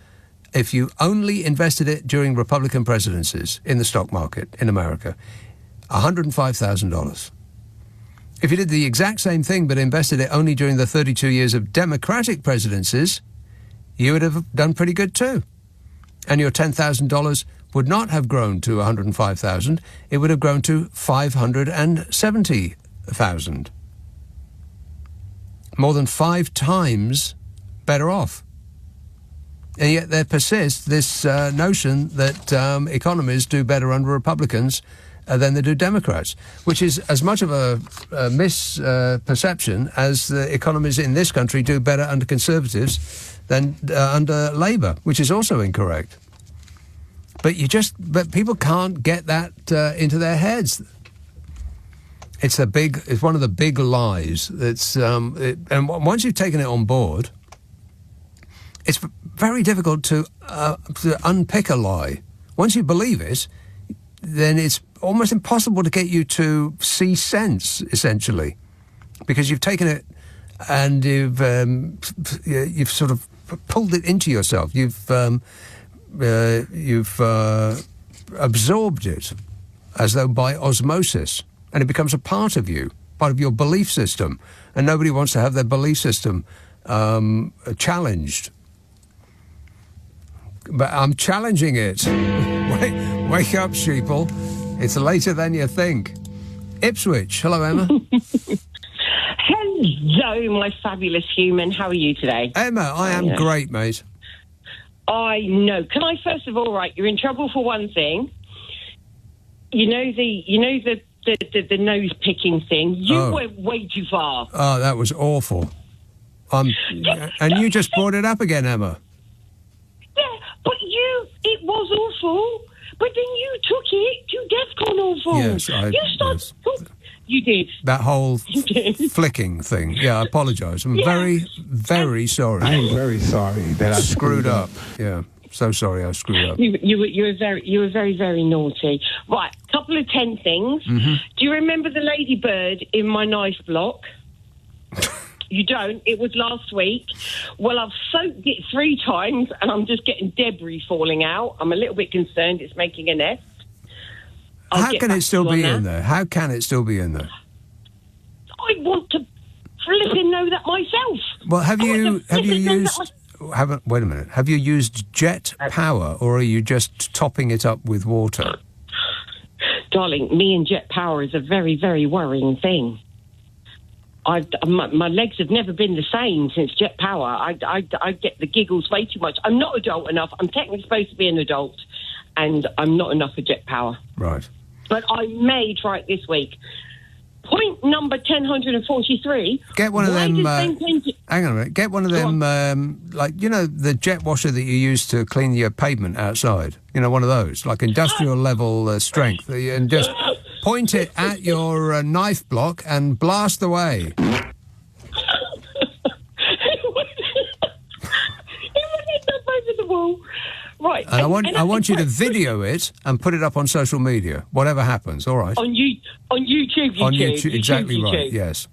if you only invested it during Republican presidencies in the stock market in America. $105,000. If you did the exact same thing but invested it only during the 32 years of Democratic presidencies, you would have done pretty good too. And your $10,000 would not have grown to $105,000. It would have grown to $570,000. More than 5 times better off. And yet there persists this notion that economies do better under Republicans than they do Democrats, which is as much of a misperception as the economies in this country do better under Conservatives than under Labour, which is also incorrect. But people can't get that into their heads. It's one of the big lies. And once you've taken it on board, it's very difficult to unpick a lie. Once you believe it, then it's almost impossible to get you to see sense, essentially, because you've taken it and you've sort of pulled it into yourself. You've absorbed it as though by osmosis, and it becomes a part of you, part of your belief system, and nobody wants to have their belief system challenged. But I'm challenging it. Wake up, sheeple. It's later than you think. Ipswich. Hello, Emma. Hello, my fabulous human. How are you today? Emma, I am great, mate. I know. Can I first of all, right, you're in trouble for one thing. You know the nose picking thing. You went way too far. Oh, that was awful. And you just brought it up again, Emma. Yeah, but it was awful. But then you took it to DEFCON awful. Yes, you did. That whole flicking thing. Yeah, I apologise. I'm very, very sorry. I'm very sorry that I screwed up. Yeah, so sorry I screwed up. You were very, very naughty. Right, couple of 10 things. Mm-hmm. Do you remember the ladybird in my knife block? You don't. It was last week. Well, I've soaked it 3 times and I'm just getting debris falling out. I'm a little bit concerned it's making a nest. How can it still be in there? How can it still be in there? I want to flipping know that myself. Well, have you used... wait a minute. Have you used jet power or are you just topping it up with water? Darling, me and jet power is a very, very worrying thing. My legs have never been the same since jet power. I get the giggles way too much. I'm not adult enough. I'm technically supposed to be an adult, and I'm not enough for jet power. Right. But I may try it this week. Point number 1043. Get one of them... hang on a minute. Get one of them, the jet washer that you use to clean your pavement outside. You know, one of those, like industrial level strength. And just... point it at your knife block and blast away. It would hit up over the wall. Right. And I want you to video it and put it up on social media, whatever happens, all right? On YouTube. On YouTube, exactly YouTube. right, yes.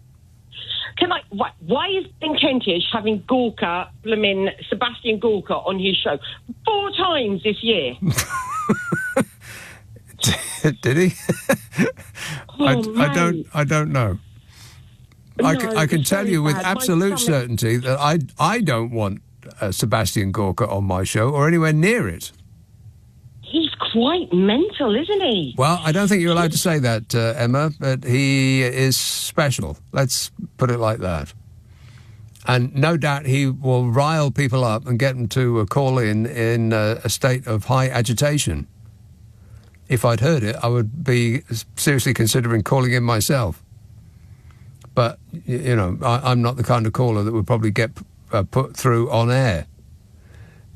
Can I? Why is Ben Kentish having Sebastian Gorka on his show 4 times this year? Did he? I don't know. No, I can tell you with bad. absolute certainty that I don't want Sebastian Gorka on my show or anywhere near it. He's quite mental, isn't he? Well, I don't think you're allowed to say that, Emma, but he is special. Let's put it like that. And no doubt he will rile people up and get them to call in a state of high agitation. If I'd heard it, I would be seriously considering calling in myself. But, you know, I'm not the kind of caller that would probably get put through on air.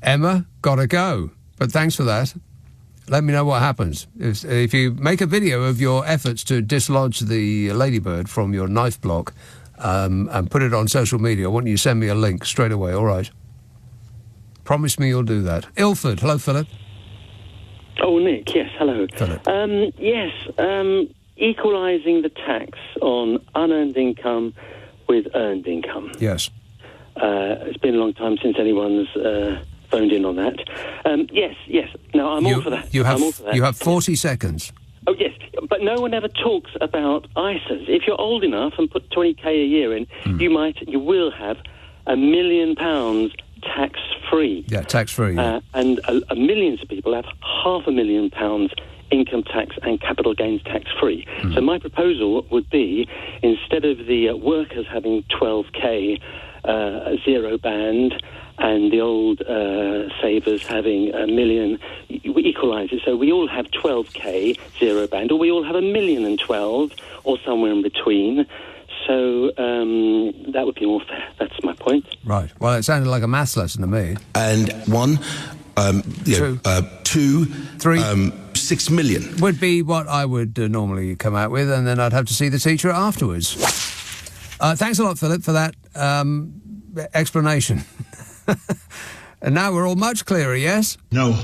Emma, gotta go. But thanks for that. Let me know what happens. If you make a video of your efforts to dislodge the ladybird from your knife block and put it on social media, I want you to send me a link straight away, all right? Promise me you'll do that. Ilford. Hello, Philip. Oh, Nick, yes, hello. Philip. Equalising the tax on unearned income with earned income. Yes. It's been a long time since anyone's phoned in on that. Yes. No, I'm all for that. You I'm all for that. have 40 seconds. Oh, yes, but no one ever talks about ISAs. If you're old enough and put 20k a year in, you will have £1 million tax-free. Yeah, tax-free. Yeah. And millions of people have £500,000 income tax and capital gains tax-free. So my proposal would be, instead of the workers having 12k zero band and the old savers having £1 million, we equalise it. So we all have 12k zero band, or we all have £1,012,000, or somewhere in between. So that would be more fair. That's my point. Right. Well, it sounded like a maths lesson to me. And 1, 2, 3, 6 million. Would be what I would normally come out with, and then I'd have to see the teacher afterwards. Thanks a lot, Philip, for that explanation. And now we're all much clearer, yes? No.